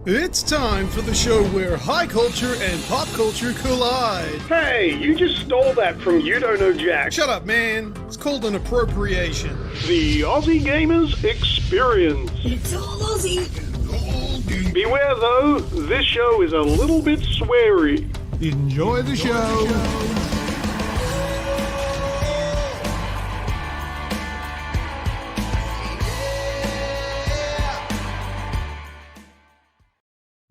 It's time for the show where high culture and pop culture collide. Hey, you just stole that from You Don't Know Jack. Shut up, man. It's called an appropriation. The Aussie Gamers Experience. It's all Aussie. Beware though, this show is a little bit sweary. Enjoy the show.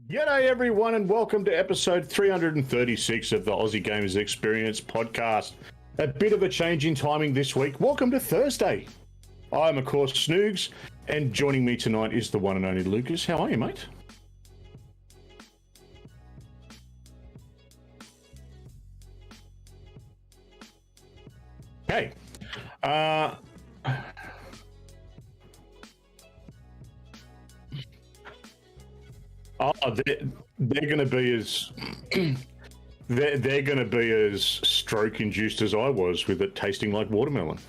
G'day everyone and welcome to episode 336 of the Aussie Gamers Experience podcast. A bit of a change in timing this week. Welcome to Thursday. I'm of course Snoogs and joining me tonight is the one and only Lucas. How are you, mate? Hey. They're going to be as they're going to be as stroke induced as I was with it tasting like watermelon.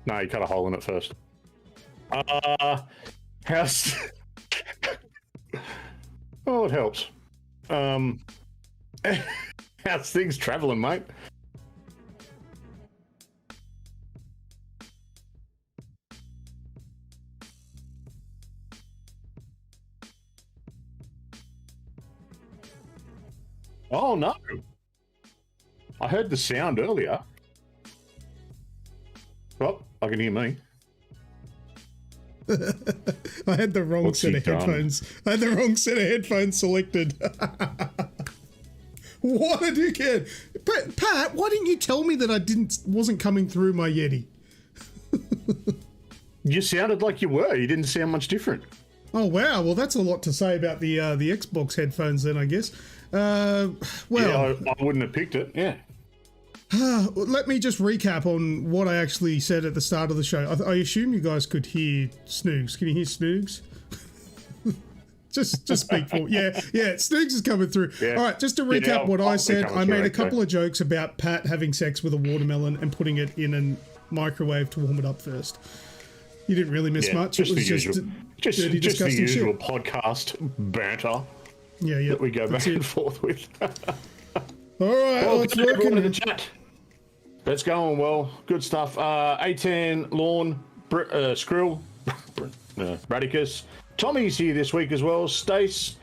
No, you cut a hole in it first. How's oh, it helps. How's things traveling, mate? Oh no! I heard the sound earlier. Oh, I can hear me. I had the wrong set of headphones. I had the wrong set of headphones selected. What a dickhead! Pat, why didn't you tell me that I wasn't coming through my Yeti? You sounded like you were. You didn't sound much different. Oh wow! Well, that's a lot to say about the Xbox headphones, then I guess. Well, yeah, I wouldn't have picked it. Yeah. Let me just recap on what I actually said at the start of the show. I assume you guys could hear Snoogs. Can you hear Snoogs? just speak for yeah. Snoogs is coming through. Yeah. All right, just to recap what I said, I made a couple of jokes about Pat having sex with a watermelon and putting it in a microwave to warm it up first. You didn't really miss much. Just it was just the usual podcast banter. Yeah. That we go back and forth with. All right, well, let's work in the chat. That's going well. Good stuff. A10, Lawn, Skrill, Radicus. Tommy's here this week as well. Stace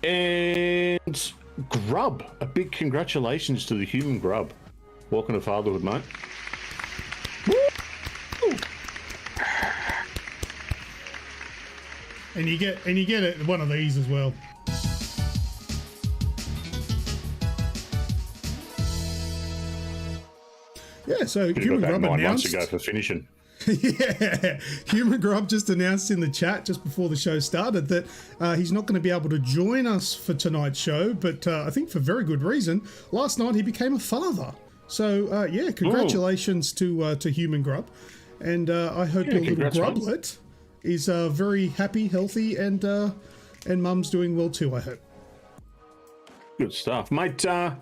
and Grub. A big congratulations to the human Grub. Welcome to fatherhood, mate. Woo! And you get it one of these as well. Yeah, so Human Grub announced months ago for finishing. Yeah, Human Grub just announced in the chat just before the show started that he's not going to be able to join us for tonight's show, but I think for very good reason. Last night he became a father, so yeah, congratulations to Human Grub, and I hope your little grublet is very happy, healthy, and Mum's doing well too. I hope. Good stuff, mate. You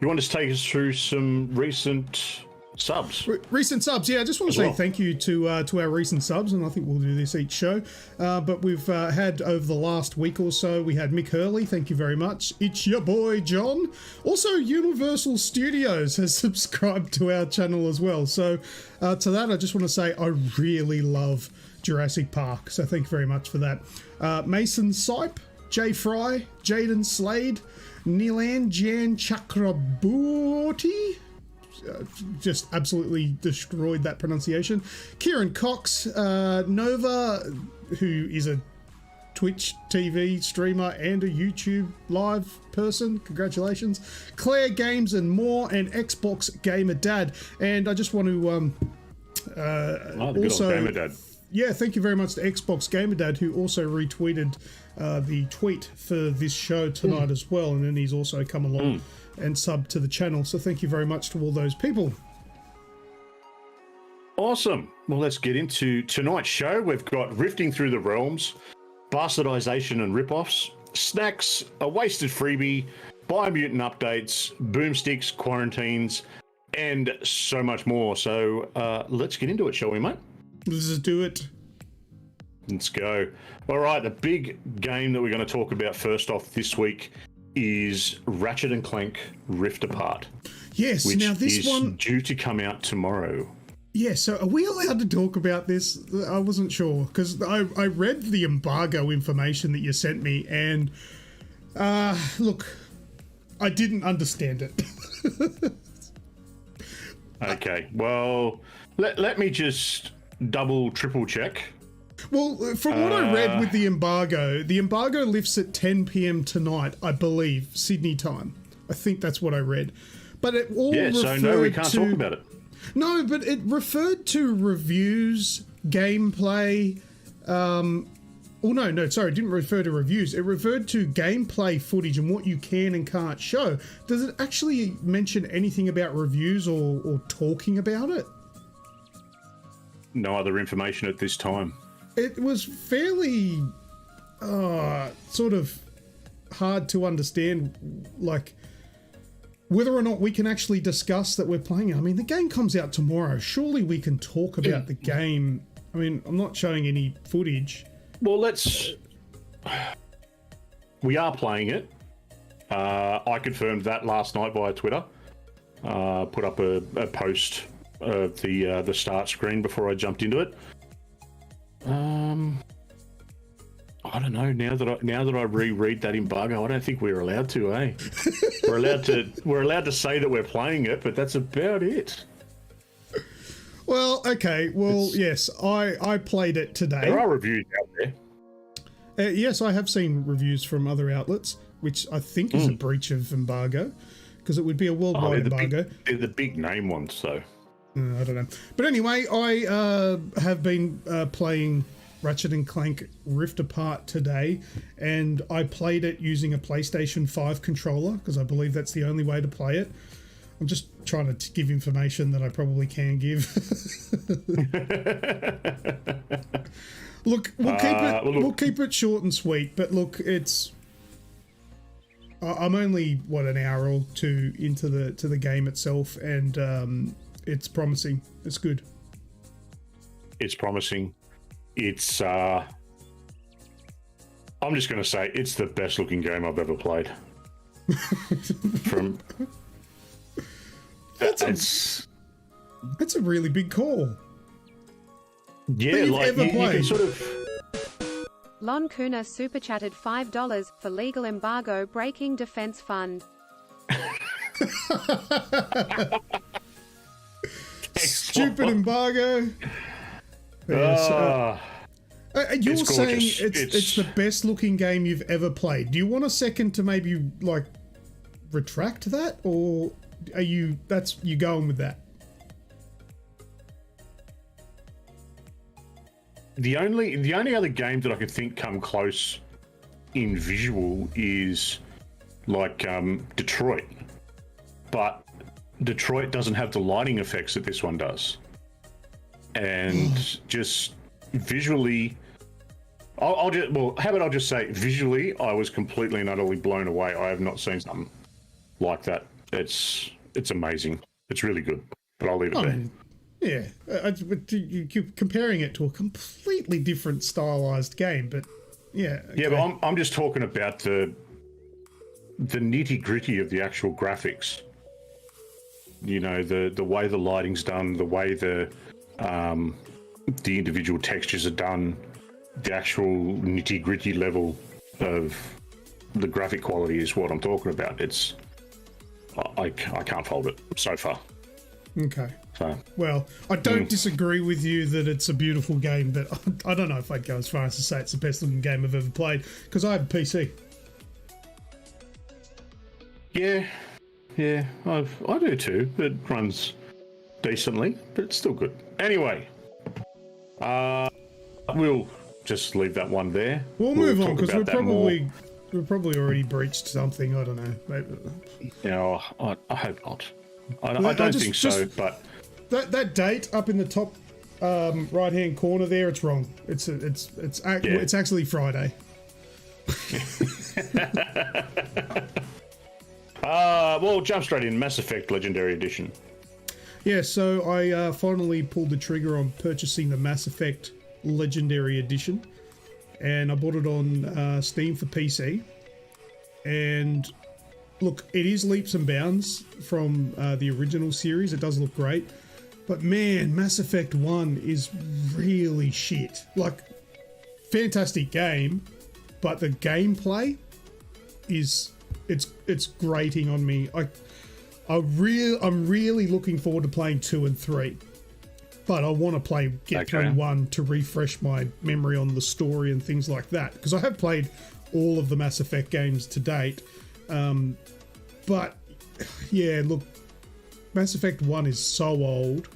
want to take us through some recent subs? Recent subs, yeah. I just want to say thank you to our recent subs, and I think we'll do this each show. But we've had over the last week or so, we had Mick Hurley, thank you very much. It's your boy John. Also, Universal Studios has subscribed to our channel as well. So to that, I just want to say I really love Jurassic Park. So thank you very much for that. Mason Sipe, Jay Fry, Jaden Slade, Nilan Jan Chakraborty. Just absolutely destroyed that pronunciation. Kieran Cox, Nova, who is a Twitch TV streamer and a YouTube live person. Congratulations. Claire Games and more, and Xbox Gamer Dad. And I just want to also Gamer Dad. Yeah, thank you very much to Xbox Gamer Dad, who also retweeted the tweet for this show tonight as well, and then he's also come along and subbed to the channel. So thank you very much to all those people. Awesome. Well, let's get into tonight's show. We've got Rifting Through the Realms, Bastardisation and Ripoffs, Snacks, a wasted freebie, Biomutant updates, Boomsticks, Qurantines, and so much more. So let's get into it, shall we, mate? Let's do it. Let's go. All right, the big game that we're going to talk about first off this week is Ratchet and Clank Rift Apart. Yes, which now this is one due to come out tomorrow. Yeah, so are we allowed to talk about this? I wasn't sure, because I read the embargo information that you sent me, and look, I didn't understand it. Okay, well, let me just triple check. Well, from what I read with the embargo lifts at 10 p.m. tonight, I believe, Sydney time. I think that's what I read. But it all so no, we can't talk about it. No, but it referred to reviews, gameplay. Sorry, it didn't refer to reviews. It referred to gameplay footage and what you can and can't show. Does it actually mention anything about reviews or talking about it? No other information at this time. It was fairly sort of hard to understand, like, whether or not we can actually discuss that we're playing it. I mean, the game comes out tomorrow. Surely we can talk about the game. I mean, I'm not showing any footage. Well, we are playing it. I confirmed that last night via Twitter. Put up a post of the start screen before I jumped into it. I don't know. Now that I reread that embargo, I don't think we're allowed to. We're allowed to say that we're playing it, but that's about it. Well, okay. Well, yes, I played it today. There are reviews out there. Yes, I have seen reviews from other outlets, which I think is a breach of embargo, because it would be a worldwide embargo. They're the big name ones, so. I don't know. But anyway, I have been playing Ratchet and Clank Rift Apart today, and I played it using a PlayStation 5 controller, because I believe that's the only way to play it. I'm just trying to give information that I probably can give. Look, we'll keep it short and sweet, but look, I'm only an hour or two into the game itself, and it's promising. It's good. It's promising. It's I'm just going to say it's the best looking game I've ever played. That's a really big call. Yeah, like you can sort of. Lon Kuna super chatted $5 for legal embargo breaking defense fund. Stupid embargo. You're saying it's the best looking game you've ever played. Do you want a second to maybe retract that, or are you going with that? The only other game that I could think come close in visual is Detroit, but Detroit doesn't have the lighting effects that this one does, and just visually, how about I'll just say visually, I was completely and utterly blown away. I have not seen something like that. It's amazing. It's really good, but I'll leave it there. Yeah, you're comparing it to a completely different stylized game, but yeah. Okay. Yeah, but I'm just talking about the nitty gritty of the actual graphics. You know, the way the lighting's done, the way the individual textures are done, the actual nitty gritty level of the graphic quality is what I'm talking about. I can't fault it so far. Okay. So, well, I don't disagree with you that it's a beautiful game, but I don't know if I'd go as far as to say it's the best looking game I've ever played, because I have a PC. Yeah, I do too. It runs decently, but it's still good. Anyway, we'll just leave that one there. We'll move on, because we've probably already breached something. I don't know. Maybe. No, I hope not. I don't think so, but that date up in the top right hand corner there, it's wrong. It's actually Friday. Well, jump straight in. Mass Effect Legendary Edition. Yeah, so I finally pulled the trigger on purchasing the Mass Effect Legendary Edition, and I bought it on Steam for PC. And look, it is leaps and bounds from the original series. It does look great. But man, Mass Effect 1 is really shit. Like, fantastic game, but the gameplay is it's grating on me. I'm really looking forward to playing 2 and 3. But I want to get through 1 to refresh my memory on the story and things like that. Because I have played all of the Mass Effect games to date. But yeah, look, Mass Effect 1 is so old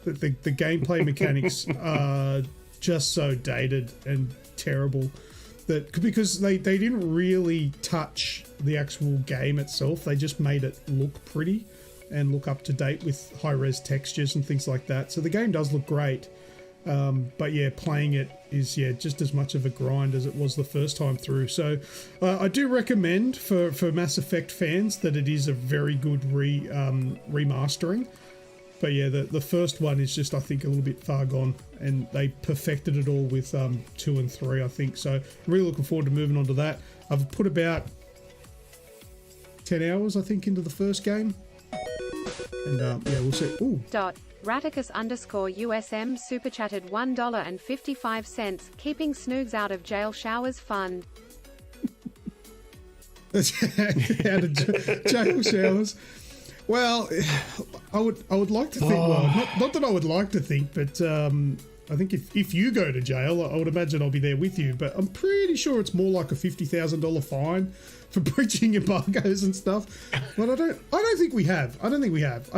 that the gameplay mechanics are just so dated and terrible that because they didn't really touch the actual game itself. They just made it look pretty and look up to date with high-res textures and things like that. So the game does look great. But yeah, playing it is just as much of a grind as it was the first time through. So I do recommend for Mass Effect fans that it is a very good remastering. But yeah, the first one is just, I think, a little bit far gone, and they perfected it all with 2 and 3, I think. So really looking forward to moving on to that. I've put about 10 hours, I think, into the first game. And yeah, we'll see. Ooh. Ratticus_USM super chatted $1.55, keeping Snoogs out of jail showers fun. Out of jail showers. Well, I would like to think. Well, not that I would like to think, but I think if you go to jail, I would imagine I'll be there with you. But I'm pretty sure it's more like a $50,000 fine for breaching embargoes and stuff. But I don't think we have. I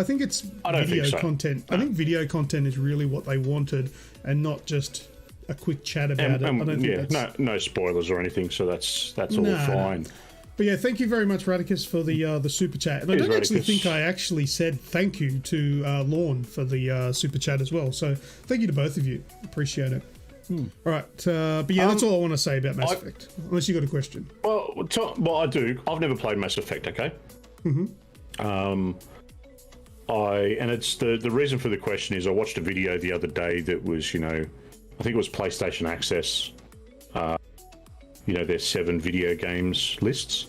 think it's video content. No. I think video content is really what they wanted, and not just a quick chat about it. I don't think no spoilers or anything. So that's all fine. No. But yeah, thank you very much, Ratticus, for the super chat. And I don't actually think I actually said thank you to Lorne for the super chat as well. So thank you to both of you. Appreciate it. All right. But yeah, that's all I want to say about Mass Effect. Unless you got a question. Well, I do. I've never played Mass Effect, okay? Mm-hmm. And it's the reason for the question is I watched a video the other day that was, I think it was PlayStation Access. There's 7 video games lists.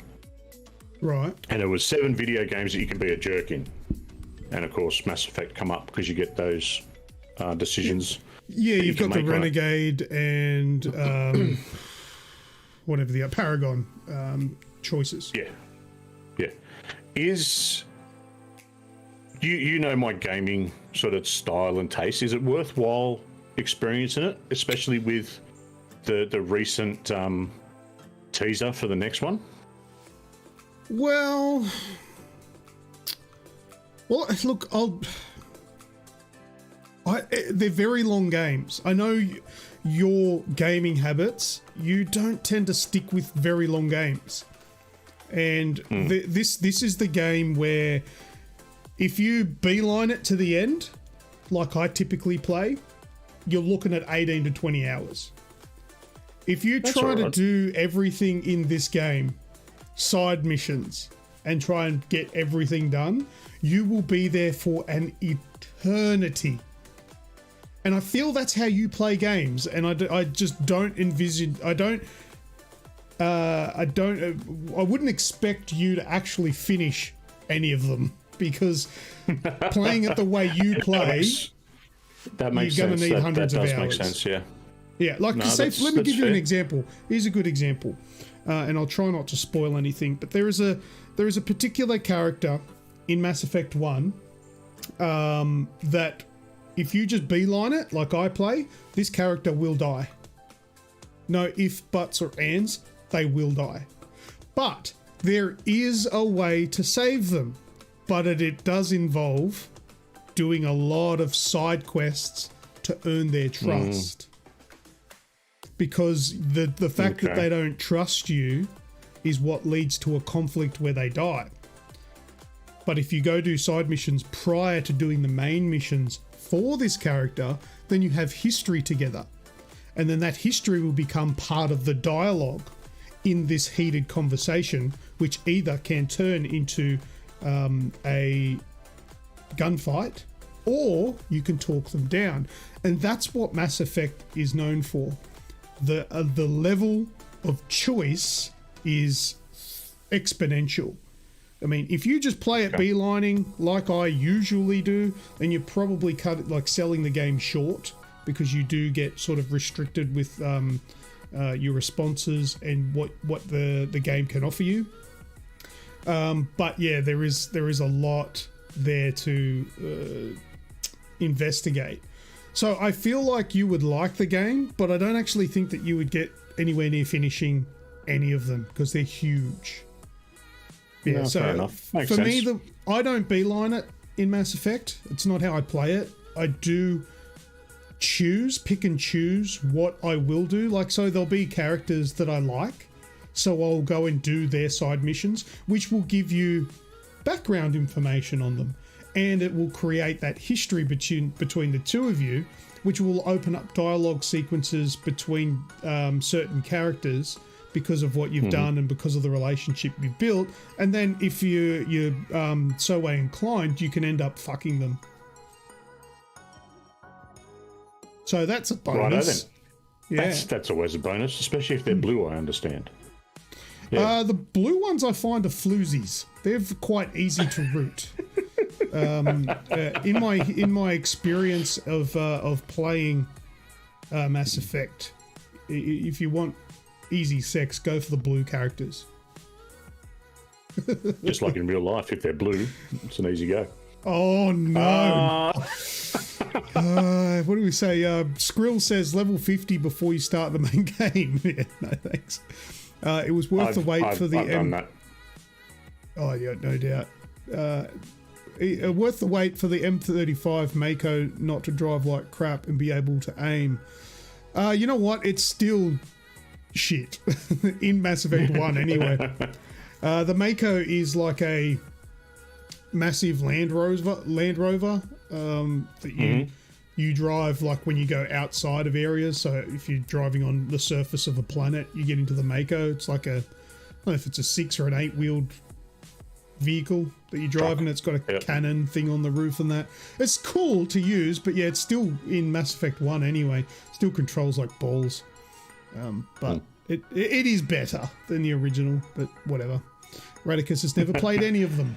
Right. And it was 7 video games that you can be a jerk in. And of course, Mass Effect come up because you get those decisions. Yeah, you've got the Renegade and whatever the Paragon choices. Yeah. Yeah. Is... You know my gaming sort of style and taste. Is it worthwhile experiencing it? Especially with the recent... teaser for the next one? Well, look, they're very long games. I know your gaming habits. You don't tend to stick with very long games, and this is the game where if you beeline it to the end, like I typically play, you're looking at 18 to 20 hours. If you try to do everything in this game, side missions, and try and get everything done, you will be there for an eternity. And I feel that's how you play games, and I just don't envision... I wouldn't expect you to actually finish any of them, because playing it the way you play, that makes you're going sense. to need hundreds of hours. That does make sense, yeah. Yeah, like let me give you an example. Here's a good example, and I'll try not to spoil anything. But there is a particular character in Mass Effect 1 that if you just beeline it like I play, this character will die. No ifs, buts, or ands. They will die. But there is a way to save them, but it does involve doing a lot of side quests to earn their trust. Because the fact that they don't trust you is what leads to a conflict where they die. But if you go do side missions prior to doing the main missions for this character, then you have history together. And then that history will become part of the dialogue in this heated conversation, which either can turn into a gunfight or you can talk them down. And that's what Mass Effect is known for. The level of choice is exponential. I mean, if you just play it beelining like I usually do, then you're probably selling the game short, because you do get sort of restricted with your responses and what the game can offer you. But yeah, there is a lot there to investigate. So I feel like you would like the game, but I don't actually think that you would get anywhere near finishing any of them, because they're huge. Yeah, so fair enough. Makes for sense. me, I don't beeline it in Mass Effect. It's not how I play it. I do pick and choose what I will do. Like, so there'll be characters that I like, so I'll go and do their side missions, which will give you background information on them, and it will create that history between the two of you, which will open up dialogue sequences between certain characters because of what you've done and because of the relationship you've built. And then if you're so way inclined, you can end up fucking them. So that's a bonus. Righto, then. That's always a bonus, especially if they're blue, I understand. Yeah. The blue ones I find are floozies. They're quite easy to root. In my experience of playing Mass Effect, if you want easy sex, go for the blue characters. Just like in real life, if they're blue, it's an easy go. Oh no! What do we say? Skrill says level 50 before you start the main game. Yeah, no thanks. It was worth the wait for the. I've done that. Oh yeah, no doubt. Worth the wait for the M35 Mako not to drive like crap and be able to aim. You know what? It's still shit in Mass Effect 1 anyway. The Mako is like a massive Land Rover that you drive like when you go outside of areas. So if you're driving on the surface of a planet, you get into the Mako. It's like I don't know if it's a 6 or an 8-wheeled vehicle that you drive, and it's got a cannon thing on the roof and that. It's cool to use, but yeah, it's still in Mass Effect 1 anyway. Still controls like balls. But it is better than the original, but whatever. Radicus has never played any of them.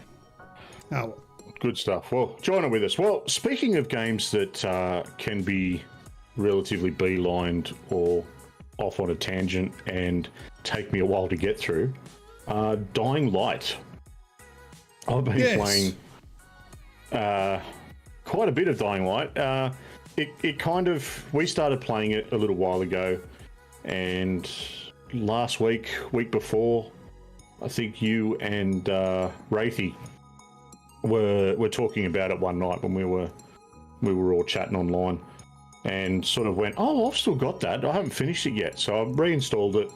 Oh well. Good stuff. Well, join it with us. Well, speaking of games that can be relatively beelined or off on a tangent and take me a while to get through, Dying Light. I've been playing quite a bit of Dying Light. We started playing it a little while ago, and last week before, I think you and Wraithy were talking about it one night when we were all chatting online, and sort of went, oh, I've still got that. I haven't finished it yet. So I reinstalled it,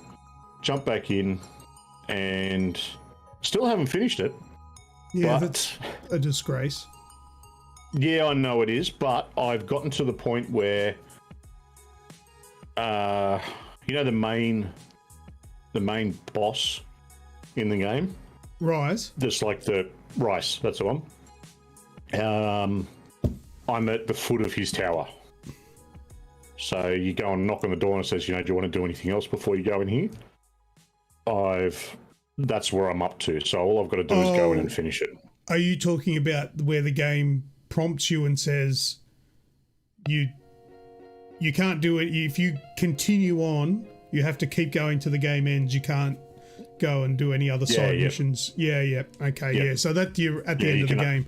jumped back in, and still haven't finished it. Yeah, that's a disgrace. Yeah, I know it is, but I've gotten to the point where, you know, the main boss in the game, Rise. just like the Rice. That's the one. I'm at the foot of his tower. So you go and knock on the door and it says, you know, do you want to do anything else before you go in here? That's where I'm up to. So all I've got to do is go in and finish it. Are you talking about where the game prompts you and says you can't do it? If you continue on, you have to keep going to the game ends. You can't go and do any other side missions. Yeah. Okay, yeah. So that you're at the end of the game.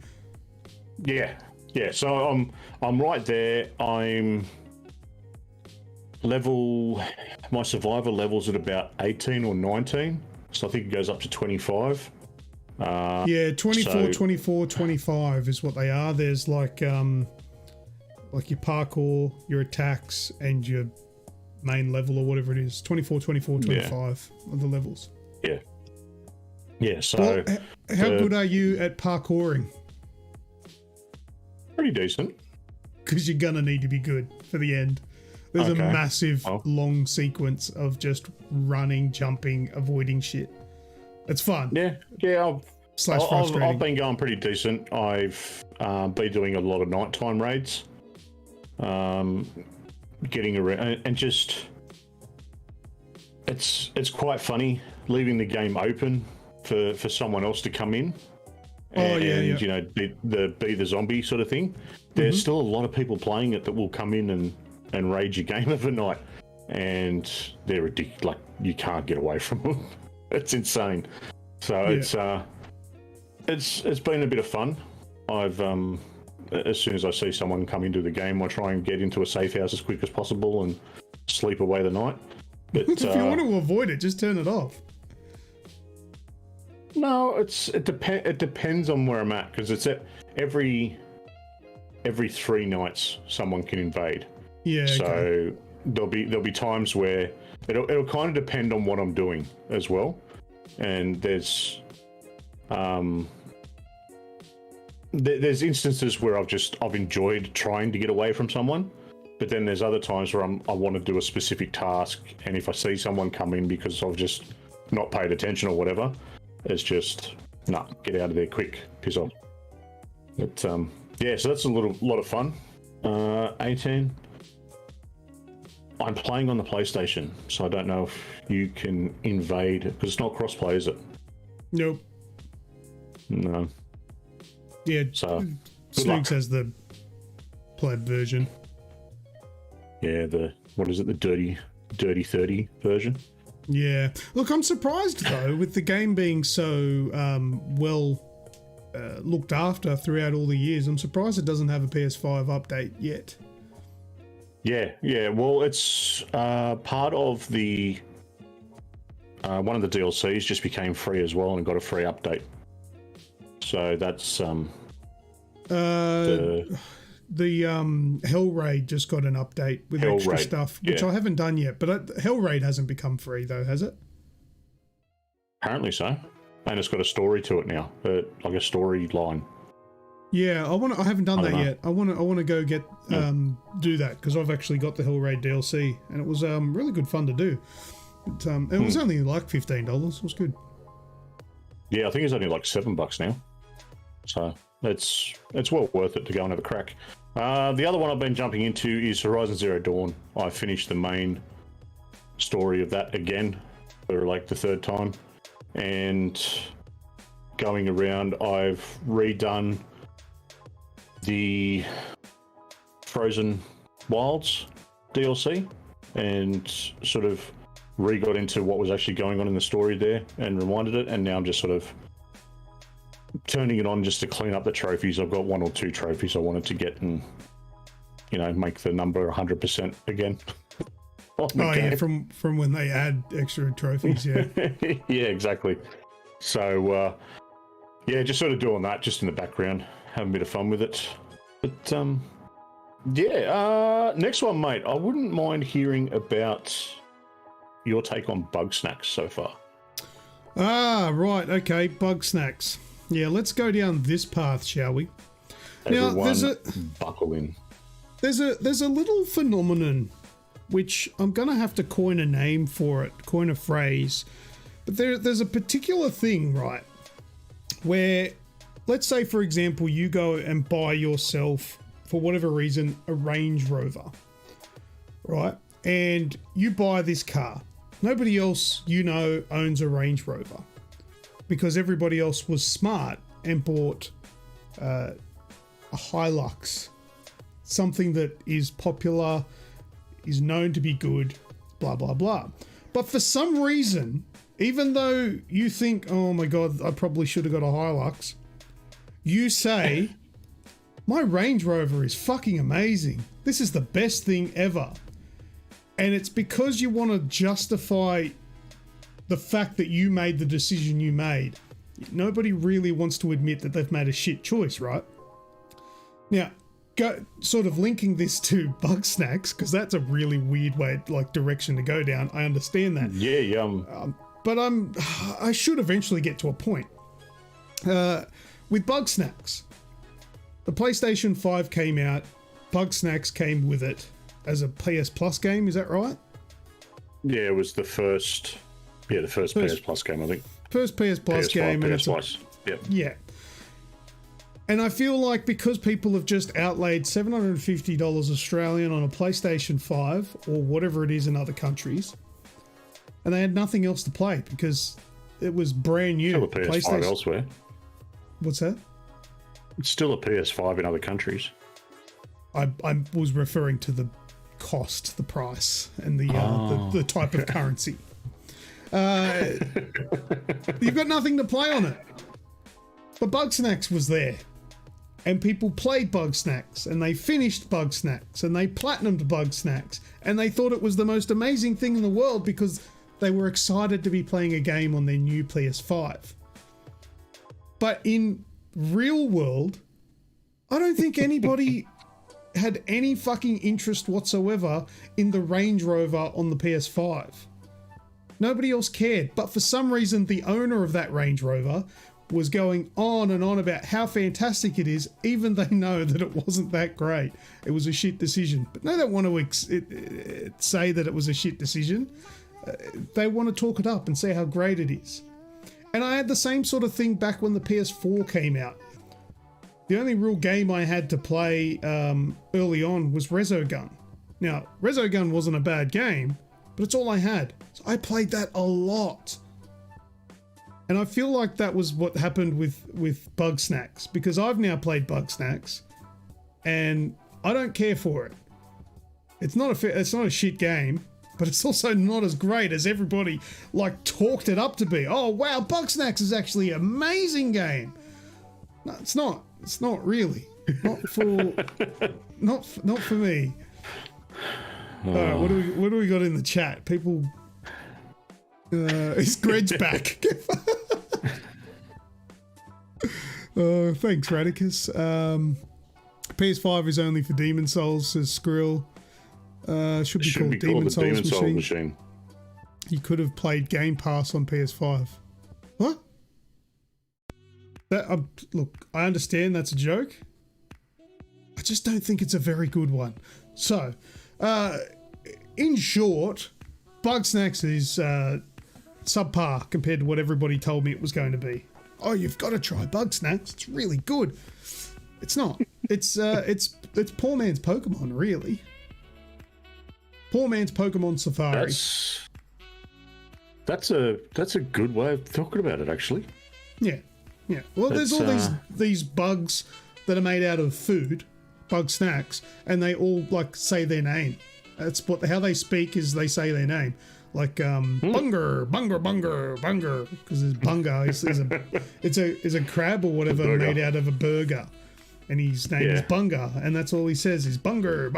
Yeah. So I'm right there. I'm my survival level's at about 18 or 19. So I think it goes up to 25. 24, 24, 25 is what they are. There's like your parkour, your attacks, and your main level or whatever it is. 24, 24, 25 are the levels. Yeah, so... Well, how good are you at parkouring? Pretty decent. Because you're going to need to be good for the end. There's a massive, long sequence of just running, jumping, avoiding shit. It's fun. Yeah. frustrating. I've been going pretty decent. I've been doing a lot of nighttime raids, getting around, and just it's quite funny leaving the game open for someone else to come in and you know be the zombie sort of thing. There's still a lot of people playing it that will come in and raid your game overnight, and they're ridiculous. Like, you can't get away from them. It's insane. So it's been a bit of fun. I've as soon as I see someone come into the game, I try and get into a safe house as quick as possible and sleep away the night. But if you want to avoid it, just turn it off. No, it depends on where I'm at, because it's at every 3 nights someone can invade. Yeah. So okay. there'll be times where it'll kind of depend on what I'm doing as well, and there's instances where I've enjoyed trying to get away from someone, but then there's other times where I want to do a specific task, and if I see someone come in because I've just not paid attention or whatever, it's just get out of there quick, piss off. But yeah, so that's a lot of fun. 18. I'm playing on the PlayStation, so I don't know if you can invade, because it's not crossplay, is it? Nope. No. Yeah. So Snoogs has the pleb version. Yeah, what is it? The dirty 30 version. Yeah. Look, I'm surprised though, with the game being so well looked after throughout all the years. I'm surprised it doesn't have a PS5 update yet. Yeah. Well, it's part of the one of the DLCs just became free as well and got a free update. So that's the Hell Raid just got an update with extra stuff, which I haven't done yet. But Hell Raid hasn't become free though, has it? Apparently so, and it's got a story to it now, like a storyline. Yeah, I haven't done that yet. I want to go get do that, because I've actually got the Hell Raid DLC, and it was really good fun to do. But, it was only like $15. It was good. Yeah, I think it's only like $7 now. So it's well worth it to go and have a crack. The other one I've been jumping into is Horizon Zero Dawn. I finished the main story of that again for like the 3rd time, and going around, I've redone the Frozen Wilds DLC and sort of got into what was actually going on in the story there and rewinded it, and now I'm just sort of turning it on just to clean up the trophies. I've got 1 or 2 trophies I wanted to get and, you know, make the number 100% again. Yeah, from when they add extra trophies, yeah. Yeah, exactly. So, yeah, just sort of doing that just in the background, having a bit of fun with it. But, yeah, next one, mate. I wouldn't mind hearing about your take on Bugsnax so far. Right, okay, Bugsnax. Yeah, let's go down this path, shall we? Everyone, now, buckle in. There's a little phenomenon which I'm going to have to coin a name for it, coin a phrase. But there's a particular thing, right, where, let's say, for example, you go and buy yourself, for whatever reason, a Range Rover, right? And you buy this car. Nobody else you know owns a Range Rover, because everybody else was smart and bought a Hilux, something that is popular, is known to be good, blah, blah, blah. But for some reason, even though you think, oh my God, I probably should have got a Hilux, you say, my Range Rover is fucking amazing. This is the best thing ever. And it's because you want to justify the fact that you made the decision you made. Nobody really wants to admit that they've made a shit choice, right? Now, sort of linking this to Bugsnax, because that's a really weird way, like, direction to go down. I understand that. Yeah, but I should eventually get to a point. With Bugsnax, the PlayStation 5 came out. Bugsnax came with it as a PS Plus game. Is that right? Yeah, it was the first PS Plus game, I think. First PS Plus PS5, game, and Yep. Yeah. And I feel like because people have just outlaid $750 Australian on a PlayStation 5 or whatever it is in other countries, and they had nothing else to play because it was brand new. Still a PS5 elsewhere. What's that? It's still a PS5 in other countries. I was referring to the cost, the price, and the type of currency. You've got nothing to play on it. But Bugsnax was there. And people played Bugsnax, and they finished Bugsnax, and they platinumed Bugsnax, and they thought it was the most amazing thing in the world because they were excited to be playing a game on their new PS5. But in real world, I don't think anybody had any fucking interest whatsoever in the Range Rover on the PS5. Nobody else cared, but for some reason the owner of that Range Rover was going on and on about how fantastic it is, even they know that it wasn't that great. It was a shit decision. But they don't want to say that it was a shit decision. They want to talk it up and say how great it is. And I had the same sort of thing back when the PS4 came out. The only real game I had to play early on was Resogun. Now, Resogun wasn't a bad game, but it's all I had. So I played that a lot. And I feel like that was what happened with Bugsnax, because I've now played Bugsnax, and I don't care for it. It's not a shit game, but it's also not as great as everybody like talked it up to be. Oh wow, Bugsnax is actually an amazing game. No, it's not. It's not really. Not for not for me. All right, what do we got in the chat? People. Is Greg's back? Thanks, Radicus. PS5 is only for Demon Souls, says Skrill. Should be called Demon Souls Machine. You could have played Game Pass on PS5. What? Look, I understand that's a joke. I just don't think it's a very good one. So, in short, Bugsnax is subpar compared to what everybody told me it was going to be. Oh, you've got to try Bugsnax. It's really good. It's not. It's poor man's Pokemon, really. Poor man's Pokemon Safari. That's a good way of talking about it, actually. Yeah. Well, there's all these bugs that are made out of food, Bugsnax, and they all like say their name. That's how they speak, is they say their name. Like Bunger, because there's Bunga. It's a crab or whatever made out of a burger, and his name is Bunga, and that's all he says is Bunger.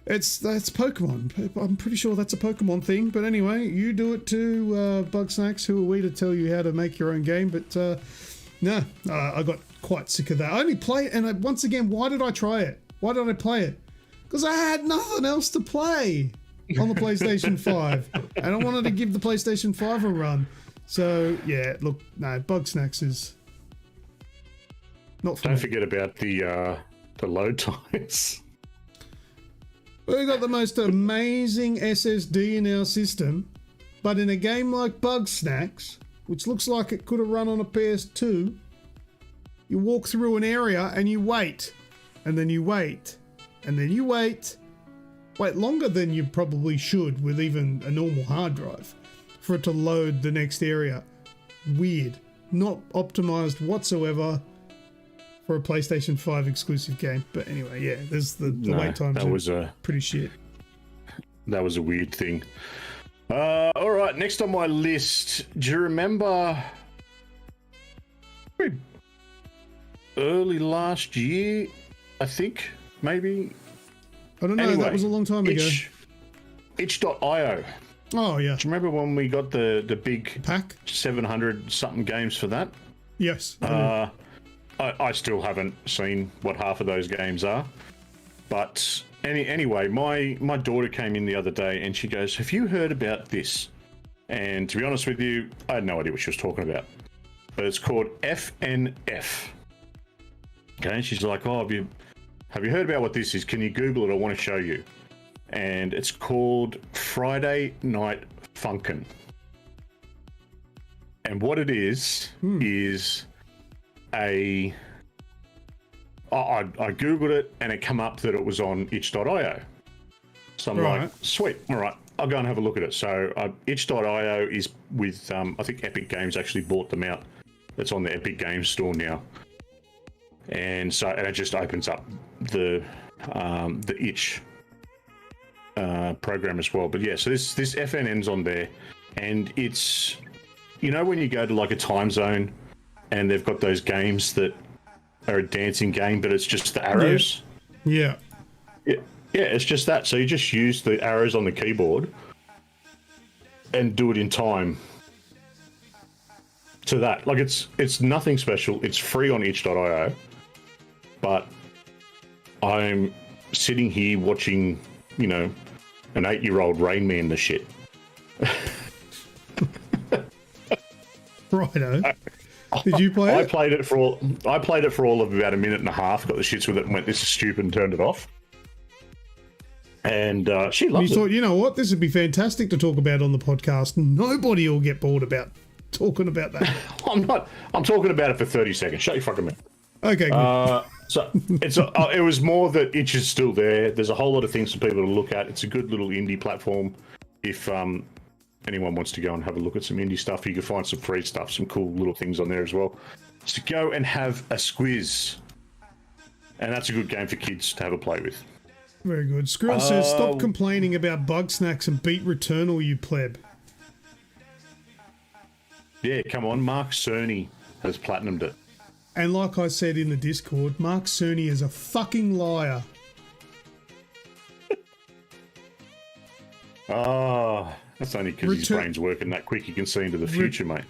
That's Pokemon. I'm pretty sure that's a Pokemon thing. But anyway, you do it too, Bugsnax. Who are we to tell you how to make your own game? But I got quite sick of that. I only play it, and once again, why did I try it? Why did I play it? Because I had nothing else to play on the PlayStation 5, and I wanted to give the PlayStation 5 a run. So yeah, look, no, Bugsnax is not for me. Don't forget about the load times. We've got the most amazing SSD in our system, but in a game like Bugsnax, which looks like it could have run on a PS2, you walk through an area and you wait, and then you wait, and then you wait. Wait longer than you probably should with even a normal hard drive for it to load the next area. Weird. Not optimized whatsoever for a PlayStation 5 exclusive game. But anyway, yeah, there's the wait times are pretty shit. That was a weird thing. All right, next on my list. Do you remember early last year, I think, maybe? I don't know, anyway, that was a long time ago. Itch.io. Oh, yeah. Do you remember when we got the big pack? 700 something games for that? Yes. I still haven't seen what half of those games are. But anyway, my daughter came in the other day and she goes, "Have you heard about this?" And to be honest with you, I had no idea what she was talking about. But it's called FNF. Okay, she's like, "Oh, have you heard about what this is? Can you Google it? I want to show you." And it's called Friday Night Funkin'. And what it is I googled it and it came up that it was on itch.io. So I'm like, sweet, all right, I'll go and have a look at it. So itch.io is with, I think Epic Games actually bought them out. It's on the Epic Games store now. And so and it just opens up the itch program as well. But yeah, so this FNN's on there, and it's, you know, when you go to like a time zone and they've got those games that are a dancing game, but it's just the arrows. Yeah. Yeah, it's just that. So you just use the arrows on the keyboard and do it in time to that. Like it's nothing special. It's free on itch.io, but I'm sitting here watching, you know, an 8-year-old Rain Man the shit. Righto. Did you play it? I played it for all of about a minute and a half, got the shits with it and went, this is stupid, and turned it off. And she loved it. You thought, you know what, this would be fantastic to talk about on the podcast. Nobody will get bored about talking about that. I'm talking about it for 30 seconds. Shut your fucking mouth. Okay, good. So it was more that itch is still there. There's a whole lot of things for people to look at. It's a good little indie platform. If anyone wants to go and have a look at some indie stuff, you can find some free stuff, some cool little things on there as well. So go and have a squiz. And that's a good game for kids to have a play with. Very good. Skrill says, stop complaining about Bugsnax and beat Returnal, you pleb. Yeah, come on. Mark Cerny has platinumed it. And like I said in the Discord, Mark Cerny is a fucking liar. That's only because his brain's working that quick. You can see into the future, mate.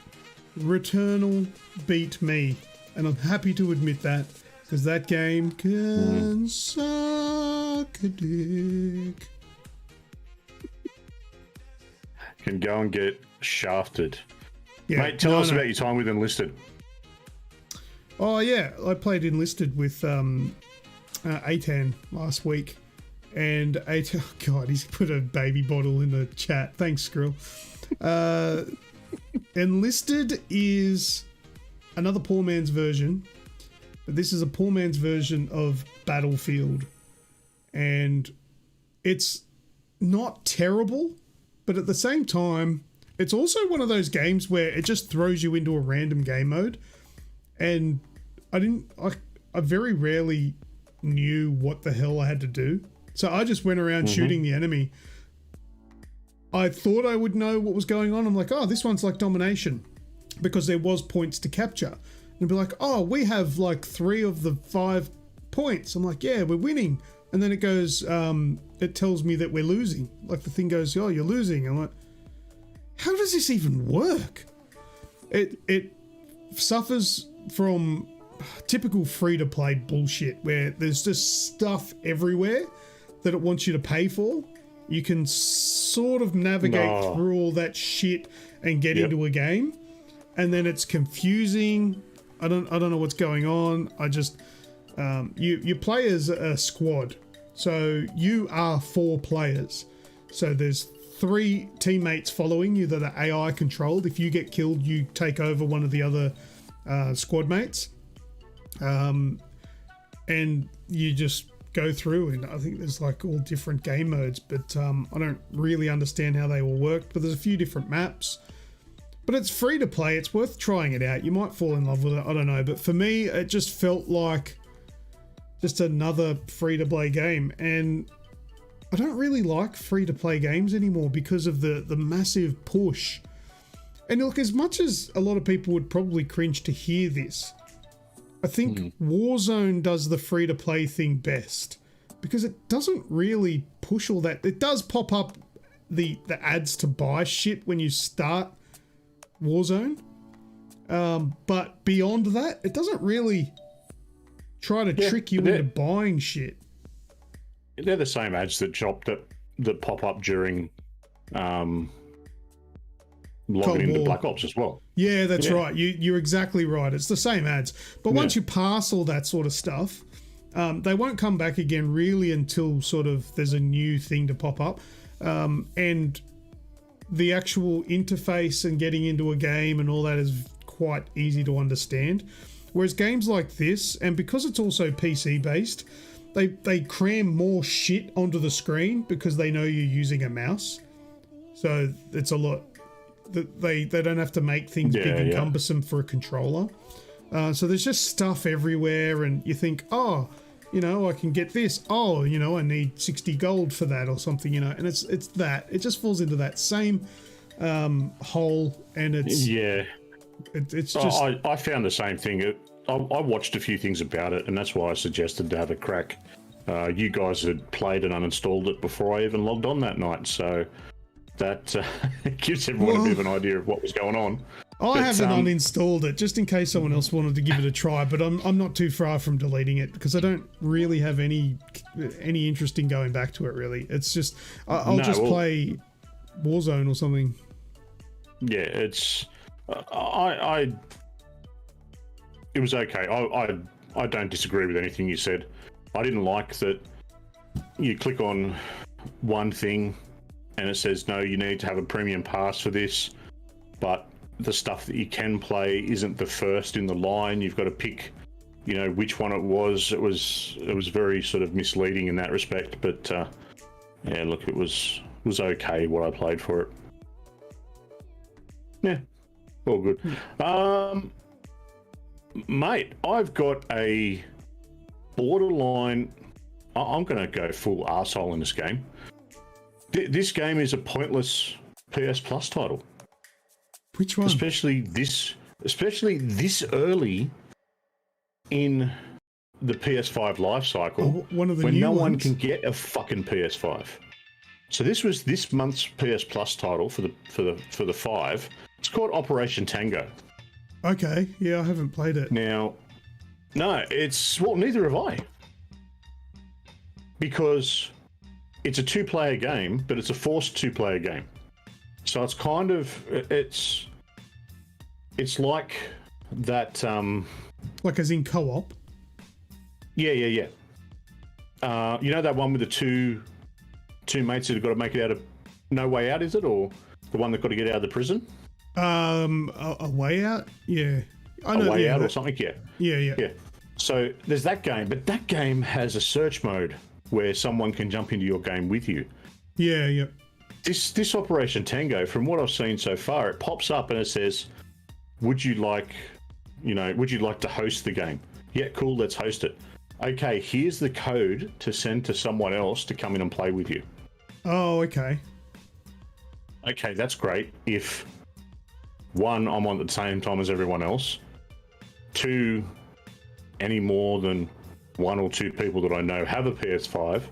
Returnal beat me. And I'm happy to admit that, because that game can suck a dick. Can go and get shafted. Yeah, mate, tell us about your time with Enlisted. Oh, yeah. I played Enlisted with Atan last week. And Atan, oh God, he's put a baby bottle in the chat. Thanks, Skrill. Enlisted is another poor man's version. But this is a poor man's version of Battlefield. And it's not terrible, but at the same time, it's also one of those games where it just throws you into a random game mode. And I very rarely knew what the hell I had to do. So I just went around shooting the enemy. I thought I would know what was going on. I'm like, oh, this one's like domination, because there was points to capture. And it'd be like, oh, we have like 3 of the 5 points. I'm like, yeah, we're winning. And then it goes, it tells me that we're losing. Like the thing goes, oh, you're losing. I'm like, how does this even work? It suffers from typical free-to-play bullshit where there's just stuff everywhere that it wants you to pay for. You can sort of navigate through all that shit and get into a game, and then it's confusing. I don't know what's going on. I just you play as a squad, so you are 4 players. So there's 3 teammates following you that are AI controlled. If you get killed, you take over one of the other squad mates, and you just go through, and I think there's like all different game modes, but I don't really understand how they all work. But there's a few different maps, but it's free to play. It's worth trying it out. You might fall in love with it, I don't know, but for me it just felt like just another free to play game, and I don't really like free to play games anymore because of the massive push. And look, as much as a lot of people would probably cringe to hear this, I think Warzone does the free-to-play thing best, because it doesn't really push all that. It does pop up the ads to buy shit when you start Warzone, but beyond that, it doesn't really try to trick you into buying shit. They're the same ads that pop up during logging into Black Ops as well. Yeah, that's right. You're exactly right. It's the same ads. But once you pass all that sort of stuff, they won't come back again really until sort of there's a new thing to pop up. And the actual interface and getting into a game and all that is quite easy to understand. Whereas games like this, and because it's also PC based, they cram more shit onto the screen because they know you're using a mouse. So it's a lot. They don't have to make things big and cumbersome for a controller. So there's just stuff everywhere, and you think, oh, you know, I can get this. Oh, you know, I need 60 gold for that or something, you know. And it's that. It just falls into that same hole, and it's it's just. I found the same thing. I watched a few things about it, and that's why I suggested to have a crack. You guys had played and uninstalled it before I even logged on that night, so that gives everyone a bit of an idea of what was going on. I haven't uninstalled it, just in case someone else wanted to give it a try, but I'm not too far from deleting it because I don't really have any interest in going back to it, really. It's just, I'll play Warzone or something. Yeah, it's... It was okay. I don't disagree with anything you said. I didn't like that you click on one thing and it says, no, you need to have a premium pass for this, but the stuff that you can play isn't the first in the line. You've got to pick, you know, which one it was. It was very sort of misleading in that respect, but yeah, look, it was okay what I played for it. Yeah, all good. Mate, I've got a borderline... I'm going to go full arsehole in this game. This game is a pointless PS Plus title. Which one? Especially this early in the PS5 life cycle, one of the when new no ones. one can get a fucking PS5. So this was this month's PS Plus title for the 5. It's called Operation Tango. Okay, yeah, I haven't played it. Now, no, neither have I. Because it's a two-player game, but it's a forced two-player game. So it's kind of, it's like that... like as in co-op? Yeah. You know that one with the two mates that have got to make it out of No Way Out, is it? Or the one that got to get out of the prison? A Way Out? Yeah. I know, A Way Out or something? Yeah. Yeah. So there's that game, but that game has a search mode where someone can jump into your game with you. Yeah. This Operation Tango, from what I've seen so far, it pops up and it says, would you like to host the game? Yeah, cool, let's host it. Okay, here's the code to send to someone else to come in and play with you. Oh, okay. Okay, that's great. If one, I'm on at the same time as everyone else. Two, any more than one or two people that I know have a PS5.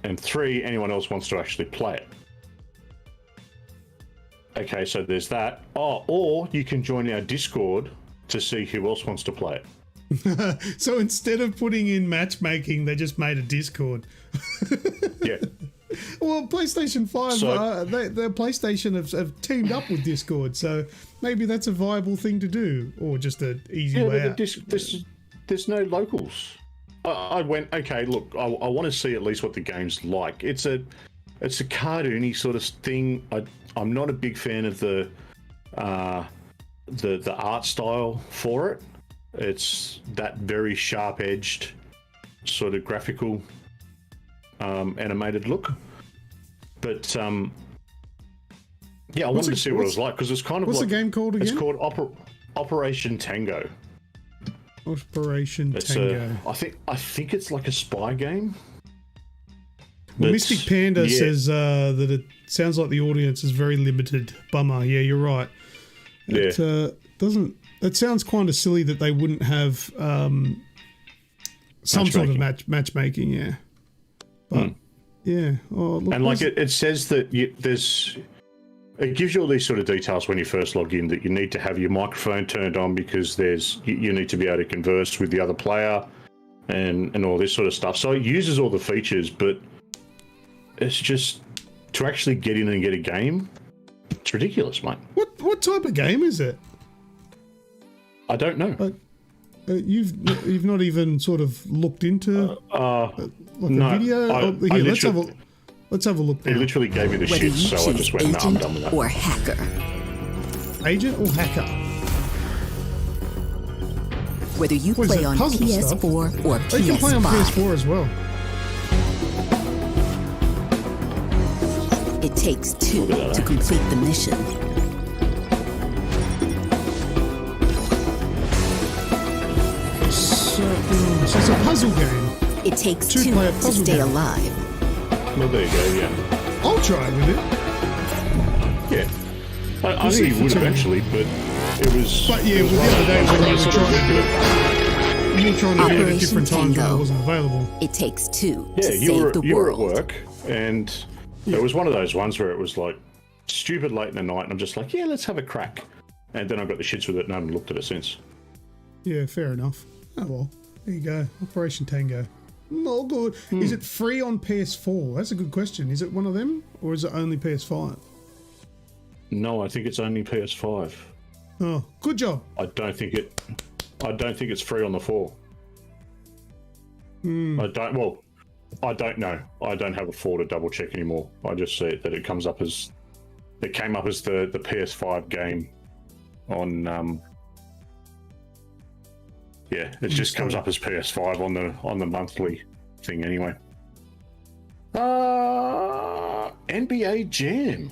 And three, anyone else wants to actually play it. Okay, so there's that. Oh, or you can join our Discord to see who else wants to play it. So instead of putting in matchmaking, they just made a Discord. Yeah. Well, PlayStation 5, the PlayStation have teamed up with Discord, so maybe that's a viable thing to do, or just an easy way out. There's no locals. I went, okay, look, I want to see at least what the game's like. It's a cartoony sort of thing. I'm not a big fan of the art style for it. It's that very sharp-edged sort of graphical animated look. But yeah, I wanted to see what it was like, because it's kind of what's like... the game called again? It's called Operation Tango. Operation Tango. I think it's like a spy game. Well, Mystic Panda says that it sounds like the audience is very limited. Bummer. Yeah, you're right. It doesn't. It sounds kind of silly that they wouldn't have some sort of matchmaking. Yeah. But yeah. Oh, look, and like it says that it gives you all these sort of details when you first log in, that you need to have your microphone turned on because you need to be able to converse with the other player and all this sort of stuff. So it uses all the features, but it's just to actually get in and get a game, it's ridiculous, mate. What type of game is it? I don't know. You've not even sort of looked into like no, a video. Let's have a. Let's have a look He now. literally gave me the Whether shit, you so I just went, nah, I'm done with agent that. or hacker. Agent or hacker? Whether you What is play it, on puzzle stuff? PS4 or Oh, you can play on PS5, PS4 as well. it takes two to complete the mission. So it's a puzzle game. It takes two Two-player to puzzle stay game. alive. Well, there you go, yeah. I'll try it with it. Yeah. I We'll see think if he would it's on. eventually, but it was... But yeah, it was well, one the of other day those when ones we where were I sort of trying to did it. You were trying to do it at Operation different times when Tango. it wasn't available. It takes two Yeah, to you save were, the you were at world. work, and it was one of those ones where it was like stupid late in the night, and I'm just like, yeah, let's have a crack. And then I got the shits with it, and I haven't looked at it since. Yeah, fair enough. Oh well, there you go. Operation Tango. No good. Is it free on PS4? That's a good question. Is it one of them, or is it only PS5? No, I think it's only PS5. Oh, good job. I don't think it's free on the 4. I don't know. I don't have a 4 to double check anymore. I just see it that it comes up as the PS5 game on yeah, it just comes up as PS5 on the monthly thing anyway. NBA Jam.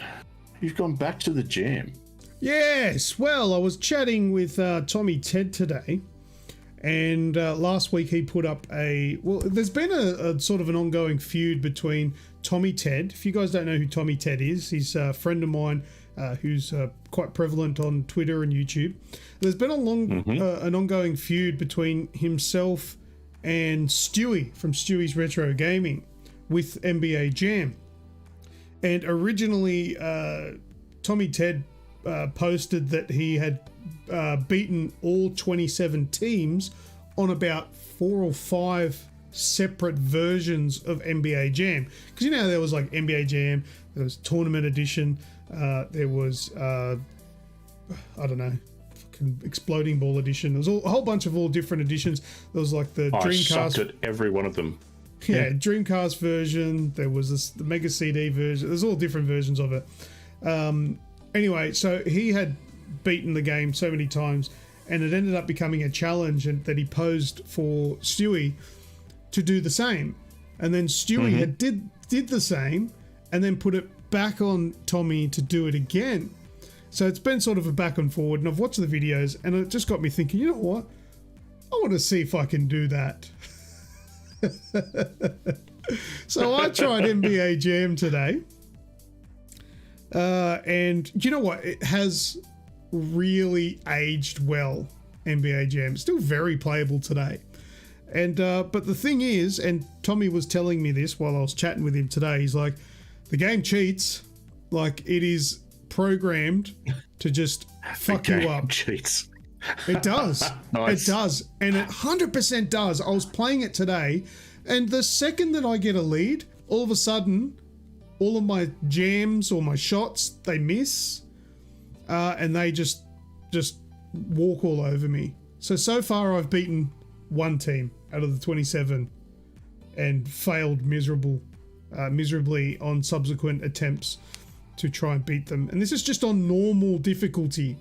You've gone back to the Jam. Yes. Well, I was chatting with Tommy Ted today, and last week he put up there's been a sort of an ongoing feud between Tommy Ted. If you guys don't know who Tommy Ted is, he's a friend of mine who's quite prevalent on Twitter and YouTube. There's been an ongoing feud between himself and Stewie from Stewie's Retro Gaming with NBA Jam. And originally, Tommy Ted posted that he had beaten all 27 teams on about 4 or 5 separate versions of NBA Jam. Because you know there was like NBA Jam, there was Tournament Edition, there was I don't know, fucking Exploding Ball Edition. There was a whole bunch of all different editions. There was like the I Dreamcast. sucked at every one of them. Yeah, Dreamcast version. There was the Mega CD version. There's all different versions of it. Anyway, so he had beaten the game so many times, and it ended up becoming a challenge that he posed for Stewie to do the same. And then Stewie had did the same, and then put it back on Tommy to do it again. So it's been sort of a back and forward, and I've watched the videos, and it just got me thinking, you know what? I want to see if I can do that. So I tried NBA Jam today, and you know what? It has really aged well. NBA Jam, it's still very playable today. And but the thing is, and Tommy was telling me this while I was chatting with him today, he's like, the game cheats. Like, it is programmed to just fuck you up. Cheats. It does. Nice. It does. And it 100% does. I was playing it today, and the second that I get a lead, all of a sudden, all of my jams or my shots, they miss, and they just walk all over me. So far I've beaten one team out of the 27 and failed miserably on subsequent attempts to try and beat them. And this is just on normal difficulty.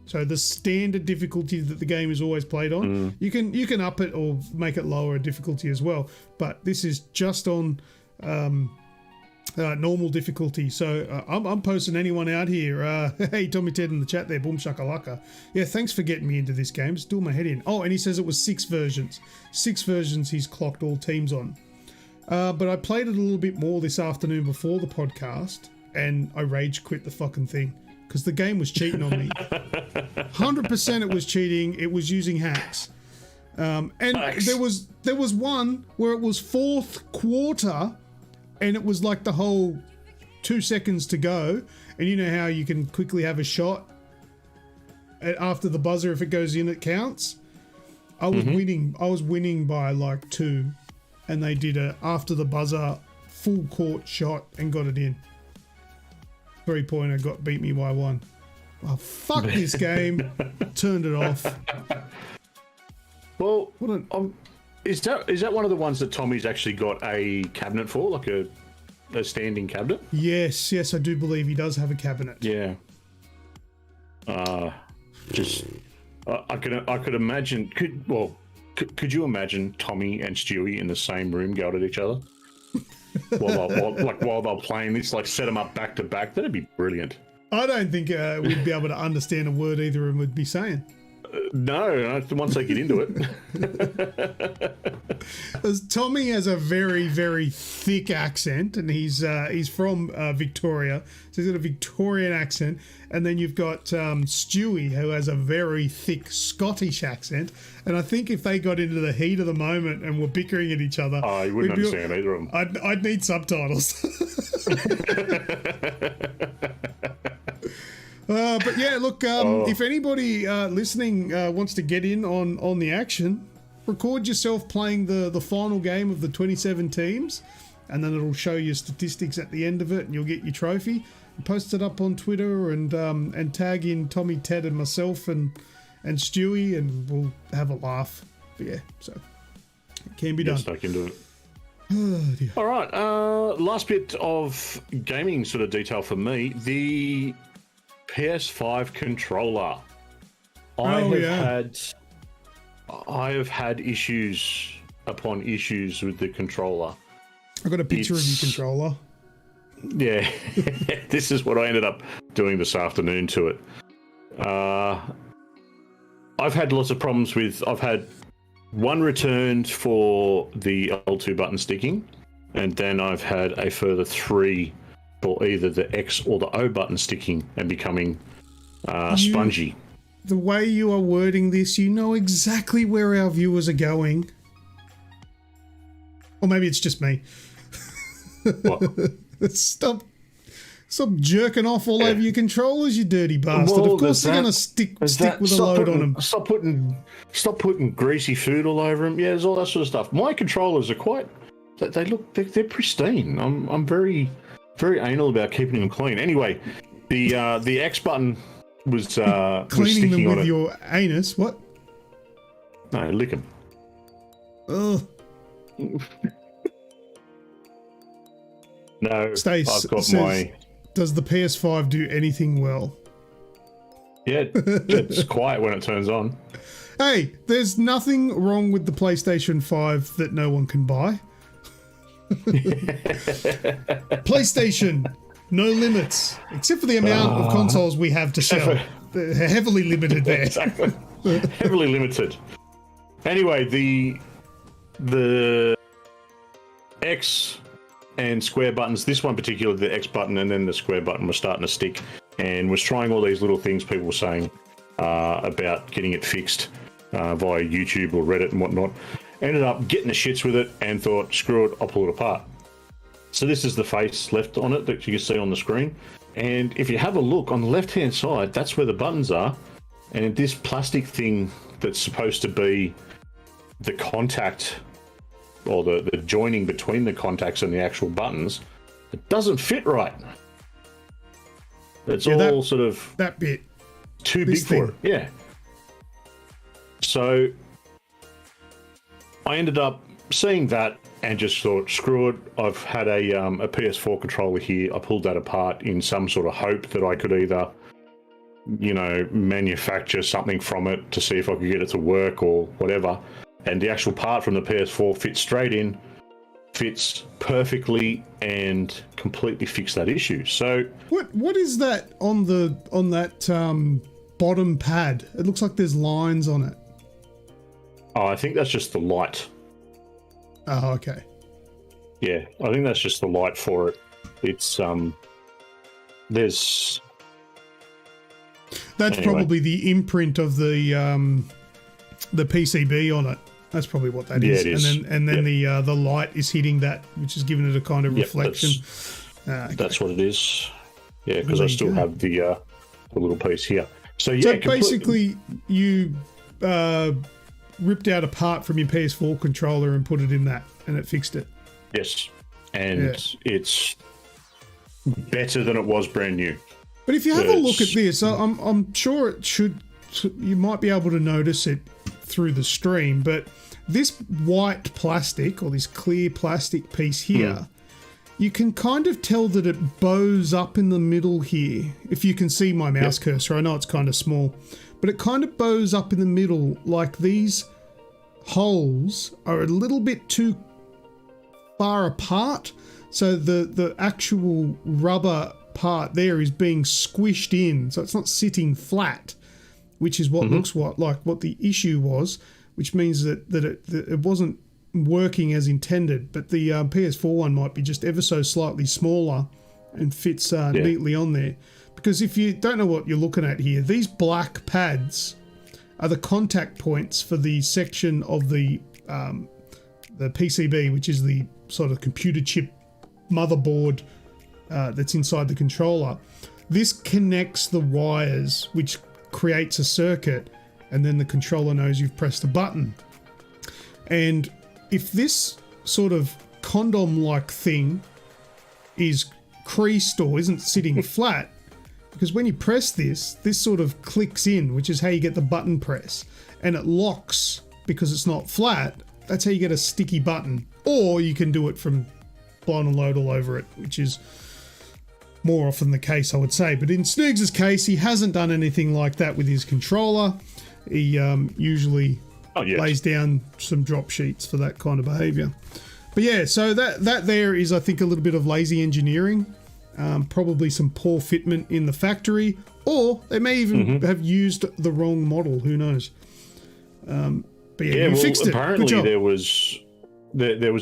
So the standard difficulty that the game is always played on, you can up it or make it lower difficulty as well. But this is just on normal difficulty. So I'm posting anyone out here. Hey, Tommy Ted in the chat there, boom shakalaka. Yeah, thanks for getting me into this game. It's doing my head in. Oh, and he says it was 6 versions. 6 versions he's clocked all teams on. But I played it a little bit more this afternoon before the podcast, and I rage quit the fucking thing. Because the game was cheating on me. 100% it was cheating. It was using hacks. And Nice. there was one where it was 4th quarter, and it was like the whole 2 seconds to go. And you know how you can quickly have a shot after the buzzer. If it goes in, it counts. I was winning. I was winning by like 2, and they did a after the buzzer full court shot and got it in. 3-pointer beat me by 1. Oh, fuck this game. Turned it off. Well, What is that one of the ones that Tommy's actually got a cabinet for, like a a standing cabinet? Yes, I do believe he does have a cabinet. Yeah. I could imagine. Could you imagine Tommy and Stewie in the same room going at each other while they're playing this? Like set them up back to back. That'd be brilliant. I don't think we'd be able to understand a word either of them would be saying. No, once they get into it. Tommy has a very, very thick accent, and he's from Victoria, so he's got a Victorian accent. And then you've got Stewie, who has a very thick Scottish accent. And I think if they got into the heat of the moment and were bickering at each other, you wouldn't understand either of them. I'd need subtitles. But yeah, look, if anybody listening wants to get in on the action, record yourself playing the final game of the 27 teams, and then it'll show you statistics at the end of it, and you'll get your trophy. Post it up on Twitter and tag in Tommy, Ted, and myself and Stewie, and we'll have a laugh. But yeah, so it can be done. Yes, I can do it. Oh, dear. All right, last bit of gaming sort of detail for me. The PS5 controller. I have had issues upon issues with the controller. I've got a picture of your controller. Yeah, this is what I ended up doing this afternoon to it. I've had lots of problems with. I've had one returned for the L2 button sticking, and then I've had a further 3 for either the X or the O button sticking and becoming spongy. The way you are wording this, you know exactly where our viewers are going. Or maybe it's just me. What? Stop jerking off all over your controllers, you dirty bastard. Of course they're going to stick with a load on them. Stop putting greasy food all over them. Yeah, there's all that sort of stuff. My controllers are quite... They're pristine. I'm very... very anal about keeping them clean. Anyway, the X button was cleaning them with your anus. What? No, lick them. Ugh. No, Stace I've got says, does the PS5 do anything well? Yeah, it's quiet when it turns on. Hey, there's nothing wrong with the PlayStation 5 that no one can buy. PlayStation, no limits, except for the amount of consoles we have to sell. They're heavily limited there. Exactly. Heavily limited. Anyway, the X and square buttons, this one particularly, the X button and then the square button was starting to stick, and was trying all these little things people were saying about getting it fixed via YouTube or Reddit and whatnot. Ended up getting the shits with it and thought, screw it, I'll pull it apart. So this is the face left on it that you can see on the screen. And if you have a look on the left-hand side, that's where the buttons are. And this plastic thing that's supposed to be the contact or the joining between the contacts and the actual buttons, it doesn't fit right. It's all sort of... That bit. Too big for it. Yeah. So I ended up seeing that and just thought, screw it. I've had a PS4 controller here. I pulled that apart in some sort of hope that I could either, manufacture something from it to see if I could get it to work or whatever. And the actual part from the PS4 fits straight in, fits perfectly, and completely fixed that issue. So what is that on that bottom pad? It looks like there's lines on it. Oh, I think that's just the light. Oh, okay. Yeah, I think that's just the light for it. It's there's. That's probably the imprint of the PCB on it. That's probably what that is. It is. And then the light is hitting that, which is giving it a kind of reflection. Okay. That's what it is. Yeah, because I still have the little piece here. So basically, you ripped out a part from your PS4 controller and put it in that, and it fixed it. Yes, and it's better than it was brand new. But if you have a look at this, I'm sure it should. You might be able to notice it through the stream, but this white plastic or this clear plastic piece here you can kind of tell that it bows up in the middle here. If you can see my mouse cursor, I know it's kind of small, but it kind of bows up in the middle, like these holes are a little bit too far apart. So the actual rubber part there is being squished in, so it's not sitting flat, which is what looks like what the issue was, which means that it wasn't working as intended. But the PS4 one might be just ever so slightly smaller and fits neatly on there. Because if you don't know what you're looking at here, these black pads are the contact points for the section of the PCB, which is the sort of computer chip motherboard that's inside the controller. This connects the wires, which creates a circuit, and then the controller knows you've pressed a button. And if this sort of condom-like thing is creased or isn't sitting flat, because when you press this sort of clicks in, which is how you get the button press, and it locks because it's not flat. That's how you get a sticky button. Or you can do it from blown and load all over it, which is more often the case, I would say. But in Snoogs' case, he hasn't done anything like that with his controller. He usually lays down some drop sheets for that kind of behavior. But yeah, so that there is, I think, a little bit of lazy engineering. Probably some poor fitment in the factory, or they may even have used the wrong model. Who knows? But yeah, you fixed it. Apparently, there was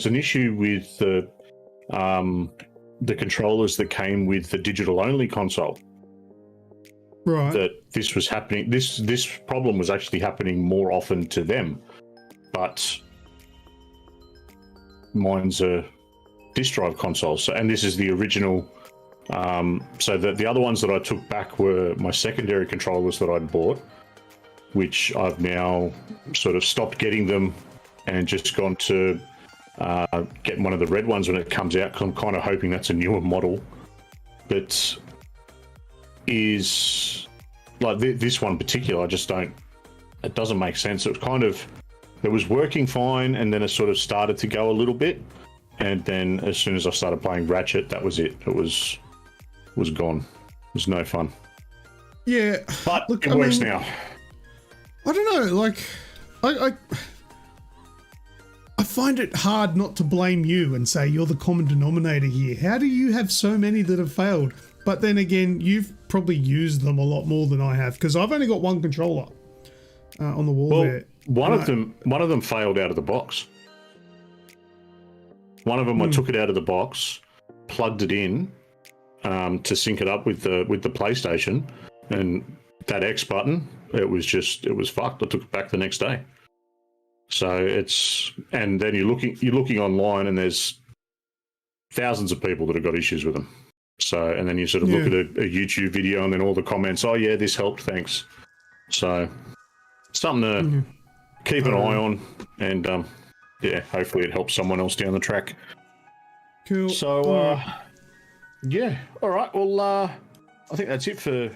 an issue with the controllers that came with the digital-only console. Right. That this was happening. This problem was actually happening more often to them, but mine's a disk drive console. So, and this is the original. So the other ones that I took back were my secondary controllers that I'd bought, which I've now sort of stopped getting them and just gone to get one of the red ones when it comes out, because I'm kind of hoping that's a newer model. But is like this one in particular, I just don't, it doesn't make sense. It was kind of, it was working fine, and then it sort of started to go a little bit, and then as soon as I started playing Ratchet, that was it. It was gone. It was no fun. Yeah, but look, it works now. I don't know, like I find it hard not to blame you and say you're the common denominator here. How do you have so many that have failed? But then again, you've probably used them a lot more than I have, because I've only got one controller on the wall there. One of them failed out of the box. One of them, I took it out of the box, plugged it in to sync it up with the PlayStation, and that X button, it was fucked. I took it back the next day. So and then you're looking online, and there's thousands of people that have got issues with them. So, and then you sort of look at a YouTube video, and then all the comments, oh yeah, this helped, thanks. So, something to keep an eye on, and hopefully it helps someone else down the track. Cool. So, yeah, all right. Well, I think that's it for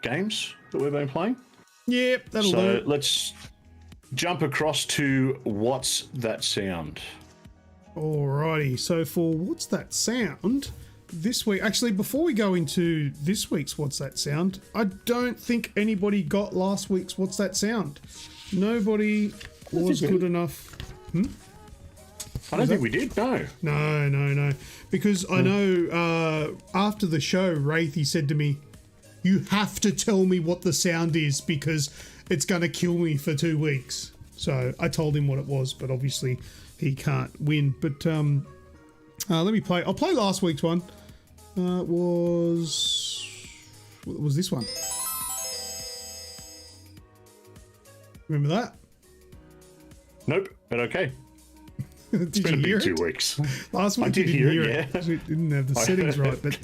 games that we've been playing. Yep, that'll do. So let's jump across to What's That Sound? Alrighty, so for What's That Sound this week, actually before we go into this week's What's That Sound, I don't think anybody got last week's What's That Sound. Nobody was good enough. I don't think we did, no. No. Because I know after the show, Wraithy said to me, you have to tell me what the sound is because it's going to kill me for 2 weeks. So I told him what it was, but obviously he can't win. But let me play. I'll play last week's one. What was this one? Remember that? Nope, but okay. Did it's been you a hear big 2 weeks. Last week I did hear it, yeah. It didn't have the settings right, but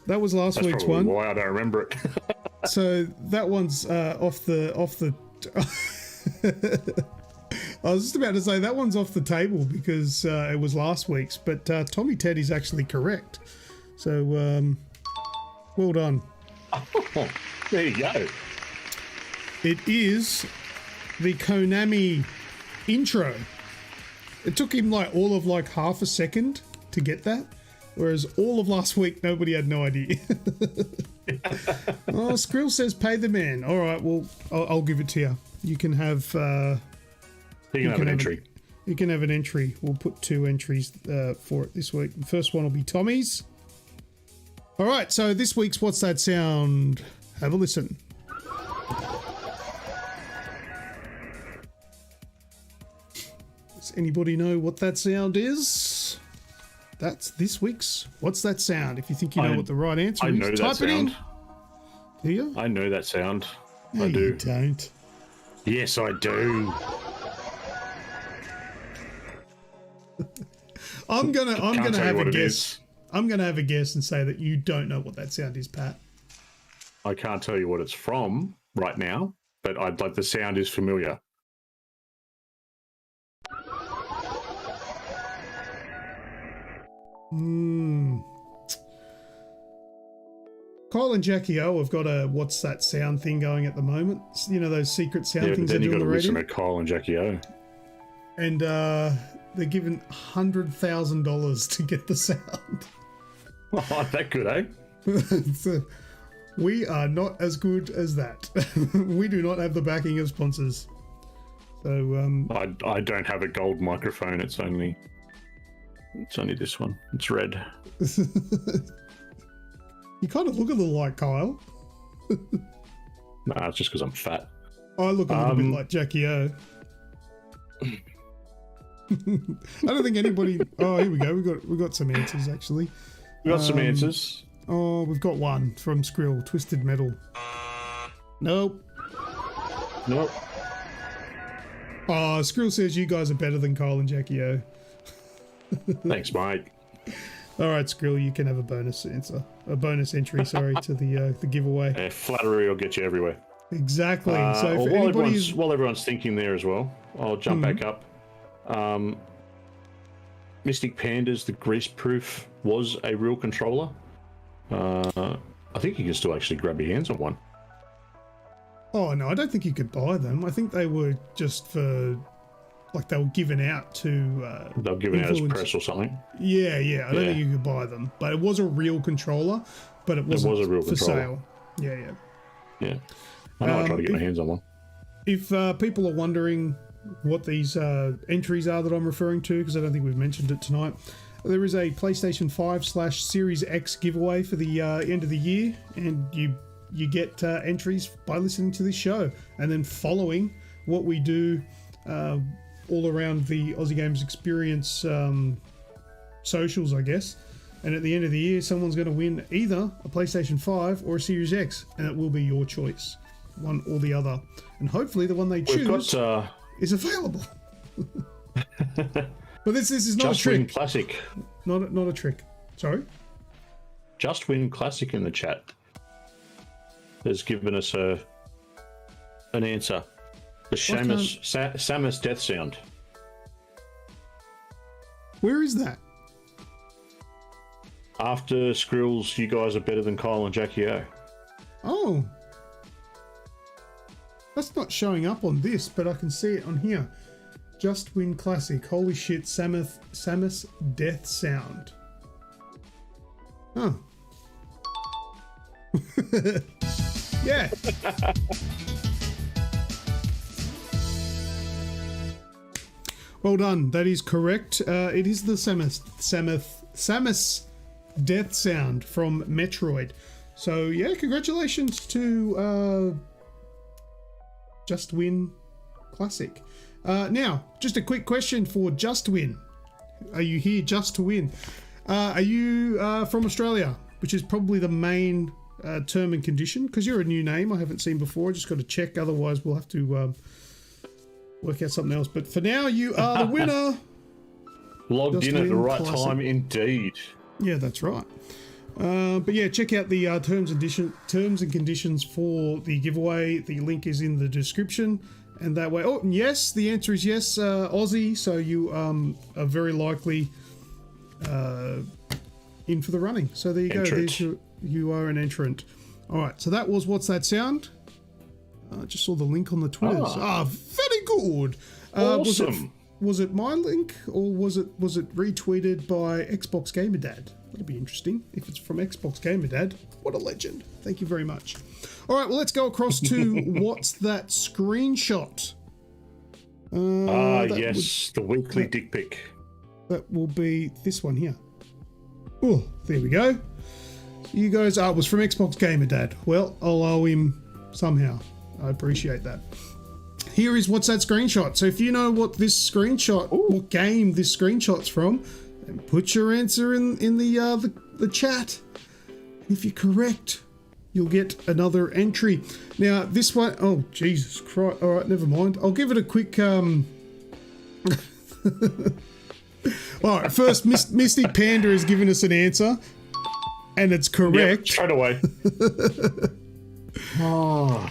that was last week's one. Why I don't remember it. So that one's off the. I was just about to say that one's off the table because it was last week's, but Tommy Teddy's actually correct. So well done. Oh, there you go. It is the Konami intro. It took him all of half a second to get that. Whereas all of last week, nobody had no idea. Oh, Skrill says pay the man. All right, well, I'll give it to you. You can have... you can have an entry. You can have an entry. We'll put 2 entries for it this week. The first one will be Tommy's. All right, so this week's What's That Sound? Have a listen. Does anybody know what that sound is? That's this week's What's That Sound? If you think you know what the right answer is, know type that it in. sound. Do you? I know that sound. No, I do. You don't. Yes, I do. I'm gonna have a guess. Is. I'm gonna have a guess and say that you don't know what that sound is, Pat. I can't tell you what it's from right now, but I'd like the sound is familiar. Kyle and Jackie O have got a What's That Sound thing going at the moment. You know those secret sound things they do on the radio? Listen to Kyle and Jackie O. And they're given $100,000 to get the sound. Oh, that good, eh? So, we are not as good as that. We do not have the backing of sponsors. So I don't have a gold microphone. It's only this one. It's red. You kind of look a little like Kyle. Nah, it's just because I'm fat. I look a little bit like Jackie O. I don't think anybody. Oh, here we go. We got some answers actually. We got some answers. Oh, we've got one from Skrill. Twisted Metal. Nope. Nope. Oh, Skrill says you guys are better than Kyle and Jackie O. Thanks, mate. All right, Skrill, you can have a bonus answer, a bonus entry. Sorry, to the giveaway. Yeah, flattery will get you everywhere. Exactly. So if while everyone's thinking there as well, I'll jump back up. Mystic Pandas, the grease-proof, was a real controller. I think you can still actually grab your hands on one. Oh no, I don't think you could buy them. I think they were just for, like, they were given out to. They were given out as press or something. Yeah. I don't think you could buy them, but it was a real controller. But it was a real for controller. Sale. Yeah. I know. I tried to get my hands on one. If people are wondering what these entries are that I'm referring to, because I don't think we've mentioned it tonight, there is a PlayStation 5/Series X giveaway for the end of the year, and you get entries by listening to this show and then following what we do all around the Aussie Games Experience socials, I guess. And at the end of the year, someone's going to win either a PlayStation 5 or a Series X, and it will be your choice, one or the other. And hopefully the one they choose is available. But this is not Just a trick. Win Classic. Not a trick. Sorry? Just Win Classic in the chat has given us an answer. The Samus death sound. Where is that? After Skrill's, you guys are better than Kyle and Jackie O. Oh. That's not showing up on this, but I can see it on here. Just Win Classic. Holy shit, Samus death sound. Oh. Yeah. Well done. That is correct. It is the Samus death sound from Metroid. So yeah, congratulations to Just Win Classic. Now, just a quick question for Just Win. Are you here just to win? Are you from Australia? Which is probably the main term and condition, because you're a new name I haven't seen before. I just got to check, otherwise we'll have to work out something else. But for now, you are the winner. Logged in at the right time, indeed. Yeah, that's right. But yeah, check out the terms and conditions for the giveaway. The link is in the description, and that way. Oh, and yes, the answer is yes, Aussie. So you are very likely in for the running. So there you go. You are an entrant. All right. So that was What's That Sound? I just saw the link on the Twitters. Very good. Awesome. was it my link or was it retweeted by Xbox Gamer Dad? That'll be interesting. If it's from Xbox Gamer Dad, what a legend. Thank you very much. All right, well, let's go across to what's that screenshot? Yes, the weekly dick pic. That will be this one here. Oh, there we go. You guys, it was from Xbox Gamer Dad. Well, I'll owe him somehow. I appreciate that. Here is what's that screenshot. So if you know what this screenshot, what game this screenshot's from, then put your answer in the chat. If you're correct, you'll get another entry. Now this one, oh Jesus Christ! All right, never mind. I'll give it a quick. All right, first, Mystic Panda has given us an answer, and it's correct. Yep, straight away. Oh.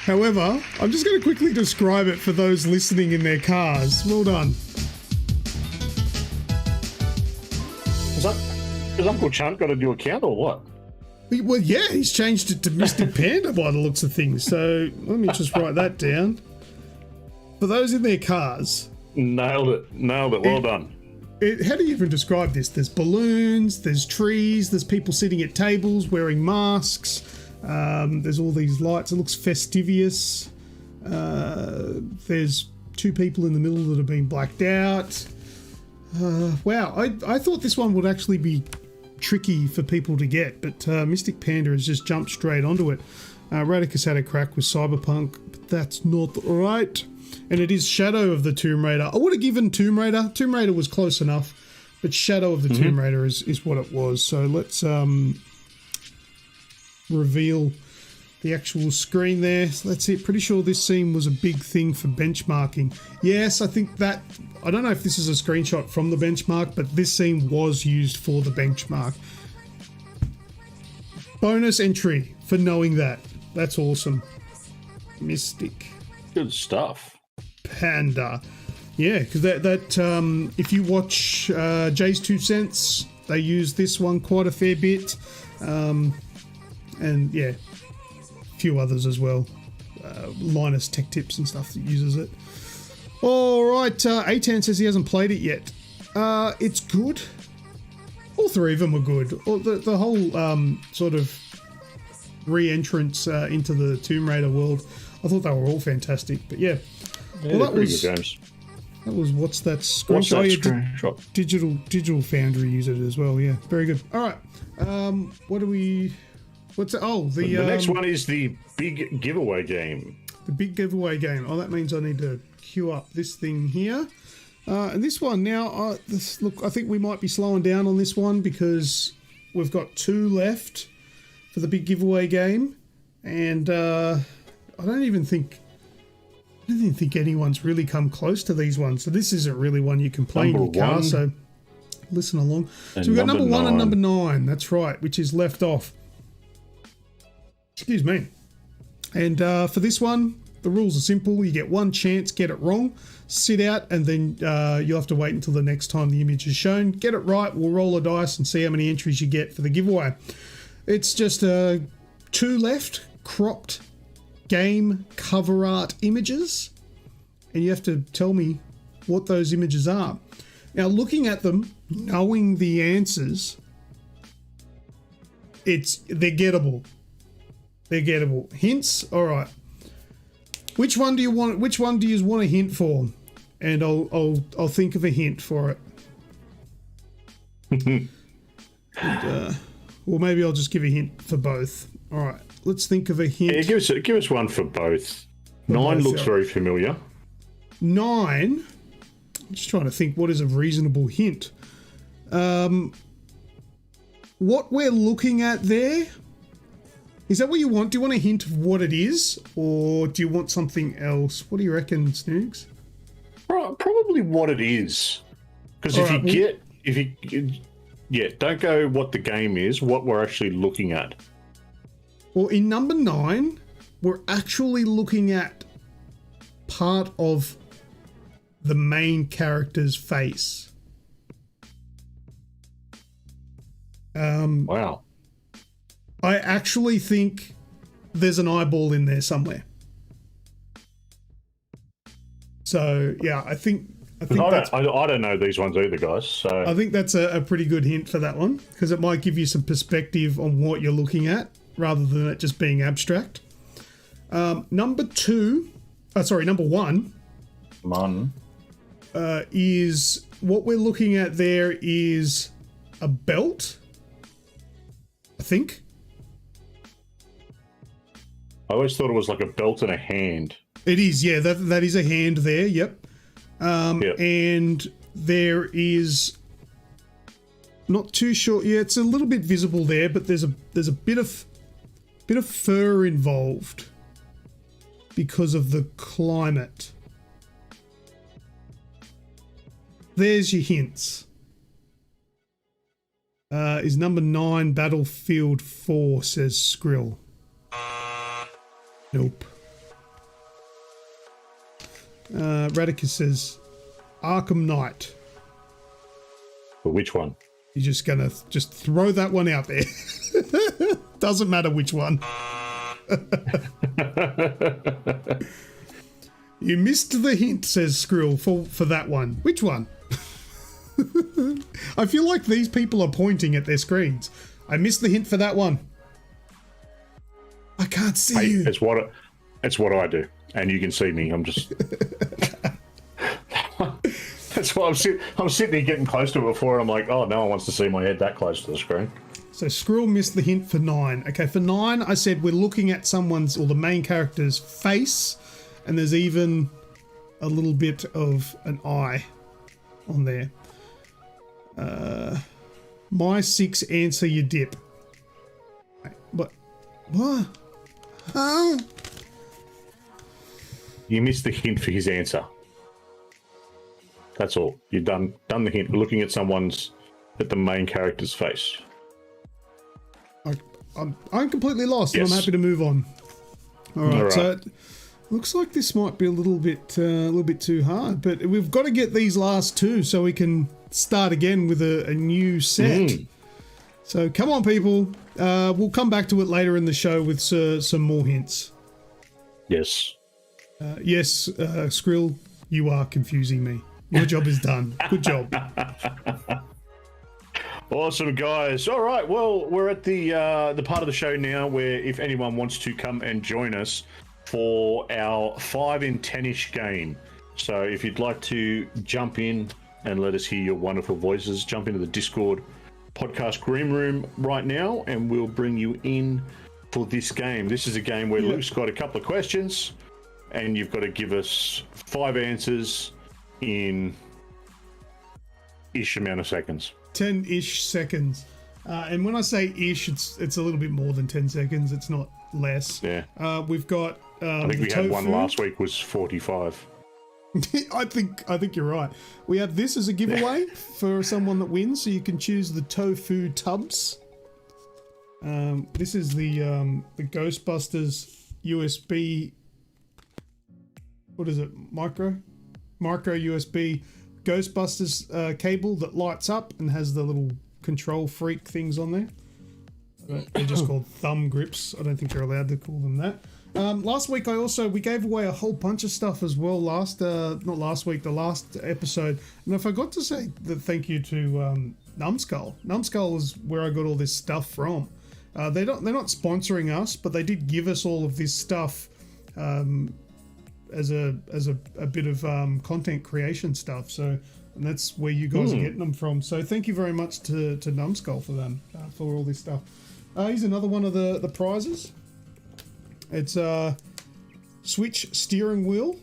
However, I'm just going to quickly describe it for those listening in their cars. Well done. Has Uncle Chunt got a new account or what? Well, yeah, he's changed it to Mystic Panda by the looks of things. So let me just write that down. For those in their cars. Nailed it. Well done. How do you even describe this? There's balloons, there's trees, there's people sitting at tables wearing masks. There's all these lights. It looks festivous. There's two people in the middle that have been blacked out. Wow, I thought this one would actually be tricky for people to get, but Mystic Panda has just jumped straight onto it. Radicus had a crack with Cyberpunk, but that's not right. And it is Shadow of the Tomb Raider. I would have given Tomb Raider. Tomb Raider was close enough, but Shadow of the Tomb Raider is what it was. So let's reveal the actual screen there. So that's it. Pretty sure this scene was a big thing for benchmarking. Yes, I think that, I don't know if this is a screenshot from the benchmark, but this scene was used for the benchmark. Bonus entry for knowing that. That's awesome. Mystic. Good stuff. Panda. Yeah, because that if you watch Jay's 2 Cents, they use this one quite a fair bit. And yeah, a few others as well. Linus Tech Tips and stuff that uses it. All right, Atan says he hasn't played it yet. It's good. All three of them are good. The whole sort of re-entrance into the Tomb Raider world, I thought they were all fantastic. But yeah, well, that was good games. That was what's that screenshot? Digital Foundry use it as well. Yeah, very good. All right, what do we? What's it? Oh, the next one is the big giveaway game. The big giveaway game. Oh, that means I need to queue up this thing here. And this one now, look, I think we might be slowing down on this one because we've got 2 left for the big giveaway game, and I don't even think anyone's really come close to these ones. So this isn't really one you can play in your car. So listen along. So we've got number 1 and number 9. That's right, which is left off. Excuse me. And for this one, the rules are simple. You get one chance, get it wrong, sit out, and then you'll have to wait until the next time the image is shown. Get it right, we'll roll a dice and see how many entries you get for the giveaway. It's just 2 left, cropped game cover art images, and you have to tell me what those images are. Now, looking at them, knowing the answers, they're gettable. They're gettable. Hints? All right. Which one do you want? Which one do you want a hint for? And I'll think of a hint for it. Or maybe I'll just give a hint for both. All right. Let's think of a hint. Yeah, give us one for both. 9 looks very familiar. 9. I'm just trying to think what is a reasonable hint. What we're looking at there. Is that what you want? Do you want a hint of what it is, or do you want something else? What do you reckon, Snoogs? Probably what it is, because don't go what the game is. What we're actually looking at. Well, in number 9, we're actually looking at part of the main character's face. Wow. I actually think there's an eyeball in there somewhere. So yeah, I think I don't know these ones either, guys. So I think that's a pretty good hint for that one, because it might give you some perspective on what you're looking at rather than it just being abstract. Number one. Is what we're looking at there is a belt, I think. I always thought it was like a belt and a hand. It is, yeah. That is a hand there. Yep. Yep. And there is not too sure. Yeah, it's a little bit visible there, but there's a bit of fur involved because of the climate. There's your hints. Is number 9 Battlefield 4, says Skrill. Nope. Radicus says Arkham Knight. But which one? You're just gonna throw that one out there. Doesn't matter which one. You missed the hint, says Skrill, for that one. Which one? I feel like these people are pointing at their screens. I missed the hint for that one. I can't see you. It's what I do, and you can see me. I'm just. That's why I'm sitting here getting close to it before, and I'm like, oh, no one wants to see my head that close to the screen. So Skrill missed the hint for 9. Okay, for 9, I said we're looking at someone's, or the main character's face, and there's even a little bit of an eye on there. My 6, answer your dip. But what? Huh? You missed the hint for his answer. That's all. You've done the hint. We're looking at the main character's face. I'm completely lost, yes. And I'm happy to move on. All right. So it looks like this might be a little bit too hard, but we've got to get these last 2 so we can start again with a new set. So come on, people. We'll come back to it later in the show with some more hints. Yes. Yes, Skrill, you are confusing me. Your job is done. Good job. Awesome, guys. All right. Well, we're at the part of the show now where if anyone wants to come and join us for our 5 in 10-ish game. So if you'd like to jump in and let us hear your wonderful voices, jump into the Discord podcast green room right now, and we'll bring you in for this game. This is a game where Luke's got a couple of questions, and you've got to give us 5 answers in ish amount of seconds. 10-ish seconds. And when I say ish, it's a little bit more than 10 seconds. It's not less. Yeah. We've got I think we had one last week was 45. I think you're right. We have this as a giveaway for someone that wins, so you can choose the tofu tubs. This is the Ghostbusters USB. What is it? Micro USB Ghostbusters cable that lights up and has the little control freak things on there. They're just called thumb grips. I don't think you're allowed to call them that. Last week we gave away a whole bunch of stuff as well. The last episode, and I forgot to say the thank you to Numbskull. Numbskull is where I got all this stuff from. They're not sponsoring us, but they did give us all of this stuff as a bit of content creation stuff. So, and that's where you guys are getting them from. So thank you very much to Numbskull for them for all this stuff. Here's another one of the prizes. It's a Switch steering wheel,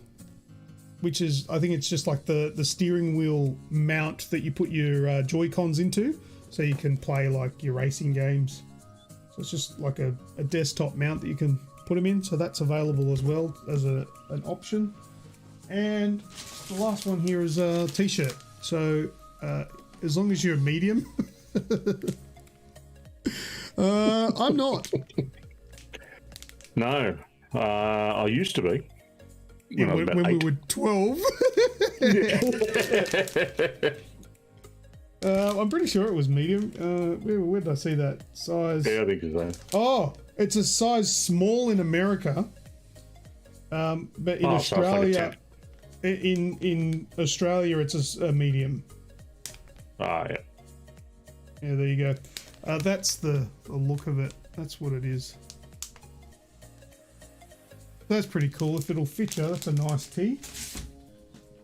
which is, I think it's just like the steering wheel mount that you put your Joy-Cons into, so you can play like your racing games. So it's just like a desktop mount that you can put them in. So that's available as well as an option. And the last one here is a t-shirt. So as long as you're a medium, I'm not. No, I used to be. When we were 12. I'm pretty sure it was medium. Where did I see that size? Yeah, I think so. Oh, it's a size small in America, but in Australia, in Australia, it's a medium. Ah, yeah. Yeah, there you go. That's the look of it. That's what it is. That's pretty cool. If it'll fit you, that's a nice tee.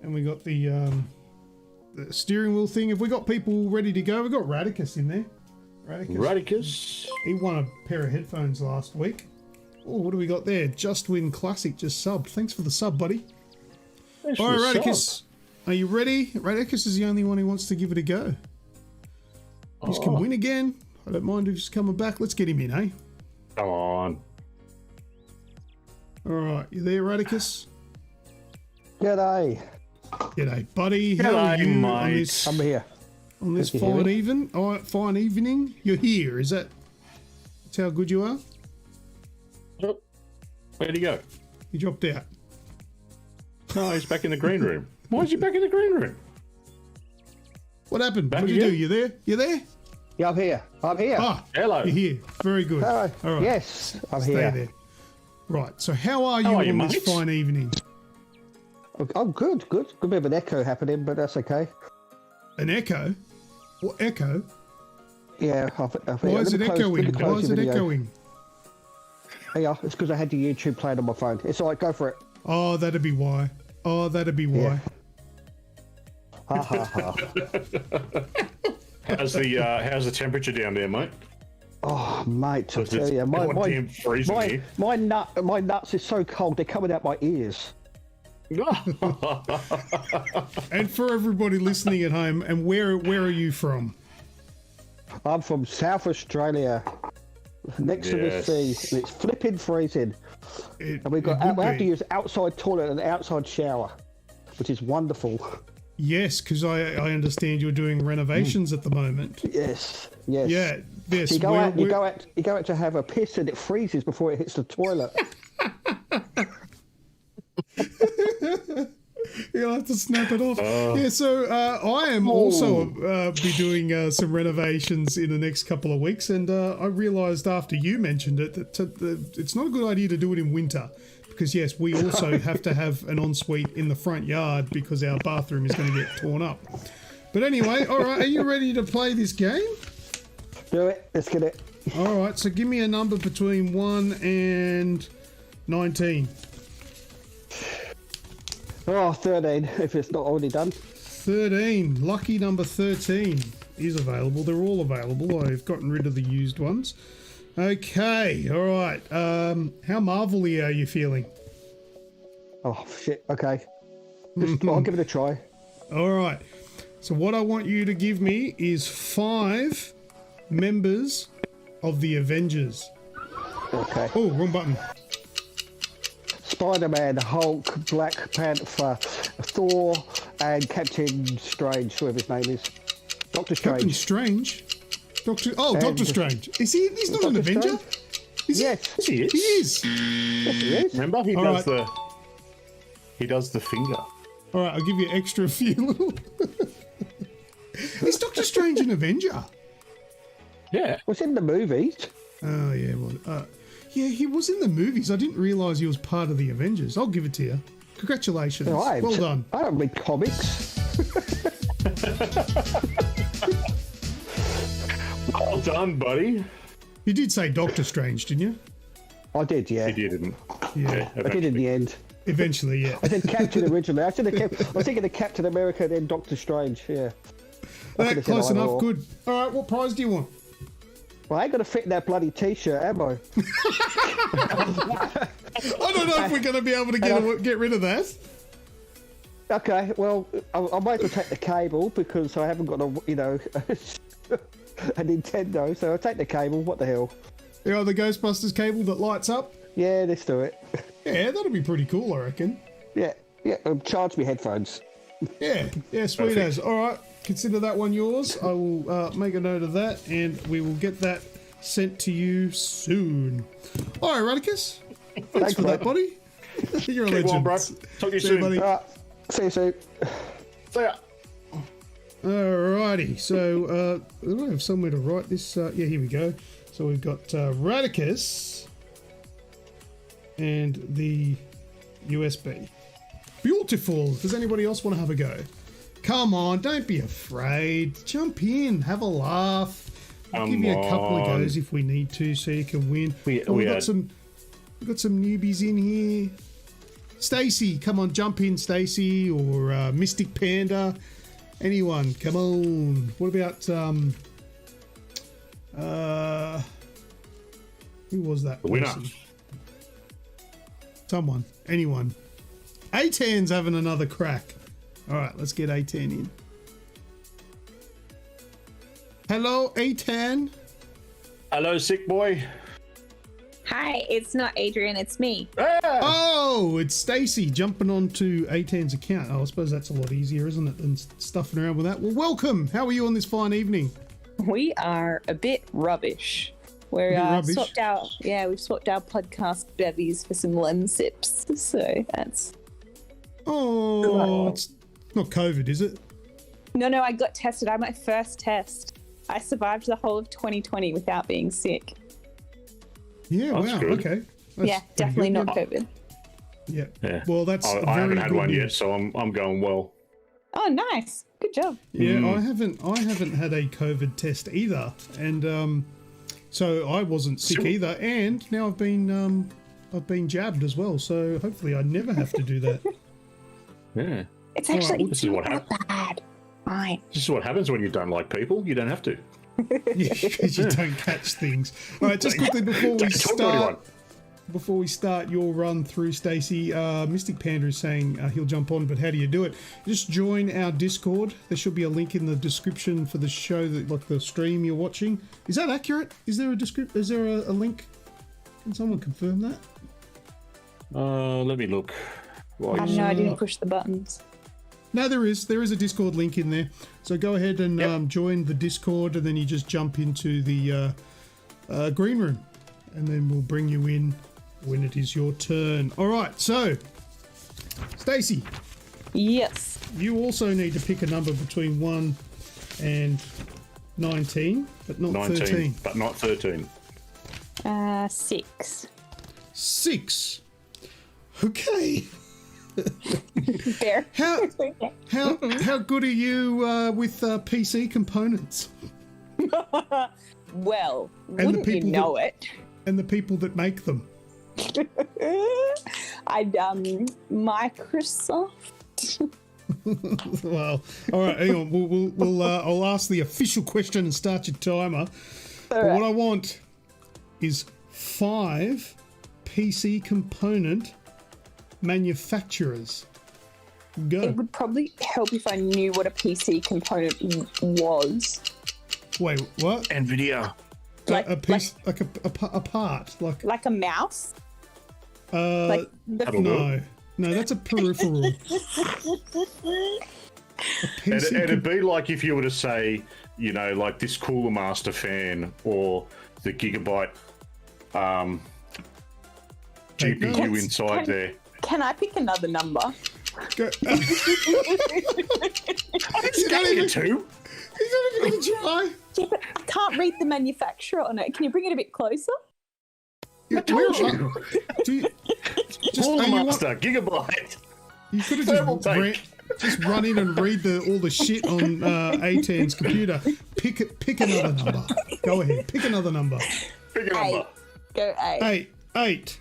And we got the steering wheel thing. Have we got people ready to go? We've got Radicus in there. Radicus. He won a pair of headphones last week. Oh, what do we got there? Just Win Classic just subbed. Thanks for the sub, buddy. Thanks All for right, the Radicus. sub. Are you ready? Radicus is the only one who wants to give it a go. He's can win again. I don't mind if he's coming back. Let's get him in, eh? Come on. All right, you there, Radicus? G'day. G'day, buddy. How are G'day, you mate. on this, I'm here. on this Can you hear fine me? even? All right, fine evening. You're here. Is that? That's how good you are. Oh, where'd he go? You dropped out. No, he's back in the green room. Why is he back in the green room? What happened? Back What did you again? do? You there? You there? Yeah, I'm here. I'm here. Ah, Hello. you're here. Very good. Hello. All right. Yes, I'm Stay here. there. Right. So how are you How are on you, this mate? fine evening? I'm good. Good. Good bit of an echo happening, but that's okay. An echo? What echo? Yeah. Why is it echoing? Why is it echoing? Yeah, it's because I had the YouTube playing on my phone. It's all right. Go for it. Oh, that'd be why. Oh, that'd be why. Ha ha ha. How's the temperature down there, mate? Oh, mate, I It's tell you, goddamn freezing here. my nuts is so cold they're coming out my ears. And for everybody listening at home, and where are you from? I'm from South Australia, next to the Yes. sea, and it's flipping freezing. And we It would have to be. use outside toilet and outside shower, which is wonderful. Yes, because I understand you're doing renovations at the moment. Yes, yes. Yeah, yes. You go out to have a piss and it freezes before it hits the toilet. You'll have to snap it off. Yeah, so I am also be doing some renovations in the next couple of weeks, and I realised after you mentioned it that it's not a good idea to do it in winter. Because, yes, we also have to have an ensuite in the front yard because our bathroom is going to get torn up. But anyway, all right, are you ready to play this game? Do it. Let's get it. All right, so give me a number between 1 and 19. Oh, 13, if it's not already done. 13. Lucky number 13 is available. They're all available. I've gotten rid of the used ones. Okay, all right. How marvelly are you feeling? Oh, shit. Okay. I'll give it a try. All right. So what I want you to give me is 5 members of the Avengers. Okay. Oh, wrong button. Spider-Man, Hulk, Black Panther, Thor, and Captain Strange, whoever his name is. Doctor Captain Strange. Strange. Doctor Strange. Is he? He's not an Doctor Avenger. Strange? Is Yes. he? He is. He is. Yes, he is. Remember, he All does right. he does the finger. All right, I'll give you extra few little. Is Doctor Strange an Avenger? Yeah. Was in the movies. Oh yeah, well, yeah, he was in the movies. I didn't realise he was part of the Avengers. I'll give it to you. Congratulations. No, Well done. I don't read comics. Well done, buddy. You did say Doctor Strange, didn't you? I did, yeah. You didn't. Yeah. I did in the end. Eventually, yeah. I said Captain originally. I was thinking of Captain America, then Doctor Strange. Yeah. That, close either enough. or. Good. All right. What prize do you want? Well, I ain't gonna fit in that bloody T-shirt, am I? I don't know if we're going to be able to get rid of that. Okay, well, I might as well take the cable because I haven't got a Nintendo, so I'll take the cable. What the hell? You know, the Ghostbusters cable that lights up. Yeah, let's do it. Yeah, that'll be pretty cool, I reckon. Yeah. Charge me headphones. Yeah, sweet Perfect. as. All right, consider that one yours. I will make a note of that, and we will get that sent to you soon. All right, Radicus. Thanks for that, mate. buddy. You're a Keep legend. on, bro. Talk to you See you, soon. buddy. All right, see you soon. See ya. Alrighty, so I don't have somewhere to write this. Yeah, here we go. So we've got Radicus and the USB. beautiful. Does anybody else want to have a go? Come on, don't be afraid. Jump in, have a laugh. I'll give you a couple of goes if we need to, so you can win. We've got some newbies in here. Stacy, come on, jump in, Stacy, or Mystic Panda. Anyone, come on. What about who was that? The winner. Person? Someone, anyone. A10's having another crack. All right, let's get A10 in. Hello, A10. Hello, sick boy. Hi, it's not Adrian, it's me. Ah! Oh, it's Stacy jumping onto A10's account. Oh, I suppose that's a lot easier, isn't it, than stuffing around with that? Well, welcome. How are you on this fine evening? We are a bit rubbish. We're rubbish? swapped out. Yeah, we've swapped our podcast bevies for some lemon sips. So that's. Oh, it's not COVID, is it? No, I got tested. I had my first test. I survived the whole of 2020 without being sick. Yeah, That's wow, good. okay. Yeah, definitely not COVID. Yeah. Well, that's. I haven't had one news. yet, so I'm going well. Oh, nice. Good job. Yeah, I haven't had a COVID test either, and so I wasn't sick either, and now I've been jabbed as well. So hopefully I never have to do that. Yeah. It's actually This is what not bad. Fine. This is what happens when you don't like people. You don't have to. Because you don't catch things. All right, just quickly before we start your run through, Stacey, Mystic Panda is saying he'll jump on, but how do you do it? Just join our Discord. There should be a link in the description for the show, that like the stream you're watching. Is that accurate? Is there a link? Can someone confirm that? Let me look. I don't know. I didn't push the buttons. No, there is a Discord link in there. So go ahead and join the Discord, and then you just jump into the green room, and then we'll bring you in when it is your turn. All right, so Stacey. Yes. You also need to pick a number between 1 and 19, but not 19, 13. but not 13. 6. 6. Okay. Fair. How good are you with PC components? Well, And wouldn't you know it? And the people that make them. Microsoft. Well, all right, hang on. I'll ask the official question and start your timer. But what I want is 5 PC component manufacturers. Go. It would probably help if I knew what a PC component was. Wait, what? NVIDIA. A piece, like a part, like a mouse. No, that's a peripheral. It'd be like if you were to say, you know, like this Cooler Master fan or the Gigabyte GPU inside there. Can I pick another number? Go. He's not even two. He's not even going to try. Yeah, but I can't read the manufacturer on it. Can you bring it a bit closer? Yeah, told you. Cooler you Master, Gigabyte. You could have just run in and read all the shit on A10's computer. Pick another number. Go ahead. Pick another number. Pick a number. Go 8. 8.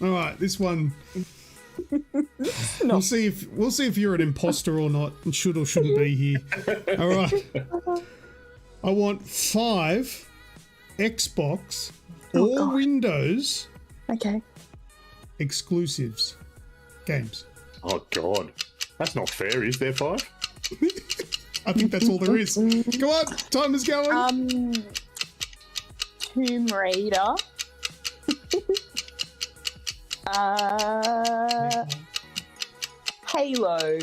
All right, this one. We'll see if you're an imposter or not, and should or shouldn't be here. All right. I want 5 Xbox or Windows exclusives games. Oh God, that's not fair. Is there 5? I think that's all there is. Go on, time is going. Tomb Raider. Halo.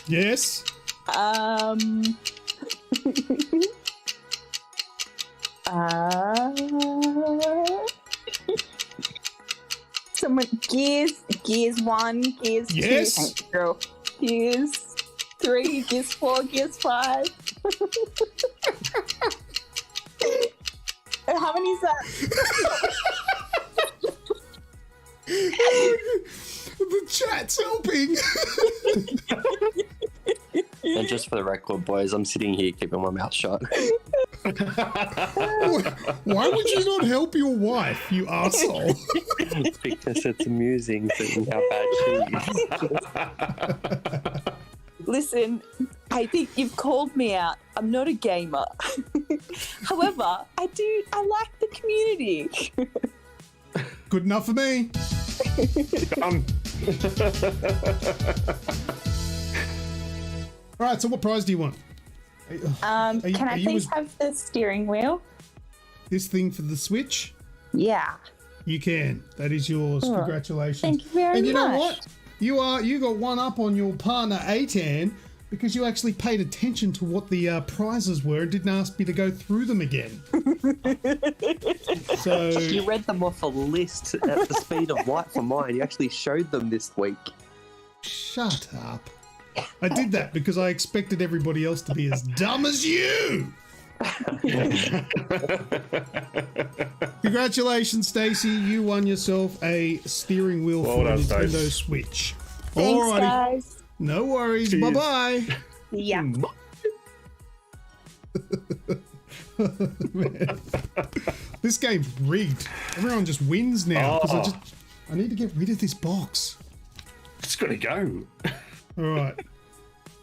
Yes. Someone Gears 1, Gears 2. Yes. Thanks, girl. Gears 3, Gears 4, Gears 5. How many is that? The chat's helping. just for the record, boys, I'm sitting here keeping my mouth shut. Why would you not help your wife, you asshole? Because it's amusing seeing how bad she is. Listen, I think you've called me out. I'm not a gamer. However, I like the community. Good enough for me. All right, so what prize do you want? Can I please have the steering wheel? This thing for the Switch? Yeah. You can. That is yours. Oh, congratulations. thank you very much. And you know what? You got one up on your partner Atan because you actually paid attention to what the prizes were and didn't ask me to go through them again. So you read them off a list at the speed of light for mine. You actually showed them this week. Shut up. I did that because I expected everybody else to be as dumb as you. Congratulations, Stacey. You won yourself a steering wheel for a Nintendo Switch. Thanks, Alrighty. guys. No worries. Cheers. Bye-bye. Yeah. Man. This game's rigged. Everyone just wins now because I need to get rid of this box. It's got to go. All right.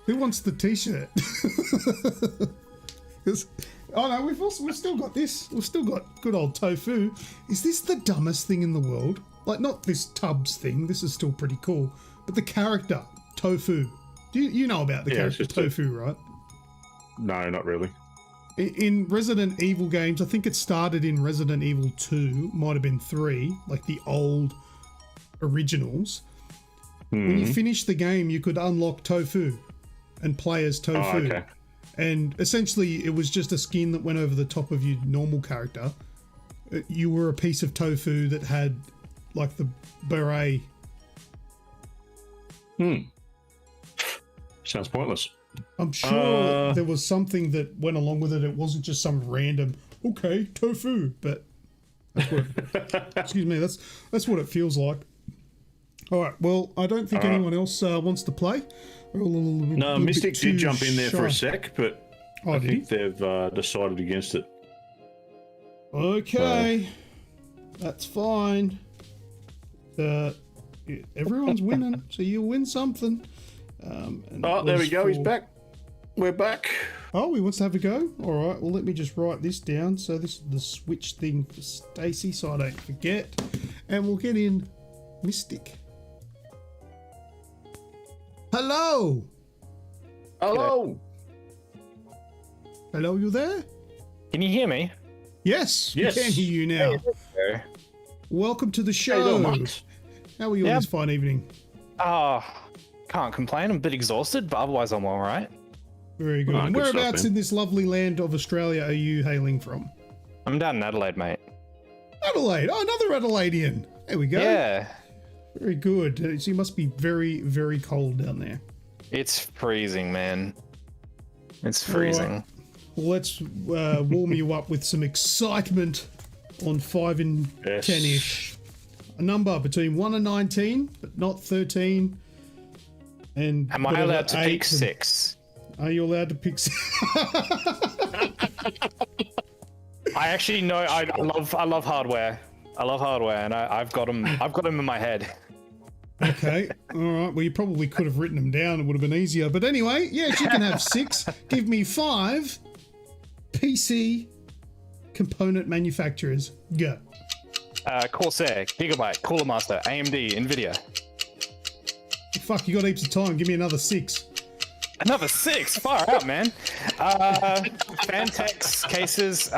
Who wants the t-shirt? Oh no, we've still got this. We've still got good old tofu. Is this the dumbest thing in the world? Like, not this Tubbs thing. This is still pretty cool. But the character, Tofu. You know about the character Tofu, right? No, not really. In Resident Evil games, I think it started in Resident Evil 2, might have been 3, like the old originals. When you finish the game, you could unlock Tofu and play as Tofu. Oh, okay. And essentially, it was just a skin that went over the top of your normal character. You were a piece of tofu that had, like, the beret. Sounds pointless. I'm sure there was something that went along with it. It wasn't just some random, okay, tofu. But that's what excuse me, that's what it feels like. All right, well, I don't think anyone else wants to play. No, Mystic did jump in there for a sec, but I think they've decided against it. Okay, that's fine. Everyone's winning, so you'll win something. There we go. He's back. We're back. Oh, he wants to have a go? All right, well, let me just write this down. So this is the Switch thing for Stacey, so I don't forget. And we'll get in Mystic. Hello. Hello. Hello, you there? Can you hear me? Yes, yes. we can hear you now. Hey, welcome to the show. How are you on this fine evening? Can't complain. I'm a bit exhausted, but otherwise I'm all right. Very good. And whereabouts in this lovely land of Australia are you hailing from? I'm down in Adelaide, mate. Adelaide. Oh, another Adelaidean. There we go. Yeah. Very good. So you must be very, very cold down there. It's freezing, man. It's freezing. Right. Well, let's warm you up with some excitement on 5 and 10-ish. A number between 1 and 19, but not 13. And am I allowed to pick 6? Are you allowed to pick 6? I actually know. I love hardware. I love hardware, and I've got them. I've got them in my head. Okay. All right. Well, you probably could have written them down. It would have been easier. But anyway, yes, you can have 6. Give me 5 PC component manufacturers. Go. Corsair, Gigabyte, Cooler Master, AMD, Nvidia. Fuck, you got heaps of time. Give me another 6. Another 6? Far out, man. Fantex cases.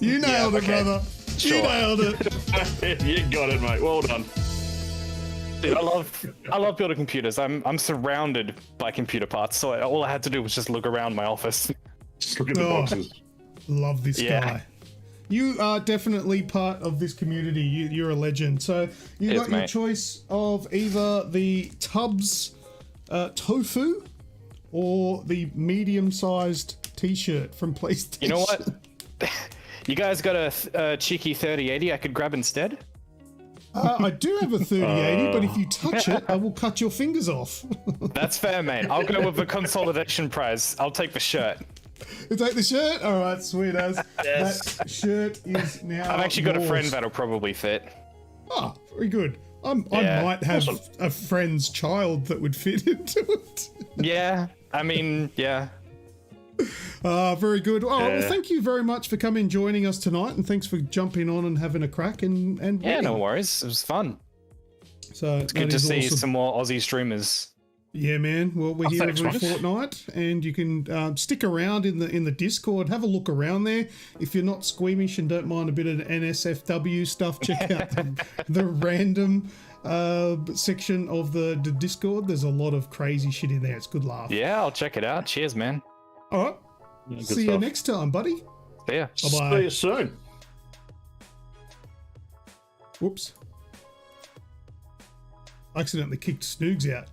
You nailed it, brother. Sure. You nailed it. You got it, mate. Well done. Dude, I love building computers. I'm surrounded by computer parts, so all I had to do was just look around my office. Just look at the boxes. Love this guy. You are definitely part of this community. You're a legend. So you got your choice of either the Tubbs tofu or the medium-sized T-shirt from PlayStation. You know what? You guys got a cheeky 3080 I could grab instead? I do have a 3080, but if you touch it, I will cut your fingers off. That's fair, mate. I'll go with the consolidation prize. I'll take the shirt. You take the shirt? All right, sweet as. Yes. That shirt is now I've actually got a yours. friend that'll probably fit. Oh, very good. I Yeah. might have a friend's child that would fit into it. Yeah, I mean, yeah. Very good. Well, thank you very much for coming and joining us tonight, and thanks for jumping on and having a crack and Yeah, winning. no worries. It was fun. So It's good to see some more Aussie streamers. Yeah, man. Well, we're here thanks, every mate. fortnight, and you can stick around in the Discord. Have a look around there. If you're not squeamish and don't mind a bit of NSFW stuff, check out the random section of the Discord. There's a lot of crazy shit in there. It's good laugh. Yeah, I'll check it out. Cheers, man. All right. Good See you stuff. next time, buddy. See ya. Bye-bye. See you soon. Whoops. I accidentally kicked Snoogs out.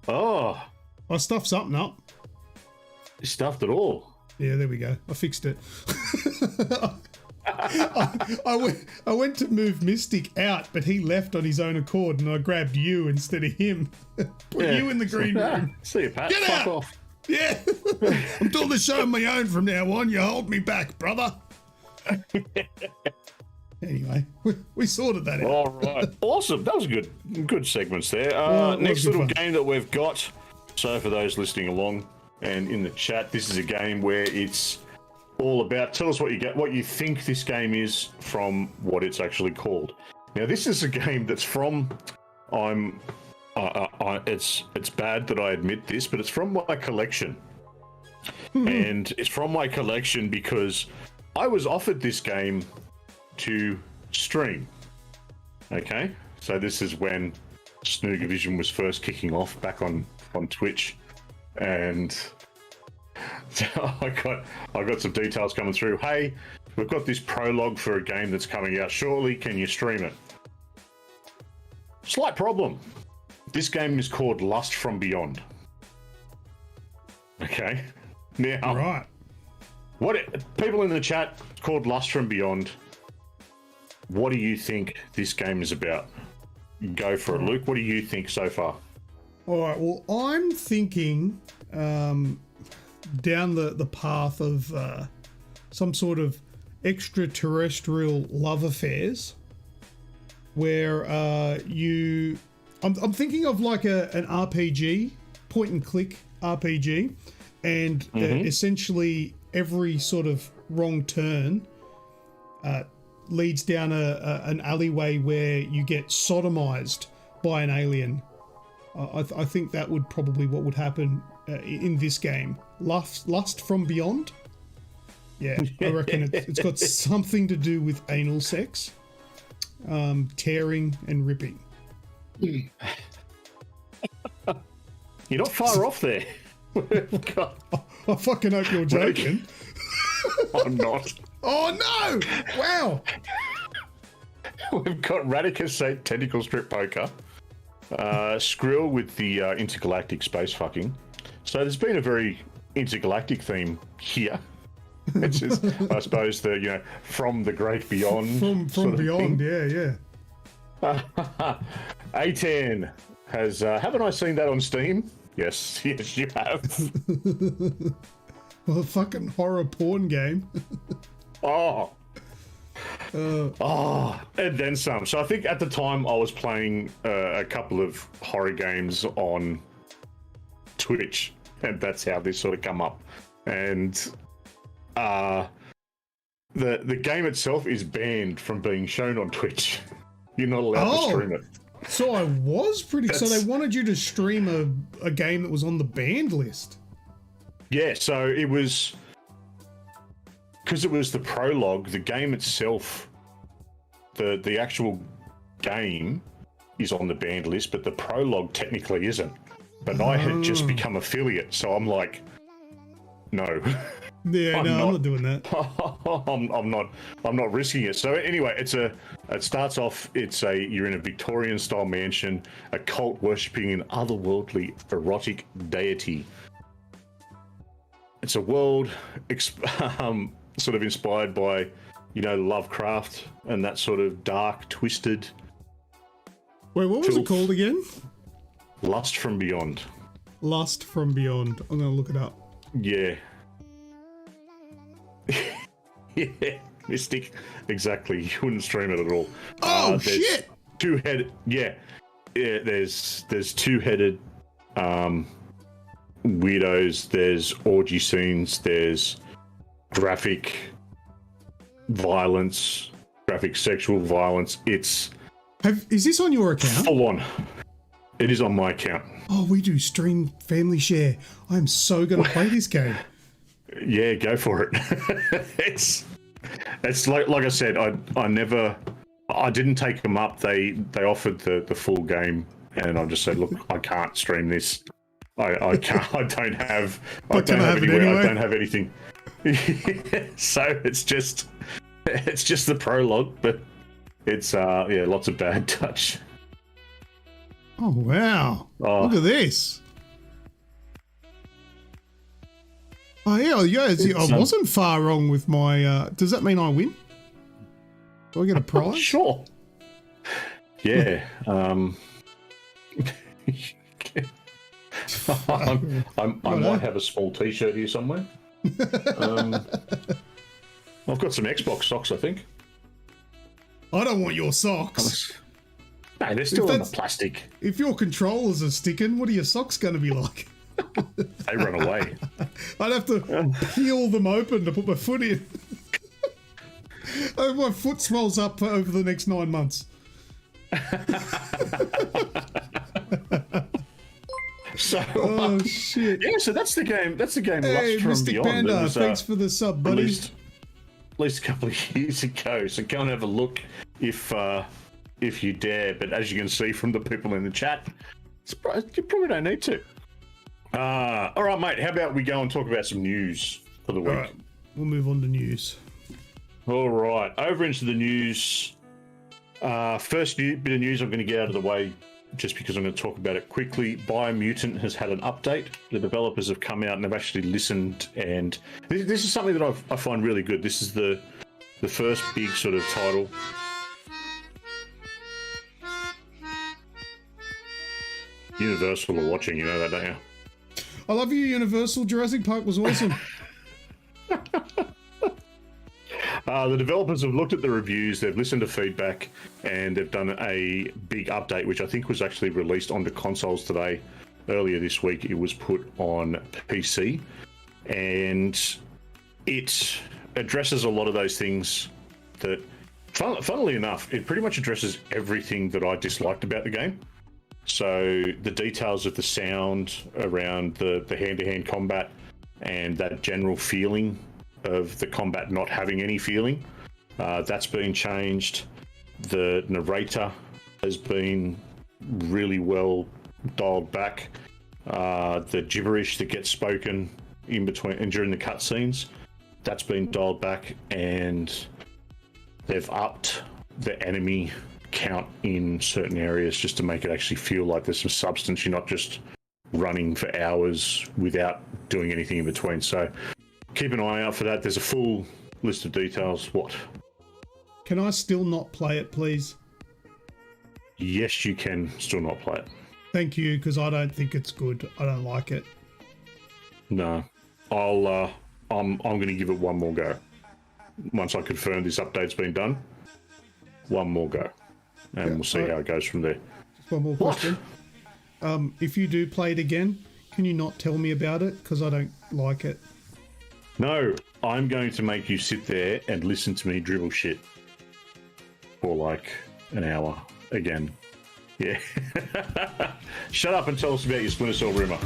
Oh, I stuffed something up. you stuffed it all. Yeah, there we go. I fixed it. I went to move Mystic out, but he left on his own accord, and I grabbed you instead of him. Put you in the green room. See you, Pat. Get Fuck out. off. Yeah. I'm doing the show on my own from now on. You hold me back, brother. Anyway, we sorted that out. All right. Awesome. That was good segments there. Well, it was Next good little fun. game that we've got. So for those listening along and in the chat, this is a game where it's all about. Tell us what you get, what you think this game is from what it's actually called. Now, this is a game that's from. It's bad that I admit this, but it's from my collection, and it's from my collection because I was offered this game to stream. Okay, so this is when Snoogavision was first kicking off back on Twitch, and so I got some details coming through. Hey, we've got this prologue for a game that's coming out shortly. Can you stream it? Slight problem. This game is called Lust from Beyond. Okay, now Right. People in the chat called Lust from Beyond. What do you think this game is about? Go for it, Luke. What do you think so far? All right. Well, I'm thinking down the path of some sort of extraterrestrial love affairs, where I'm thinking of like an RPG, point and click RPG, and essentially every sort of wrong turn leads down an alleyway where you get sodomized by an alien. I think that would probably what would happen in this game. Lust from Beyond? Yeah, I reckon it's got something to do with anal sex, tearing and ripping. You're not far off there. God, I fucking hope you're joking. I'm not. Oh no! Wow! We've got Radicus Tentacle Strip Poker. Skrill with the intergalactic space fucking. So there's been a very intergalactic theme here. It's just, I suppose, from the great beyond. From sort of beyond, thing. yeah. A10 has, haven't I seen that on Steam? Yes, you have. Well, a fucking horror porn game. And then some. So I think at the time I was playing a couple of horror games on Twitch, and that's how this sort of come up. And the game itself is banned from being shown on Twitch. You're not allowed to stream it. So I was so they wanted you to stream a game that was on the banned list. Yeah, so it was because it was the prologue. The game itself, the actual game is on the banned list, but the prologue technically isn't. But I had just become affiliate, so I'm like, no. Yeah, I'm not doing that. I'm not risking it. So anyway, it starts off. You're in a Victorian style mansion, a cult worshipping an otherworldly erotic deity. It's a world sort of inspired by Lovecraft and that sort of dark, twisted. Wait, what was it called again? Lust from Beyond. Lust from Beyond. I'm going to look it up. Yeah. Yeah, Mystic. Exactly. You wouldn't stream it at all. Oh, shit! Two-headed. Yeah. There's two-headed weirdos. There's orgy scenes. There's graphic violence, graphic sexual violence. Is this on your account? Full on. It is on my account. Oh, we do stream family share. I'm so going to play this game. Yeah, go for it. It's like I said, I didn't take them up. They offered the full game, and I just said, look, I can't stream this. I can't. I don't have anything. So it's just the prologue, but it's lots of bad touch. Oh wow! Look at this. Oh yeah. I wasn't far wrong with my. Does that mean I win? Do I get a prize? Sure. Yeah. I might have a small T-shirt here somewhere. I've got some Xbox socks, I think. I don't want your socks. No, they're still in the plastic. If your controllers are sticking, what are your socks going to be like? They run away. I'd have to peel them open to put my foot in. My foot swells up over the next 9 months. So, shit. Yeah, so that's the game. That's the game. Hey, Lust from Mystic Beyond. Panda, thanks for the sub, buddy. At least a couple of years ago. So go and have a look if you dare. But as you can see from the people in the chat, you probably don't need to. All right, mate. How about we go and talk about some news for the week? All right, we'll move on to news. All right, over into the news. First bit of news I'm going to get out of the way, just because I'm going to talk about it quickly. Biomutant has had an update. The developers have come out and they've actually listened, and this is something that I find really good. This is the first big sort of title. Universal are watching, you know that, don't you? I love you, Universal. Jurassic Park was awesome. The developers have looked at the reviews, they've listened to feedback, and they've done a big update, which I think was actually released onto consoles today. Earlier this week, it was put on PC, and it addresses a lot of those things that, funnily enough, it pretty much addresses everything that I disliked about the game. So the details of the sound around the hand-to-hand combat and that general feeling of the combat not having any feeling, that's been changed. The narrator has been really well dialed back. The gibberish that gets spoken in between and during the cutscenes, that's been dialed back, and they've upped the enemy count in certain areas just to make it actually feel like there's some substance. You're not just running for hours without doing anything in between. So keep an eye out for that. There's a full list of details. What? Can I still not play it, please? Yes, you can still not play it. Thank you, because I don't think it's good. I don't like it. No, I'm going to give it one more go. Once I confirm this update's been done, one more go, and we'll see how it goes from there. Just one more question. If you do play it again, can you not tell me about it? Because I don't like it. No, I'm going to make you sit there and listen to me dribble shit for like an hour again. Yeah. Shut up and tell us about your Splinter Cell rumor.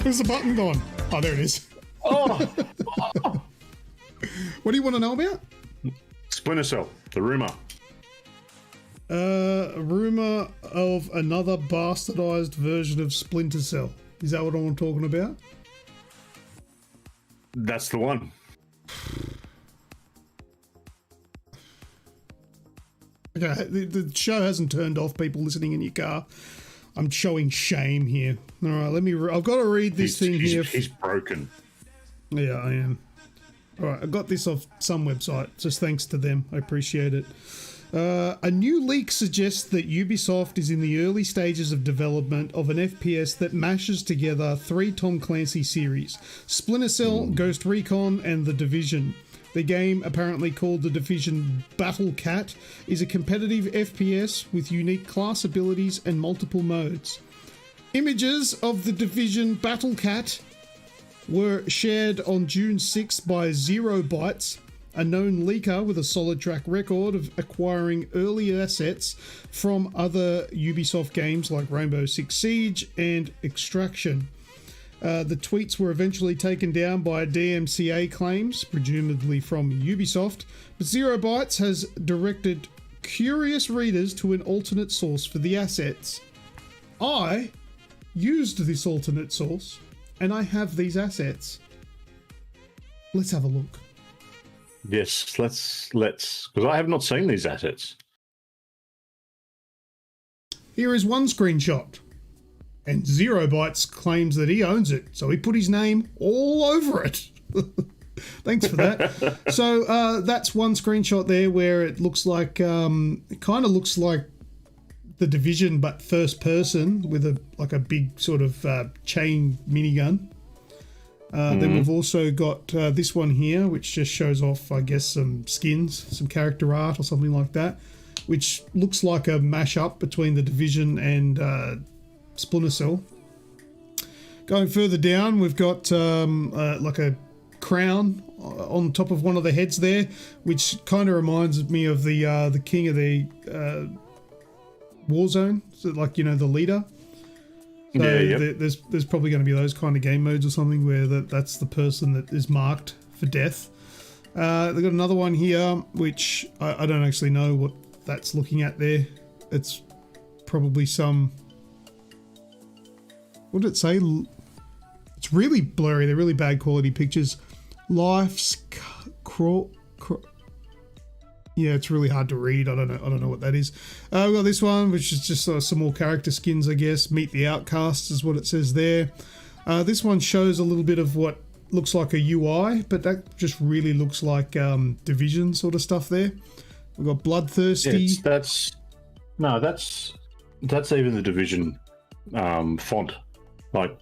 Where's the button gone? Oh, there it is. Oh. What do you want to know about? Splinter Cell, the rumor. A rumor of another bastardized version of Splinter Cell. Is that what I'm talking about? That's the one. Okay, the show hasn't turned off. People listening in your car, I'm showing shame here. All right, I've got to read this thing here. He's broken. Yeah, I am. All right, I got this off some website, just thanks to them. I appreciate it. A new leak suggests that Ubisoft is in the early stages of development of an FPS that mashes together 3 Tom Clancy series: Splinter Cell, Ghost Recon, and The Division. The game, apparently called The Division Battle Cat, is a competitive FPS with unique class abilities and multiple modes. Images of The Division Battle Cat were shared on June 6th by 0 Bytes, a known leaker with a solid track record of acquiring early assets from other Ubisoft games like Rainbow Six Siege and Extraction. The tweets were eventually taken down by DMCA claims, presumably from Ubisoft, but 0 Bytes has directed curious readers to an alternate source for the assets. I used this alternate source, and I have these assets. Let's have a look. Yes, let's because I have not seen these assets. Here is one screenshot, and 0 Bytes claims that he owns it, so he put his name all over it. Thanks for that. So that's one screenshot there where it looks like, it kind of looks like The Division, but first person with a big sort of chain minigun. Then we've also got this one here, which just shows off, I guess, some skins, some character art or something like that, which looks like a mashup between The Division and Splinter Cell. Going further down, we've got like a crown on top of one of the heads there, which kind of reminds me of the king of the Warzone, so like, you know, the leader. So there's probably going to be those kind of game modes or something where that's the person that is marked for death. They've got another one here, which I don't actually know what that's looking at there. It's probably some... What did it say? It's really blurry. They're really bad quality pictures. Life's yeah, it's really hard to read. I don't know what that is. We've got this one, which is just some more character skins, I guess. Meet the Outcasts is what it says there. This one shows a little bit of what looks like a UI, but that just really looks like Division sort of stuff there. We've got Bloodthirsty. Yeah, that's even the Division font. Like,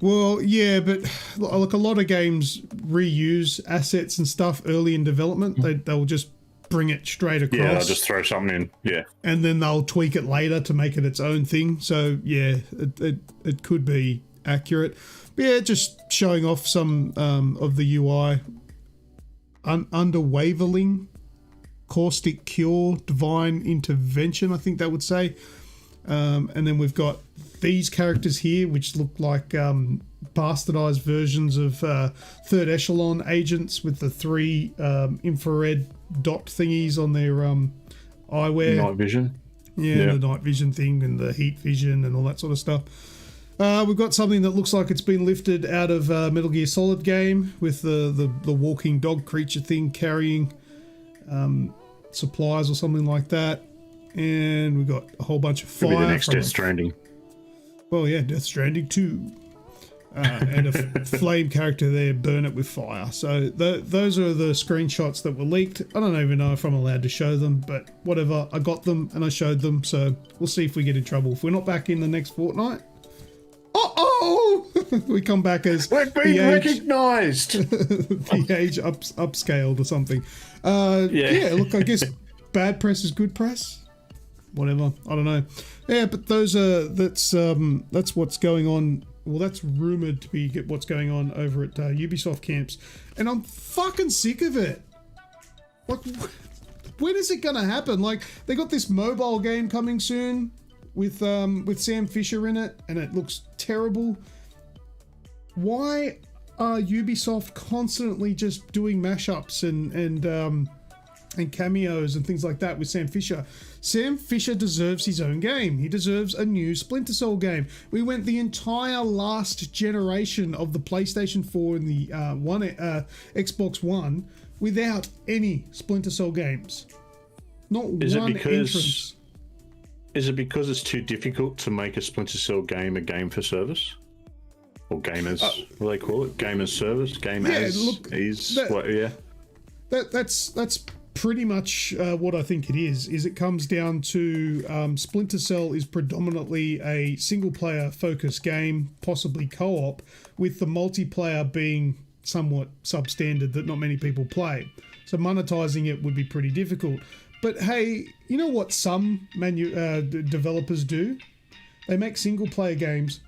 well, yeah, but like a lot of games reuse assets and stuff early in development. They'll just bring it straight across. Yeah, they'll just throw something in. Yeah, and then they'll tweak it later to make it its own thing. So yeah, it could be accurate. But yeah, just showing off some of the UI. Under Waveling, Caustic Cure, Divine Intervention, I think that would say. And then we've got these characters here, which look like bastardized versions of third echelon agents with the 3 infrared dot thingies on their eyewear. Night vision. Yeah, the night vision thing and the heat vision and all that sort of stuff. We've got something that looks like it's been lifted out of Metal Gear Solid game with the walking dog creature thing carrying supplies or something like that. And we've got a whole bunch of fire. Could be the next Death Stranding. Well, yeah, Death Stranding 2. And a flame character there, burn it with fire. So those are the screenshots that were leaked. I don't even know if I'm allowed to show them, but whatever. I got them and I showed them, so we'll see if we get in trouble. If we're not back in the next fortnight, we come back as we're being recognised. The age upscaled or something. Yeah, look, I guess bad press is good press. Whatever, I don't know. Yeah, but that's what's going on. Well, that's rumored to be what's going on over at Ubisoft camps, and I'm fucking sick of it. Like, when is it gonna happen? Like, they got this mobile game coming soon with Sam Fisher in it, and it looks terrible. Why are Ubisoft constantly just doing mashups and cameos and things like that with Sam Fisher? Sam Fisher deserves his own game. He deserves a new Splinter Cell game. We went the entire last generation of the PlayStation 4 and the Xbox One without any Splinter Cell games. Not one entrance. Is it because it's too difficult to make a Splinter Cell game a game for service? or gamers. What do they call it? Gamers service. Game as is. That's pretty much what I think it is. It comes down to Splinter Cell is predominantly a single player focused game, possibly co-op, with the multiplayer being somewhat substandard that not many people play. So monetizing it would be pretty difficult. But hey, you know what some developers do? They make single player games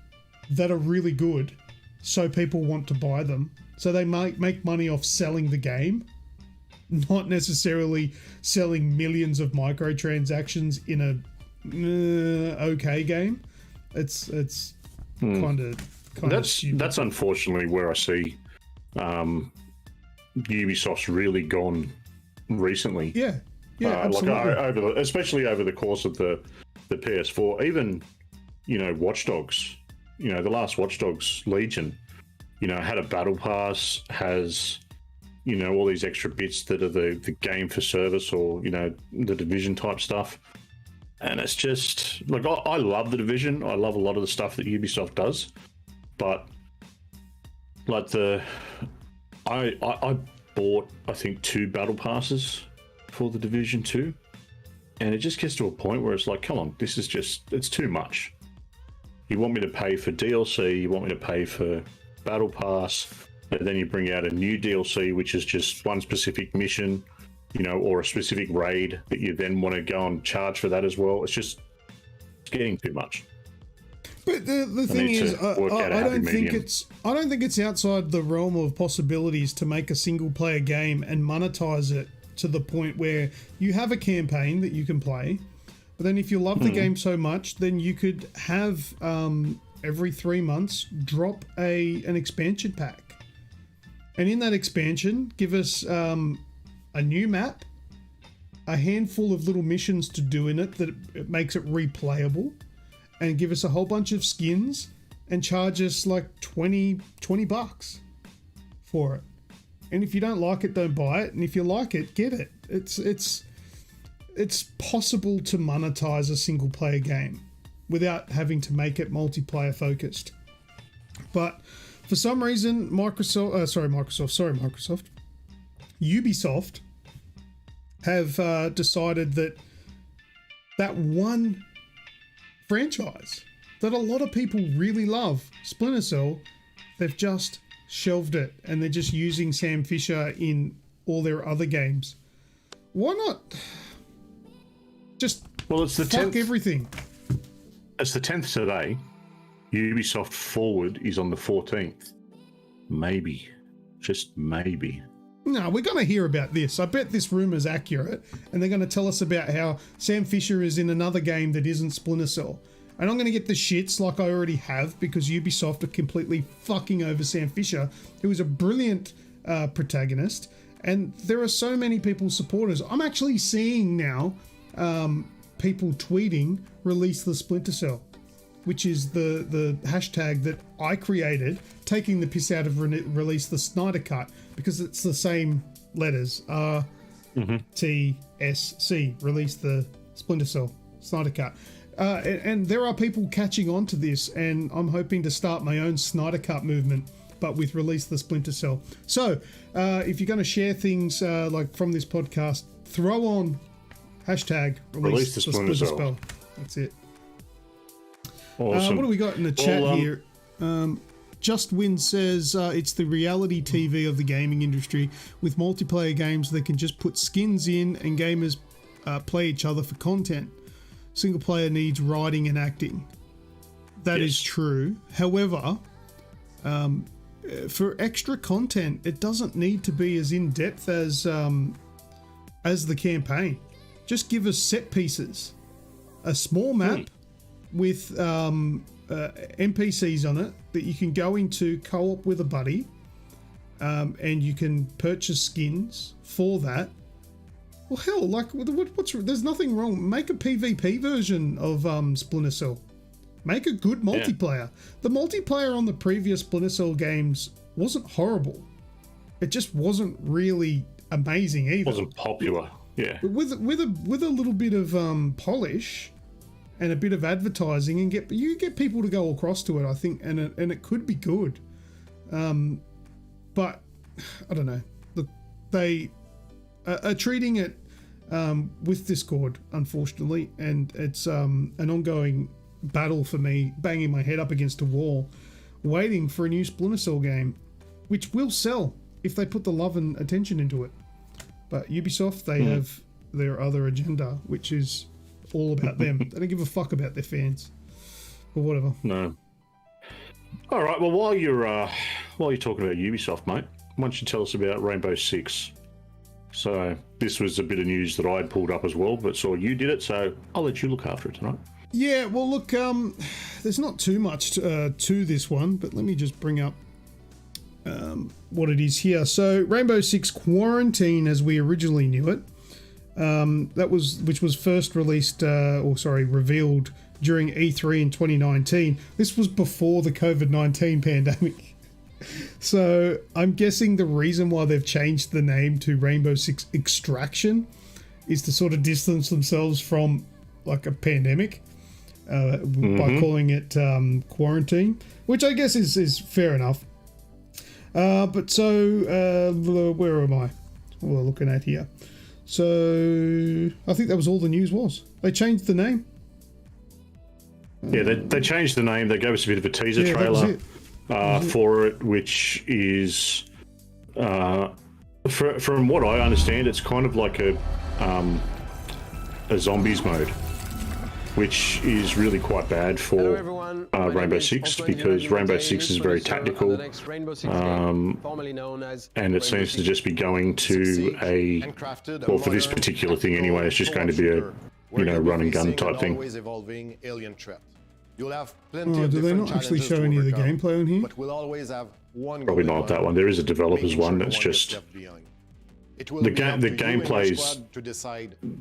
that are really good, so people want to buy them. So they might make money off selling the game, not necessarily selling millions of microtransactions in a okay game. It's kind of stupid. That's unfortunately where I see Ubisoft's really gone recently. Yeah, absolutely. Especially over the course of the PS4, even Watch Dogs. The last Watch Dogs Legion, had a battle pass, has all these extra bits that are the game for service or the Division type stuff. And it's just like I love the Division. I love a lot of the stuff that Ubisoft does, but like I bought I think 2 battle passes for the Division 2, and it just gets to a point where it's like, come on, this is it's too much. You want me to pay for DLC, you want me to pay for battle pass, and then you bring out a new DLC which is just one specific mission, or a specific raid that you then want to go and charge for that as well. It's getting too much. But the thing is, I don't think it's outside the realm of possibilities to make a single player game and monetize it to the point where you have a campaign that you can play. But then if you love the game so much, then you could have every 3 months drop an expansion pack. And in that expansion, give us a new map, a handful of little missions to do in it that it makes it replayable, and give us a whole bunch of skins and charge us like $20 for it. And if you don't like it, don't buy it. And if you like it, get it. It's possible to monetize a single player game without having to make it multiplayer focused. But for some reason, Ubisoft have decided that one franchise that a lot of people really love, Splinter Cell, they've just shelved it and they're just using Sam Fisher in all their other games. Why not just it's the fuck 10th, everything? It's the 10th today. Ubisoft Forward is on the 14th. Maybe. Just maybe. No, we're going to hear about this. I bet this rumor's accurate, and they're going to tell us about how Sam Fisher is in another game that isn't Splinter Cell. And I'm going to get the shits like I already have because Ubisoft are completely fucking over Sam Fisher, who is a brilliant protagonist. And there are so many people supporters. I'm actually seeing now people tweeting release the Splinter Cell, which is the hashtag that I created, taking the piss out of release the Snyder Cut, because it's the same letters, RTSC, release the Splinter Cell Snyder Cut. And there are people catching on to this, and I'm hoping to start my own Snyder Cut movement, but with release the Splinter Cell. So if you're going to share things like from this podcast, throw on hashtag release the Splinter Cell. That's it. Awesome. What do we got in the chat here? Just Win says it's the reality TV of the gaming industry. With multiplayer games, they can just put skins in and gamers play each other for content. Single player needs writing and acting. That is true. However, for extra content, it doesn't need to be as in depth as the campaign. Just give us set pieces, a small map with NPCs on it that you can go into co-op with a buddy, and you can purchase skins for that. Well, hell, like, there's nothing wrong. Make a PvP version of Splinter Cell. Make a good multiplayer. The multiplayer on the previous Splinter Cell games wasn't horrible. It just wasn't really amazing either. Wasn't popular. Yeah. But with a little bit of polish, and a bit of advertising and get people to go across to it, I think, and it could be good. But I don't know. Look, they are treating it with discord, unfortunately, and it's an ongoing battle for me, banging my head up against a wall, waiting for a new Splinter Cell game, which will sell if they put the love and attention into it. But Ubisoft, they have their other agenda, which is all about them. They don't give a fuck about their fans or whatever. No. All right. Well, while you're talking about Ubisoft, mate, why don't you tell us about Rainbow Six? So this was a bit of news that I had pulled up as well, but saw you did it, so I'll let you look after it tonight. Yeah. Well, look, there's not too much to this one, but let me just bring up what it is here. So Rainbow Six Qurantine, as we originally knew it, which was first released, revealed during E3 in 2019. This was before the COVID-19 pandemic. So I'm guessing the reason why they've changed the name to Rainbow Six Extraction is to sort of distance themselves from like a pandemic by calling it Qurantine, which I guess is fair enough. But so where am I? What we're looking at here. So I think that was all the news was. They changed the name. Yeah, they changed the name. They gave us a bit of a teaser trailer for it, which is, from what I understand, it's kind of like a zombies mode, which is really quite bad for Rainbow Six, because Rainbow Six is very tactical, and it seems to just be going to for this particular thing anyway, it's just going to be a run and gun type thing. You'll have do they not actually show any of the gameplay on here? But we'll always have one. Probably not that one. There is a developer's one that's just the gameplay's.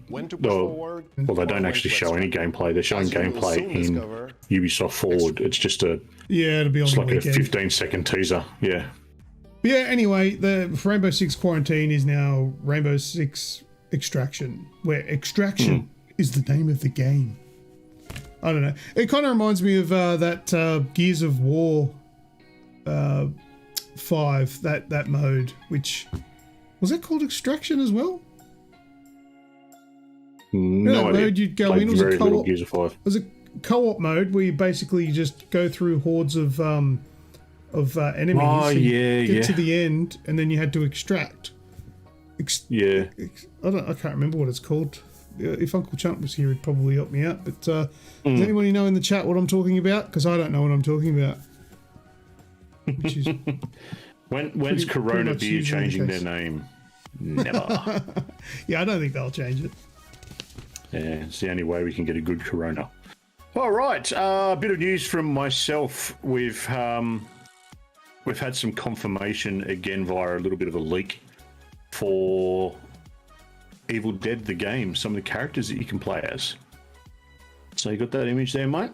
Well, they don't actually show any gameplay. They're showing gameplay in Ubisoft Forward. It's just it'll be on the weekend. It's like a 15-second teaser. Yeah. Yeah. Anyway, the Rainbow Six Qurantine is now Rainbow Six Extraction, where Extraction is the name of the game. I don't know. It kind of reminds me of that Gears of War 5, that mode, which was that called Extraction as well? No idea. Mode you'd go in. It was very a co-op. little Gears of 5. It was a co-op mode where you basically just go through hordes of enemies. Oh, get to the end, and then you had to extract. I can't remember what it's called. If Uncle Chump was here, he'd probably help me out. But does anybody know in the chat what I'm talking about? Because I don't know what I'm talking about. Which is when's Corona Beer changing their name? Never. Yeah, I don't think they'll change it. Yeah, it's the only way we can get a good Corona. All right, a bit of news from myself. We've had some confirmation again via a little bit of a leak for Evil Dead the game, some of the characters that you can play as. So you got that image there, mate?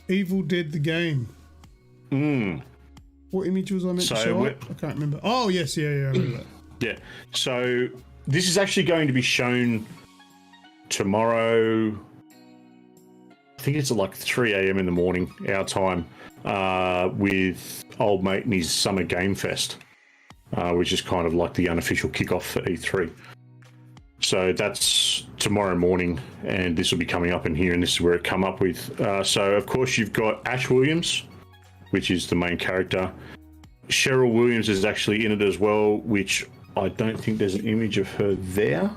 Evil Dead the game. What image was I meant to show up? I can't remember. Oh, yes, yeah, I remember that. Yeah, so this is actually going to be shown tomorrow. I think it's at like 3 a.m. in the morning, our time, with old mate and his Summer Game Fest, which is kind of like the unofficial kickoff for E3. So that's tomorrow morning, and this will be coming up in here, and this is where it come up with. So, of course, you've got Ash Williams, which is the main character. Cheryl Williams is actually in it as well, which I don't think there's an image of her there.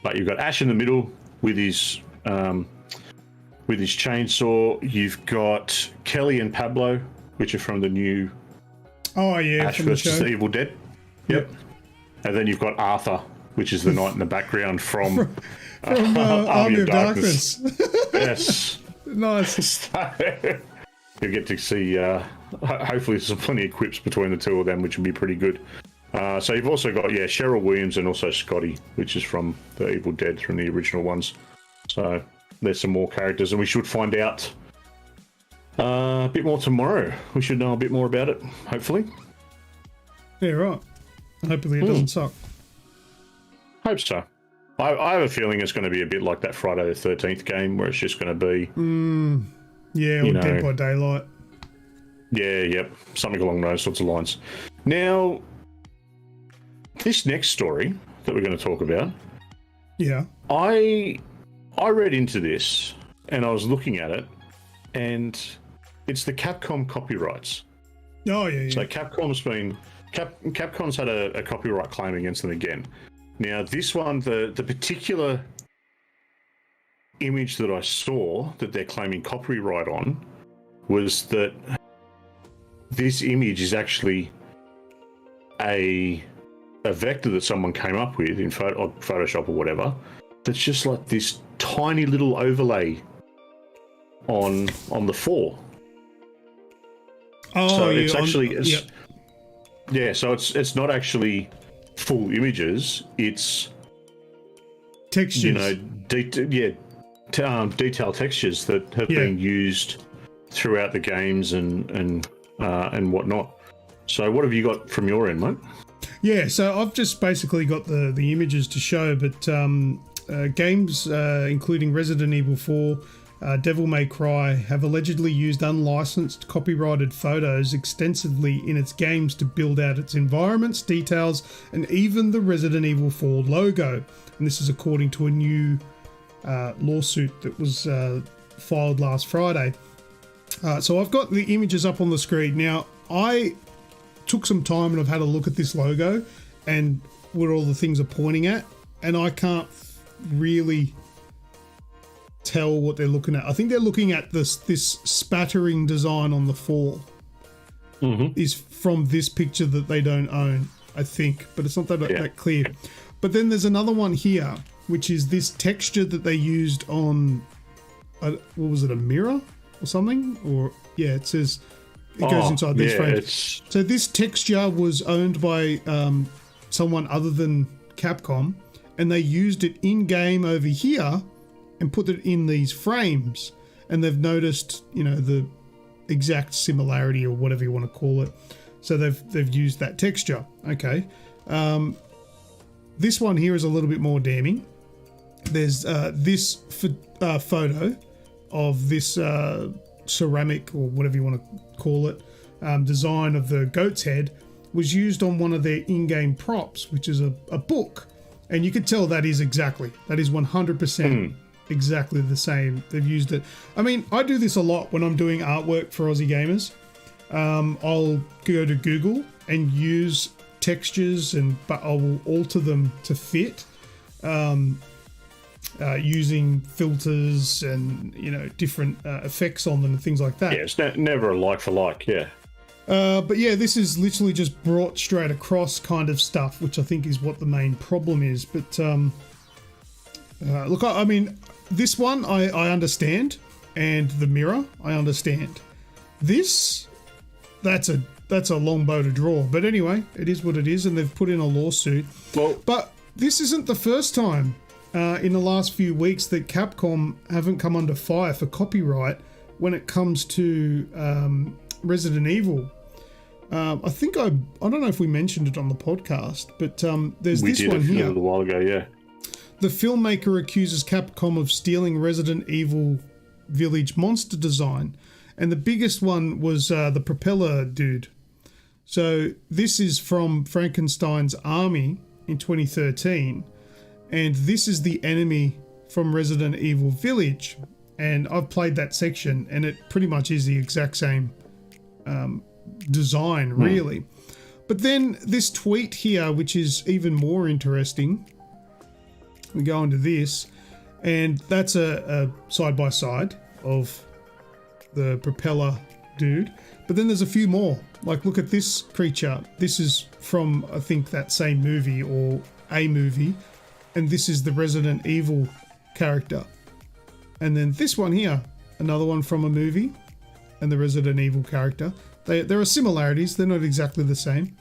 But you've got Ash in the middle with his chainsaw. You've got Kelly and Pablo, which are from the new Ash vs. the Evil Dead. Yep. And then you've got Arthur, which is the knight in the background from Army of Darkness. Yes. Nice. You'll get to see, hopefully there's plenty of quips between the two of them, which will be pretty good. So you've also got, Cheryl Williams and also Scotty, which is from the Evil Dead, from the original ones. So there's some more characters, and we should find out a bit more tomorrow. We should know a bit more about it, hopefully. Yeah, right. Hopefully it doesn't suck. Hope so. I have a feeling it's going to be a bit like that Friday the 13th game, where it's just going to be, or Dead by Daylight. Yeah, yep, something along those sorts of lines. Now, this next story that we're going to talk about, I read into this and I was looking at it, and it's the Capcom copyrights. Oh yeah. So Capcom's had a copyright claim against them again. Now, this one, the particular image that I saw that they're claiming copyright on was that this image is actually a vector that someone came up with in Photoshop or whatever. That's just like this tiny little overlay on the 4. Oh, so it's so it's not actually full images. It's textures. Detailed textures that have been used throughout the games and whatnot. So what have you got from your end, mate? Yeah, so I've just basically got the images to show, but games including Resident Evil 4, Devil May Cry have allegedly used unlicensed copyrighted photos extensively in its games to build out its environments, details, and even the Resident Evil 4 logo. And this is according to a new lawsuit that was filed last Friday. So I've got the images up on the screen. Now, I took some time and I've had a look at this logo and what all the things are pointing at, and I can't really tell what they're looking at. I think they're looking at this spattering design on the 4 is from this picture that they don't own, I think, but it's not that clear. But then there's another one here, which is this texture that they used on, what was it, a mirror or something? Or it says it goes inside these frames. So this texture was owned by someone other than Capcom, and they used it in game over here and put it in these frames, and they've noticed, the exact similarity or whatever you want to call it. So they've used that texture. Okay. This one here is a little bit more damning. There's this photo of this ceramic or whatever you want to call it, design of the goat's head was used on one of their in-game props, which is a book. And you could tell that is 100% exactly the same. They've used it. I mean, I do this a lot when I'm doing artwork for Aussie gamers. I'll go to Google and use textures, but I will alter them to fit using filters and different effects on them and things like that. Yeah, it's never a like for like. Yeah. But yeah, this is literally just brought straight across kind of stuff, which I think is what the main problem is. But look, I mean, this one I understand, and the mirror I understand. That's a long bow to draw. But anyway, it is what it is, and they've put in a lawsuit. But this isn't the first time in the last few weeks that Capcom haven't come under fire for copyright when it comes to Resident Evil. I don't know if we mentioned it on the podcast, but there's this one here. A little while ago, yeah. The filmmaker accuses Capcom of stealing Resident Evil Village monster design, and the biggest one was the propeller dude. So this is from Frankenstein's Army in 2013, and this is the enemy from Resident Evil Village, and I've played that section, and it pretty much is the exact same design, really. But then this tweet here, which is even more interesting, we go into this, and that's a side-by-side of the propeller dude. But then there's a few more. Like, look at this creature. This is from, I think, that same movie or a movie. And this is the Resident Evil character. And then this one here, another one from a movie and the Resident Evil character. There are similarities. They're not exactly the same.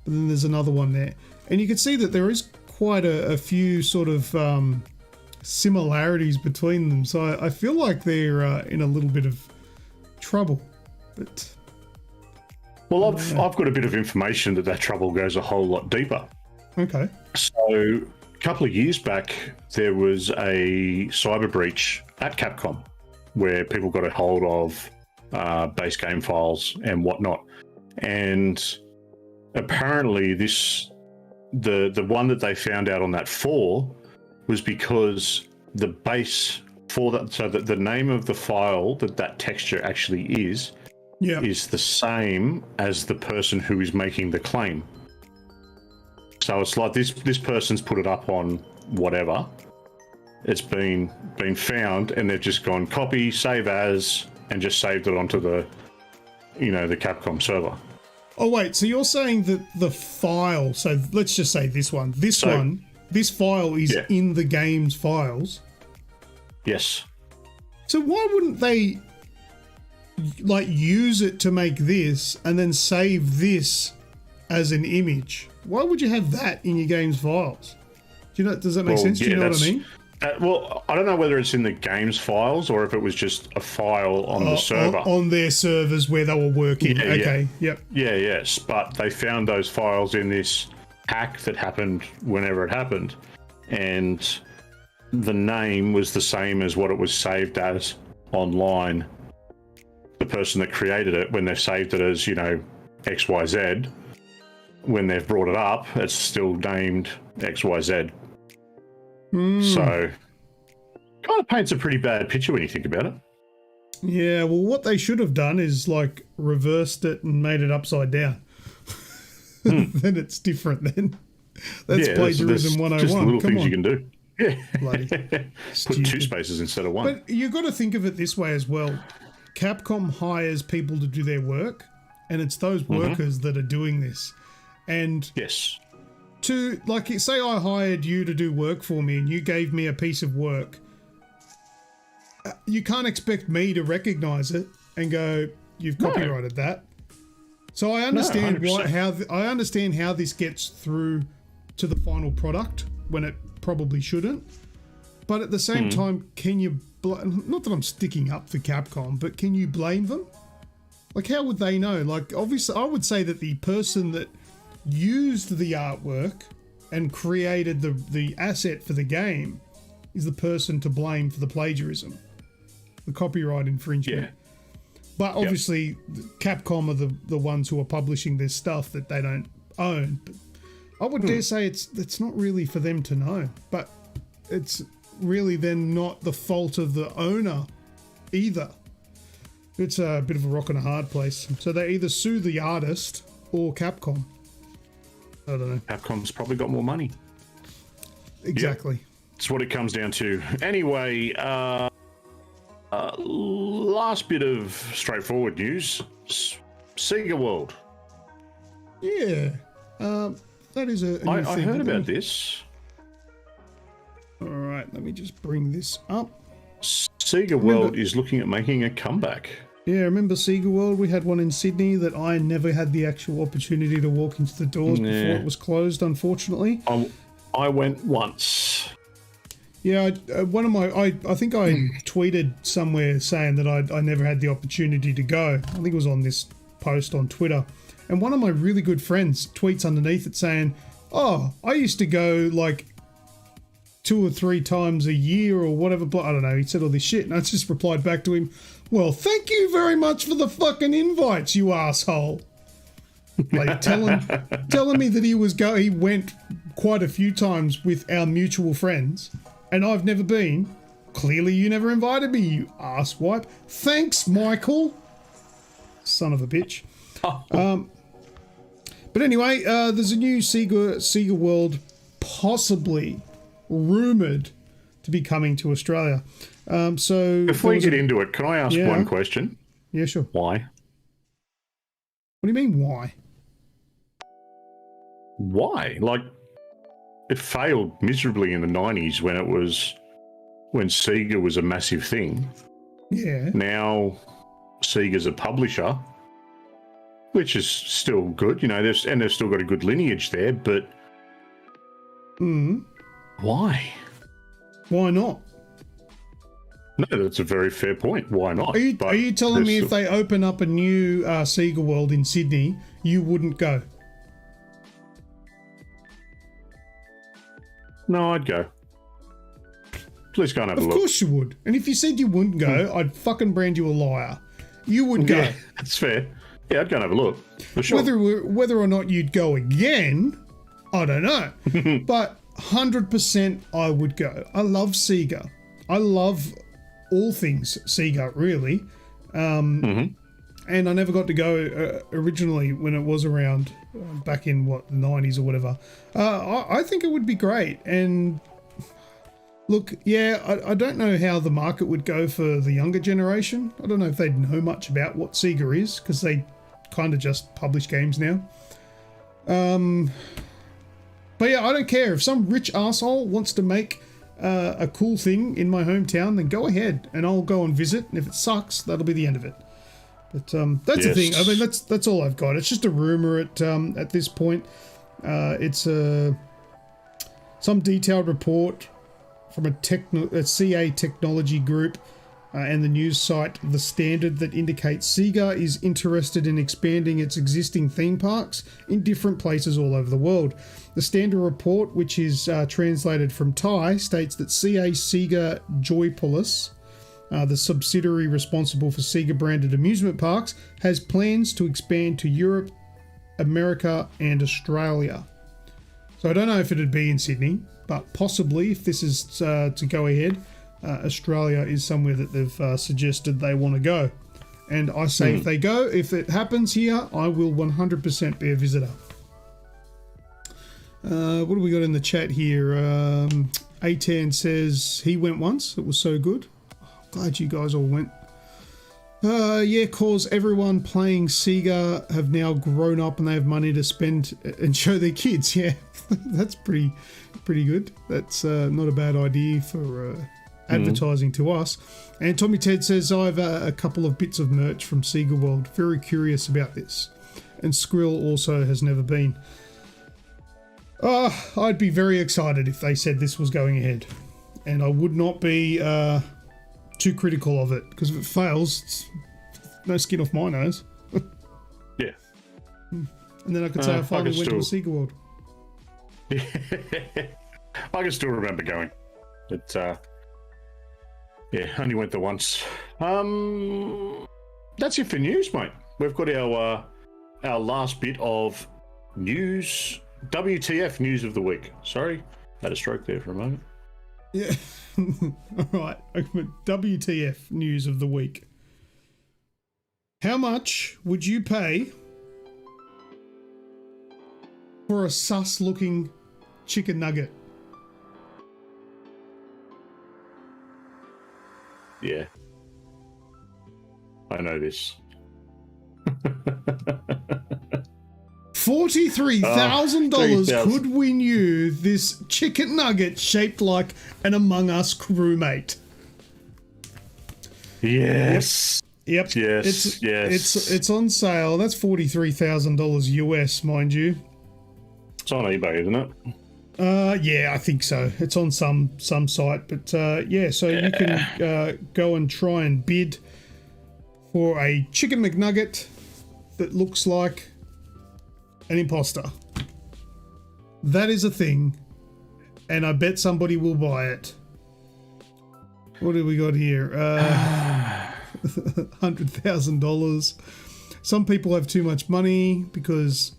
But then there's another one there. And you can see that there is quite a few sort of similarities between them. So I feel like they're in a little bit of trouble. But well, I've got a bit of information that trouble goes a whole lot deeper. Okay. So couple of years back, there was a cyber breach at Capcom where people got a hold of base game files and whatnot. And apparently the one that they found out on that for was because the base for that, so that the name of the file that texture actually is the same as the person who is making the claim. So it's like this person's put it up on whatever. It's been found, and they've just gone copy, save as, and just saved it onto the Capcom server. Oh wait, so you're saying that the file? So let's just say this one. This file is in the game's files. Yes. So why wouldn't they use it to make this and then save this as an image? Why would you have that in your game's files? Do you know? Does that make sense? Do you know what I mean? Well, I don't know whether it's in the game's files or if it was just a file on the server. On their servers where they were working. Yep. Yeah, yes. But they found those files in this hack that happened whenever it happened. And the name was the same as what it was saved as online. The person that created it, when they've saved it as, XYZ, when they've brought it up, it's still named XYZ. So, kind of paints a pretty bad picture when you think about it. Yeah, well, what they should have done is reversed it and made it upside down. Then it's different. Then that's plagiarism 101. Just little Come things on. you can do. Yeah, Bloody put two spaces instead of one. But you've got to think of it this way as well. Capcom hires people to do their work, and it's those workers that are doing this. And yes. To say I hired you to do work for me and you gave me a piece of work, you can't expect me to recognize it and go, you've copyrighted that. So I understand I understand how this gets through to the final product when it probably shouldn't. But at the same time, can you not that I'm sticking up for Capcom, but can you blame them? How would they know? Obviously I would say that the person that used the artwork and created the asset for the game is the person to blame for the plagiarism, the copyright infringement. Yeah. But obviously Capcom are the ones who are publishing this stuff that they don't own. But I would dare say it's not really for them to know, but it's really then not the fault of the owner either. It's a bit of a rock and a hard place. So they either sue the artist or Capcom. I don't know. Capcom's probably got more money. Exactly. Yep. That's what it comes down to. Anyway, last bit of straightforward news. Sega World. Yeah. That is a new I thing. heard about this. All right, let me just bring this up. Sega World is looking at making a comeback. Yeah, remember Sega World? We had one in Sydney that I never had the actual opportunity to walk into the doors before it was closed, unfortunately. I went once. Yeah, one of my... I think I tweeted somewhere saying that I never had the opportunity to go. I think it was on this post on Twitter. And one of my really good friends tweets underneath it saying, oh, I used to go 2 or 3 times a year or whatever. I don't know. He said all this shit. And I just replied back to him, well, thank you very much for the fucking invites, you asshole. Telling me that he went quite a few times with our mutual friends, and I've never been. Clearly you never invited me, you asswipe. Thanks, Michael. Son of a bitch. But anyway, there's a new Sega World possibly rumoured to be coming to Australia. So before you get into it, can I ask one question? Yeah, sure. Why? What do you mean, why? Why? It failed miserably in the 90s when Sega was a massive thing. Yeah. Now Sega's a publisher, which is still good, they've still got a good lineage there, but why? Why not? No, that's a very fair point. Why not? Are you telling me if they open up a new Sega World in Sydney, you wouldn't go? No, I'd go. Please go and have a look. Of course you would. And if you said you wouldn't go, I'd fucking brand you a liar. You would go. Yeah, that's fair. Yeah, I'd go and have a look. For sure. Whether or not you'd go again, I don't know. But 100% I would go. I love Sega. I love all things Sega, really. And I never got to go originally when it was around back in, the 90s or whatever. I think it would be great. And look, yeah, I don't know how the market would go for the younger generation. I don't know if they'd know much about what Sega is, because they kind of just publish games now. But yeah, I don't care. If some rich asshole wants to make a cool thing in my hometown, then go ahead and I'll go and visit. And if it sucks, that'll be the end of it. But that's the thing. I mean, that's all I've got. It's just a rumor at this point. It's some detailed report from a CA technology group and the news site The Standard that indicates Sega is interested in expanding its existing theme parks in different places all over the world. The Standard report, which is translated from Thai, states that CA Sega Joypolis, the subsidiary responsible for Sega-branded amusement parks, has plans to expand to Europe, America, and Australia. So I don't know if it'd be in Sydney, but possibly, if this is to go ahead, Australia is somewhere that they've suggested they want to go. And I say if it happens here, I will 100% be a visitor. What do we got in the chat here? A10 says he went once. It was so good. Glad you guys all went. Yeah, cause everyone playing Sega have now grown up and they have money to spend and show their kids. Yeah, that's pretty good. That's not a bad idea for advertising to us. And Tommy Ted says, I have a couple of bits of merch from Sega World. Very curious about this. And Skrill also has never been. I'd be very excited if they said this was going ahead. And I would not be too critical of it, because if it fails, it's no skin off my nose. Yeah. And then I could say I finally went to a Sega World. Yeah. I can still remember going. But yeah, only went there once. That's it for news, mate. We've got our last bit of news. WTF news of the week. Sorry, had a stroke there for a moment. Yeah. All right. WTF news of the week. How much would you pay for a sus-looking chicken nugget? Yeah. I know this. $43,000 could win you this chicken nugget shaped like an Among Us crewmate. Yes. Yep. Yes. It's on sale. That's $43,000 US, mind you. It's on eBay, isn't it? Yeah, I think so. It's on some site, but yeah, so you can go and try and bid for a chicken McNugget that looks like an imposter. That is a thing, and I bet somebody will buy it. What do we got here? $100,000. Some people have too much money because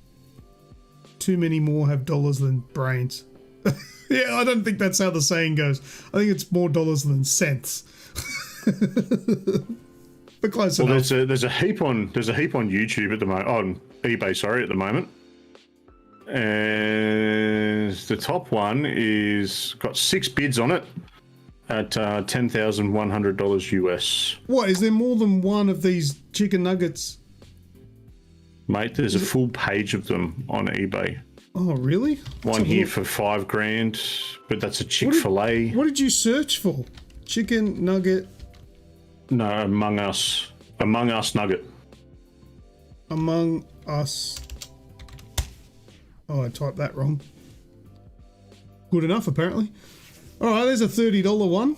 too many more have dollars than brains. Yeah, I don't think that's how the saying goes. I think it's more dollars than cents. But close enough. There's a heap on YouTube at the moment, on eBay, sorry, at the moment. And the top one is got 6 bids on it at $10,100 US. What, is there more than one of these chicken nuggets? Mate, there's a full page of them on eBay. Oh, really? One here for $5,000, but that's a Chick-fil-A. What did you search for? Chicken nugget? No, Among Us nugget. Among Us. Oh, I typed that wrong. Good enough, apparently. All right, there's a $30 one.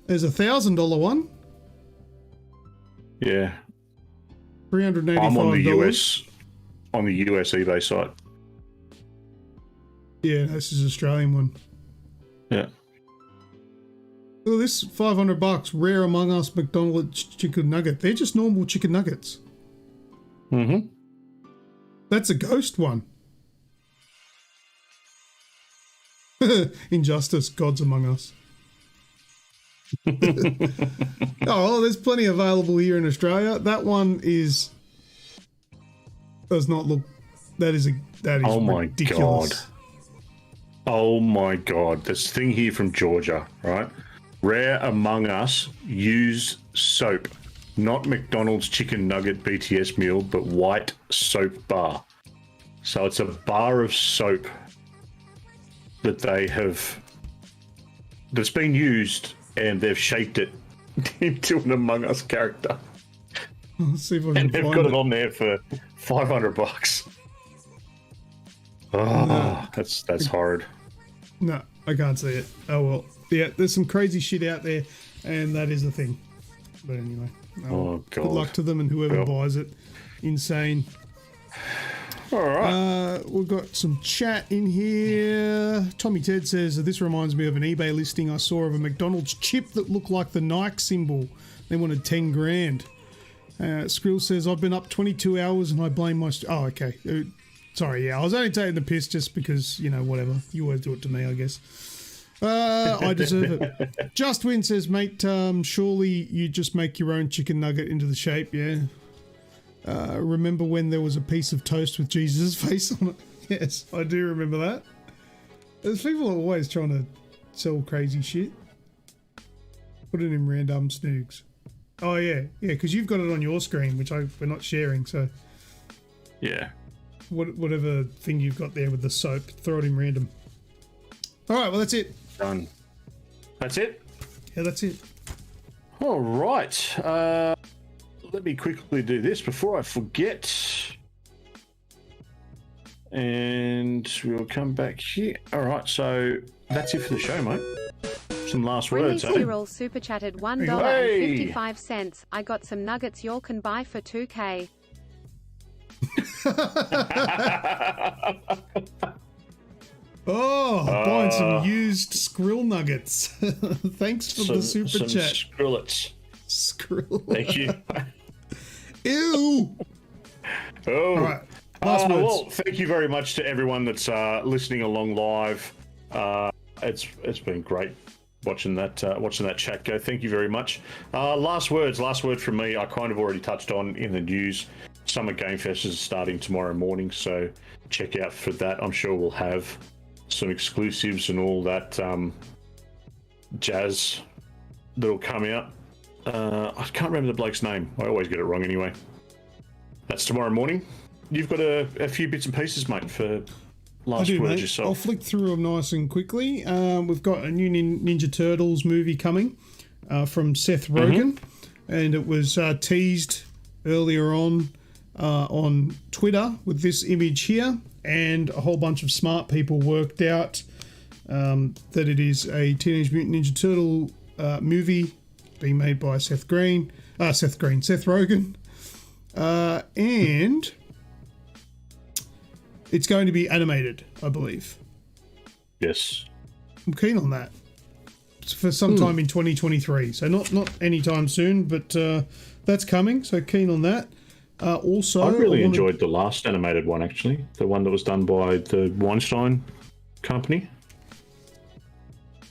There's a $1,000 one. Yeah. $385. I'm on the US eBay site. Yeah, this is an Australian one. Yeah. Look at this, $500, rare Among Us McDonald's chicken nugget. They're just normal chicken nuggets. Mm-hmm. That's a ghost one. Injustice, Gods Among Us. Oh, there's plenty available here in Australia. That one does not look. That is oh my ridiculous. God. Oh my God. This thing here from Georgia, right? Rare Among Us use soap, not McDonald's chicken nugget BTS meal, but white soap bar. So it's a bar of soap that's been used, and they've shaped it into an Among Us character. Let's see if I can And they've find got it it on there for $500. Oh, No. that's horrid. No, I can't see it. Oh well. Yeah, there's some crazy shit out there, and that is the thing. But anyway, God. Good luck to them and whoever buys it. Insane. All right. We've got some chat in here. Tommy Ted says, this reminds me of an eBay listing I saw of a McDonald's chip that looked like the Nike symbol. They wanted 10 grand. Skrill says, I've been up 22 hours and I blame my... Oh, okay. Sorry, yeah. I was only taking the piss just because, whatever. You always do it to me, I guess. I deserve it. Just Win says, mate, surely you just make your own chicken nugget into the shape, yeah? Remember when there was a piece of toast with Jesus' face on it? Yes, I do remember that. There's people always trying to sell crazy shit. Put it in random Snoogs. Oh, yeah, because you've got it on your screen, which we're not sharing, so... Yeah. Whatever thing you've got there with the soap, throw it in random. All right, well, that's it. Done. That's it? Yeah, that's it. All right. Let me quickly do this before I forget. And we'll come back here. All right, so that's it for the show, mate. Some last words, eh? Cyril super chatted $1.55. I got some nuggets y'all can buy for $2K. Buying some used Skrill nuggets. Thanks for the super chat. Skrillets. Skrill. Thank you. Ew. Oh. All right. Last words. Well, thank you very much to everyone that's listening along live. It's been great watching that chat go. Thank you very much. Last word from me. I kind of already touched on in the news. Summer Game Fest is starting tomorrow morning, so check out for that. I'm sure we'll have some exclusives and all that jazz that'll come out. I can't remember the bloke's name. I always get it wrong anyway. That's tomorrow morning. You've got a few bits and pieces, mate, for last words yourself. I'll flick through them nice and quickly. We've got a new Ninja Turtles movie coming from Seth Rogen, and it was teased earlier on Twitter with this image here, and a whole bunch of smart people worked out that it is a Teenage Mutant Ninja Turtle movie being made by Seth Rogen, and it's going to be animated, I believe. Yes. I'm keen on that. It's for sometime in 2023, so not anytime soon, but that's coming, so keen on that. Also, I really enjoyed the last animated one, actually. The one that was done by the Weinstein company.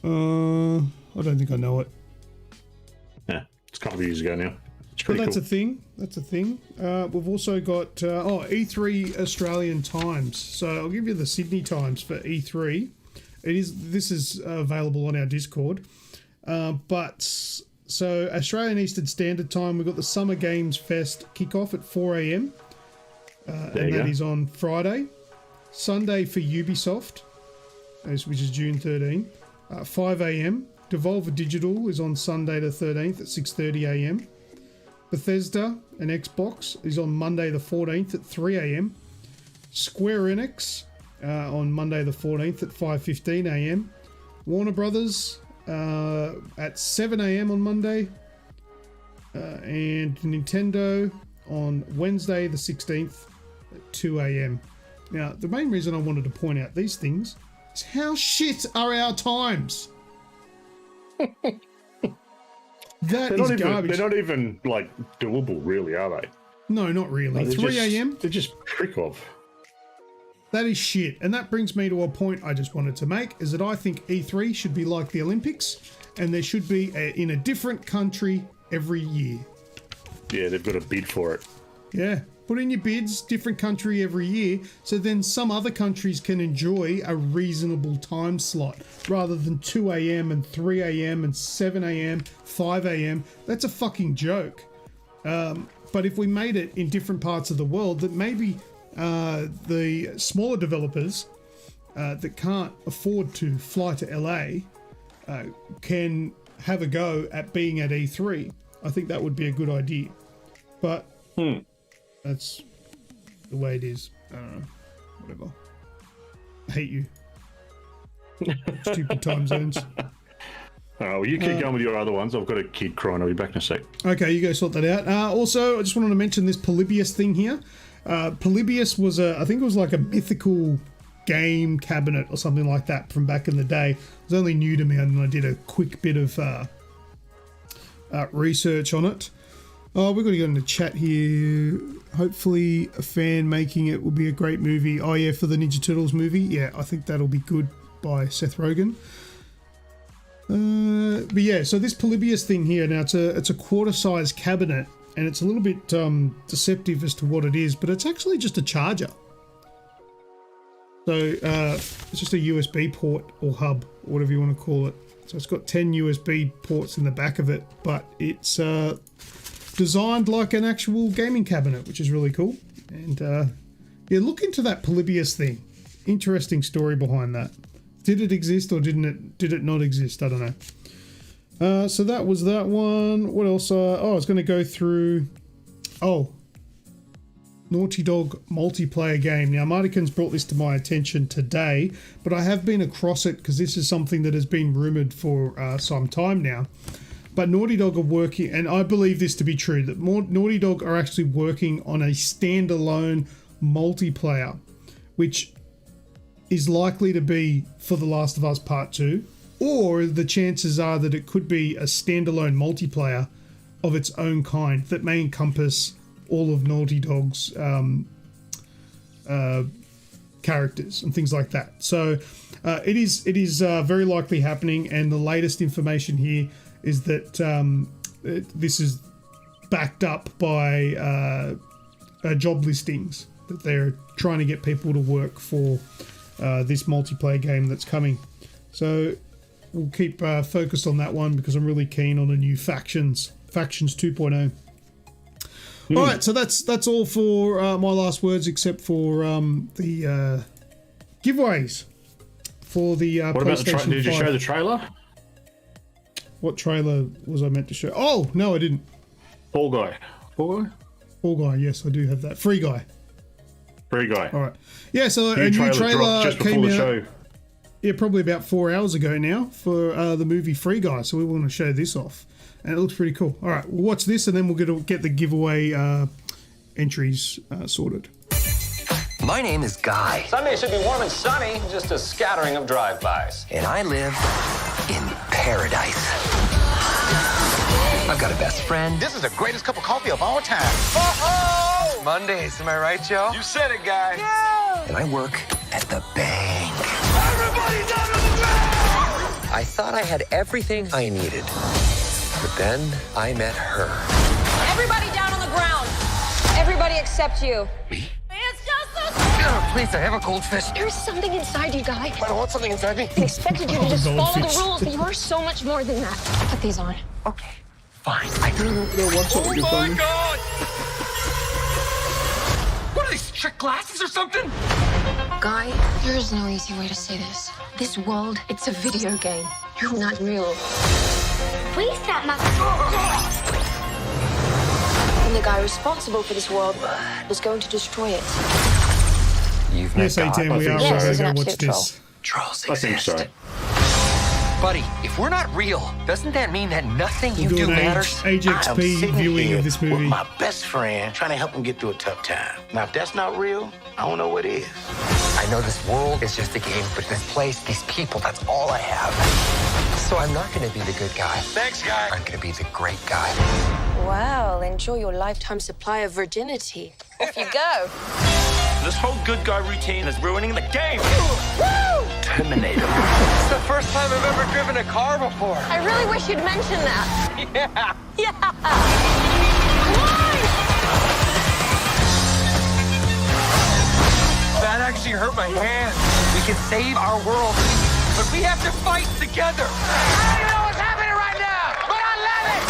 I don't think I know it. Yeah, it's a couple of years ago now. It's But pretty that's cool. That's a thing. We've also got E3 Australian times. So I'll give you the Sydney times for E3. This is available on our Discord. So Australian Eastern Standard Time, we've got the Summer Games Fest kickoff at 4 a.m. And that is on Friday. Sunday for Ubisoft, which is June 13, 5 a.m. Devolver Digital is on Sunday the 13th at 6:30 a.m. Bethesda and Xbox is on Monday the 14th at 3 a.m. Square Enix on Monday the 14th at 5:15 a.m. Warner Brothers at 7 a.m. on Monday. And Nintendo on Wednesday the 16th at 2 a.m. Now, the main reason I wanted to point out these things How shit are our times? That is garbage. They're not even like doable, really, are they? No, not really. 3 a.m. They're just prick off. That is shit. And that brings me to a point I just wanted to make, is that I think E3 should be like the Olympics, and there should be in a different country every year. Yeah, they've got to bid for it. Yeah. Put in your bids, different country every year, so then some other countries can enjoy a reasonable time slot, rather than 2 a.m. and 3 a.m. and 7 a.m., 5 a.m. That's a fucking joke. But if we made it in different parts of the world, that maybe the smaller developers that can't afford to fly to LA can have a go at being at E3. I think that would be a good idea. But that's the way it is. I don't know. Whatever. I hate you. Stupid time zones. Oh, well, you keep going with your other ones. I've got a kid crying. I'll be back in a sec. Okay, you go sort that out. Also, I just wanted to mention this Polybius thing here. Polybius was I think it was like a mythical game cabinet or something like that from back in the day. It was only new to me, and I did a quick bit of research on it. Oh, we're going to go into chat here. Hopefully a fan making it will be a great movie. Oh yeah, for the Ninja Turtles movie. Yeah, I think that'll be good, by Seth Rogen. But yeah, so this Polybius thing here, now it's a quarter-size cabinet, and it's a little bit deceptive as to what it is, but it's actually just a charger. So it's just a USB port or hub, or whatever you want to call it. So it's got 10 USB ports in the back of it, but it's designed like an actual gaming cabinet, which is really cool. And yeah, look into that Polybius thing. Interesting story behind that. Did it exist or did it not exist? I don't know. So that was that one. What else? I was going to go through... Naughty Dog multiplayer game. Now, Martican's brought this to my attention today, but I have been across it because this is something that has been rumoured for some time now. But Naughty Dog are working, and I believe this to be true, that Naughty Dog are actually working on a standalone multiplayer, which is likely to be for The Last of Us Part 2, or the chances are that it could be a standalone multiplayer of its own kind that may encompass all of Naughty Dog's characters and things like that. So it is very likely happening, and the latest information here is that this is backed up by job listings, that they're trying to get people to work for this multiplayer game that's coming. So we'll keep focused on that one because I'm really keen on a new Factions 2.0. All right, so that's all for my last words, except for the giveaways for the what about PlayStation 5. Did you show the trailer? What trailer was I meant to show? Oh, no, I didn't. Fall Guy. Fall Guy, yes, I do have that. Free Guy. All right. Yeah, so a new trailer just came before the out. show. Yeah, probably about 4 hours ago now for the movie Free Guy. So we want to show this off, and it looks pretty cool. All right, we'll watch this, and then we'll get the giveaway entries sorted. My name is Guy. Sunday should be warm and sunny, just a scattering of drive-bys. And I live in paradise. I've got a best friend. This is the greatest cup of coffee of all time. Oh! Mondays, am I right, Joe? You said it, Guy. Yeah! And I work at the bank. Everybody down on the ground! I thought I had everything I needed. But then I met her. Everybody down on the ground. Everybody except you. Me? It's just a... Please, I have a goldfish. There's something inside you, Guy. I don't want something inside me. I expected you to just follow the rules, but you are so much more than that. Put these on. Okay, fine. Oh my God! What are these, trick glasses or something? Guy, there is no easy way to say this. This world, it's a video game. You're not real. Waste that And the guy responsible for this world was going to destroy it. You've met Yes, I God. did. We are Yes, he's an going to watch absolute this. Trolls I think so. Buddy, if we're not real, doesn't that mean that nothing you We'll do do an matters? AGExp viewing of this movie. With my best friend, trying to help him get through a tough time. Now, if that's not real, I don't know what is. I I know this world is just a game, but this place, these people, that's all I have. So I'm not going to be the good guy. Thanks, guy. I'm going to be the great guy. Well, enjoy your lifetime supply of virginity. Off you go. This whole good guy routine is ruining the game. Woo! Terminator. It's the first time I've ever driven a car before. I really wish you'd mention that. Yeah. Yeah. That actually hurt my hand. We can save our world, but we have to fight together. I don't know what's happening right now, but I love it.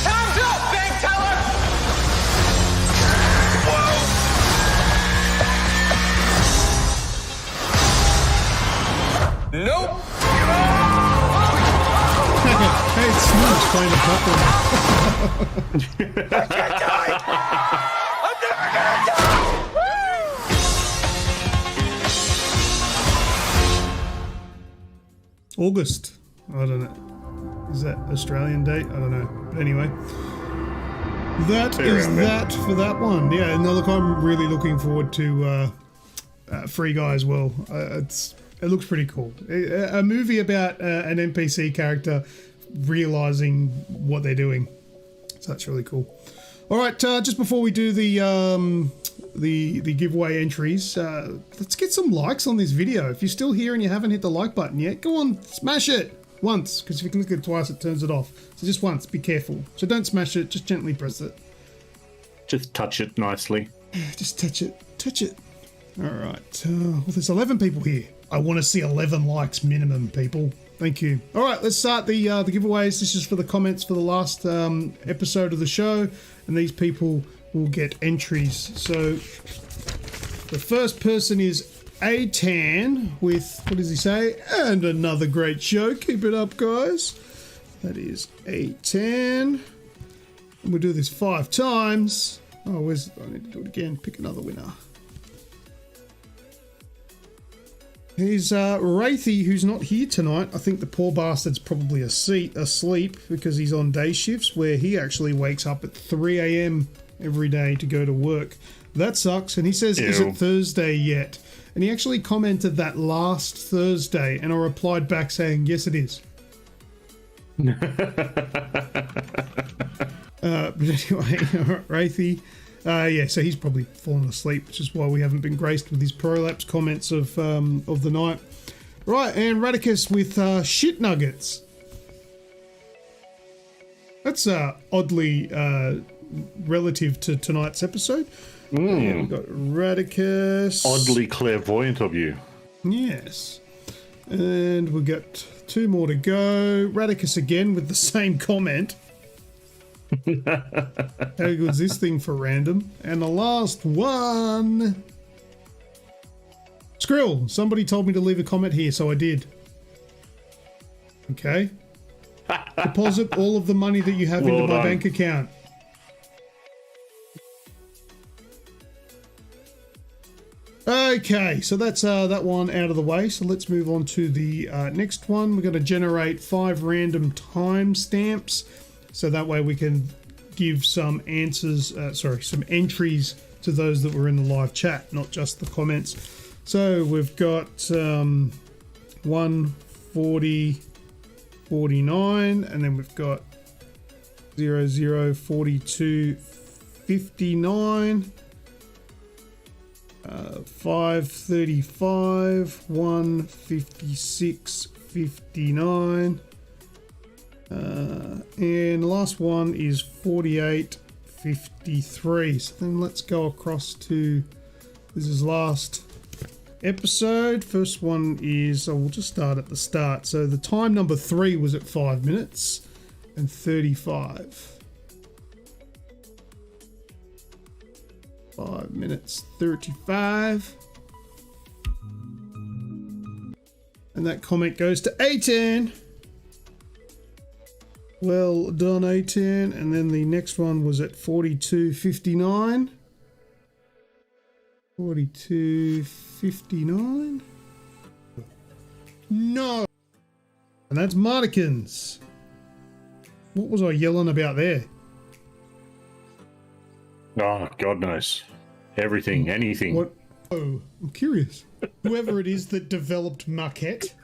Time's up, bank teller. Whoa. Nope. Hey, it's Snoogs playing the popcorn. I can't die. I'm never gonna die. August. I don't know. Is that Australian date? I don't know. But anyway, that is that for that one. Yeah, no, look, I'm really looking forward to Free Guy as well. It looks pretty cool. A movie about an NPC character realizing what they're doing. So that's really cool. All right, just before we do the giveaway entries, let's get some likes on this video. If you're still here and you haven't hit the like button yet, go on, smash it once, because if you click it twice, it turns it off. So just once, be careful. So don't smash it, just gently press it. Just touch it nicely. Just touch it, touch it. All right, well, there's 11 people here. I want to see 11 likes minimum, people. Thank you. All right, let's start the giveaways. This is for the comments for the last episode of the show, and these people will get entries. So the first person is A-Tan with, what does he say? And another great show. Keep it up, guys. That is A-Tan. And we'll do this 5 times. Oh, I need to do it again. Pick another winner. Here's Wraithy, who's not here tonight. I think the poor bastard's probably asleep because he's on day shifts where he actually wakes up at 3 a.m. every day to go to work. That sucks. And he says, Ew. Is it Thursday yet? And he actually commented that last Thursday, and I replied back saying, yes, it is. But anyway, Wraithy. Yeah, so he's probably fallen asleep, which is why we haven't been graced with his prolapse comments of the night. Right, and Radicus with shit nuggets. That's oddly relative to tonight's episode. Yeah, we've got Radicus. Oddly clairvoyant of you. Yes. And we've got 2 more to go. Radicus again with the same comment. How good's this thing for random? And the last one. Skrill, somebody told me to leave a comment here, so I did. Okay. Deposit all of the money that you have into my bank account. Okay, so that's that one out of the way. So let's move on to the next one. We're going to generate 5 random timestamps. So that way we can give some answers, some entries to those that were in the live chat, not just the comments. So we've got 140, 49, and then we've got 00, 42, 59, 535, 156, 59. And the last one is 4853. So then let's go across to, this is last episode. First one is, we'll just start at the start. So the time number 3 was at 5 minutes and 35. 5 minutes 35. And that comment goes to A10. Well done, A10. And then the next one was at 42.59. 42.59. No. And that's Martikins. What was I yelling about there? Oh, God knows. Everything, anything. What? Oh, I'm curious. Whoever it is that developed Marquette.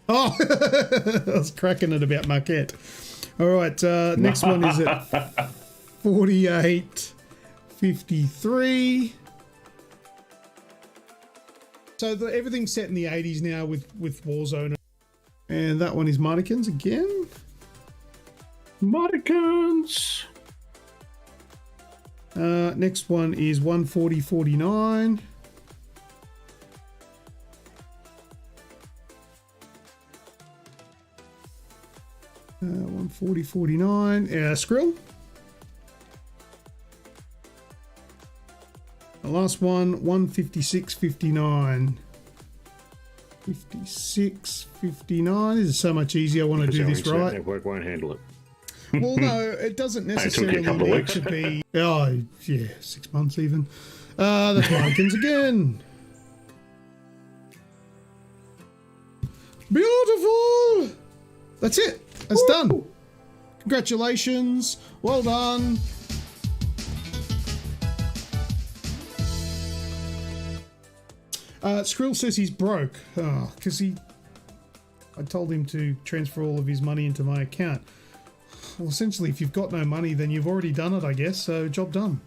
Oh, I was cracking it about Marquette. All right, next one is at 48.53. So everything's set in the 80s now with Warzone. And that one is Martikins again. Martikins. Next one is 140.49. Uh, 140.49. Skrill. The last one, 156.59. 56.59. This is so much easier. I want to do this right. Network won't handle it. Well, no, it doesn't necessarily need to be. Oh, yeah, 6 months even. That's Markins again. Beautiful. That's it. That's done. Congratulations. Well done. Skrill says he's broke. Because I told him to transfer all of his money into my account. Well, essentially, if you've got no money, then you've already done it, I guess. So, job done.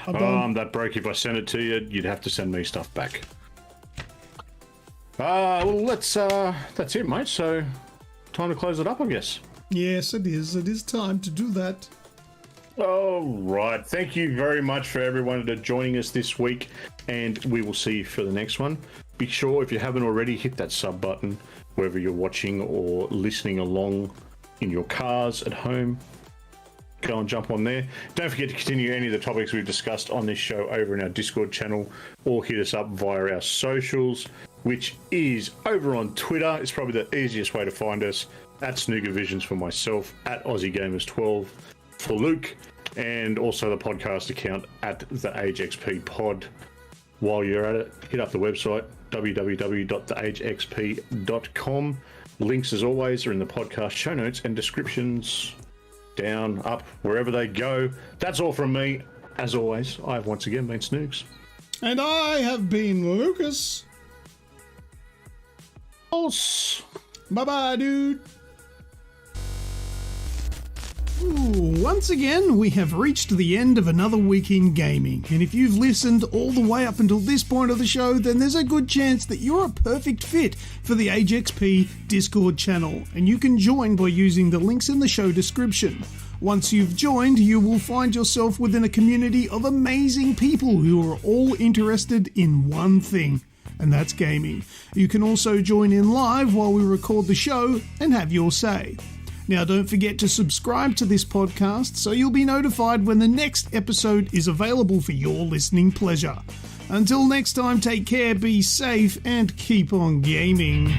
I'm that broke. If I send it to you, you'd have to send me stuff back. Well, that's it, mate. So, time to close it up, I guess. Yes, it is. It is time to do that. All right. Thank you very much for everyone that joining us this week, and we will see you for the next one. Be sure, if you haven't already, hit that sub button wherever you're watching or listening along in your cars at home. Go and jump on there. Don't forget to continue any of the topics we've discussed on this show over in our Discord channel, or hit us up via our socials, which is over on Twitter. It's probably the easiest way to find us, at Snoogervisions for myself, at AussieGamers12 for Luke, and also the podcast account at the AGExp pod. While you're at it, hit up the website, www.theagexp.com. Links, as always, are in the podcast show notes and descriptions, down, up, wherever they go. That's all from me. As always, I have once again been Snoogs. And I have been Lucas. Bye-bye, dude. Once again, we have reached the end of another week in gaming, and if you've listened all the way up until this point of the show, then there's a good chance that you're a perfect fit for the AGExp Discord channel, and you can join by using the links in the show description. Once you've joined, you will find yourself within a community of amazing people who are all interested in one thing, and that's gaming. You can also join in live while we record the show and have your say. Now, don't forget to subscribe to this podcast so you'll be notified when the next episode is available for your listening pleasure. Until next time, take care, be safe, and keep on gaming.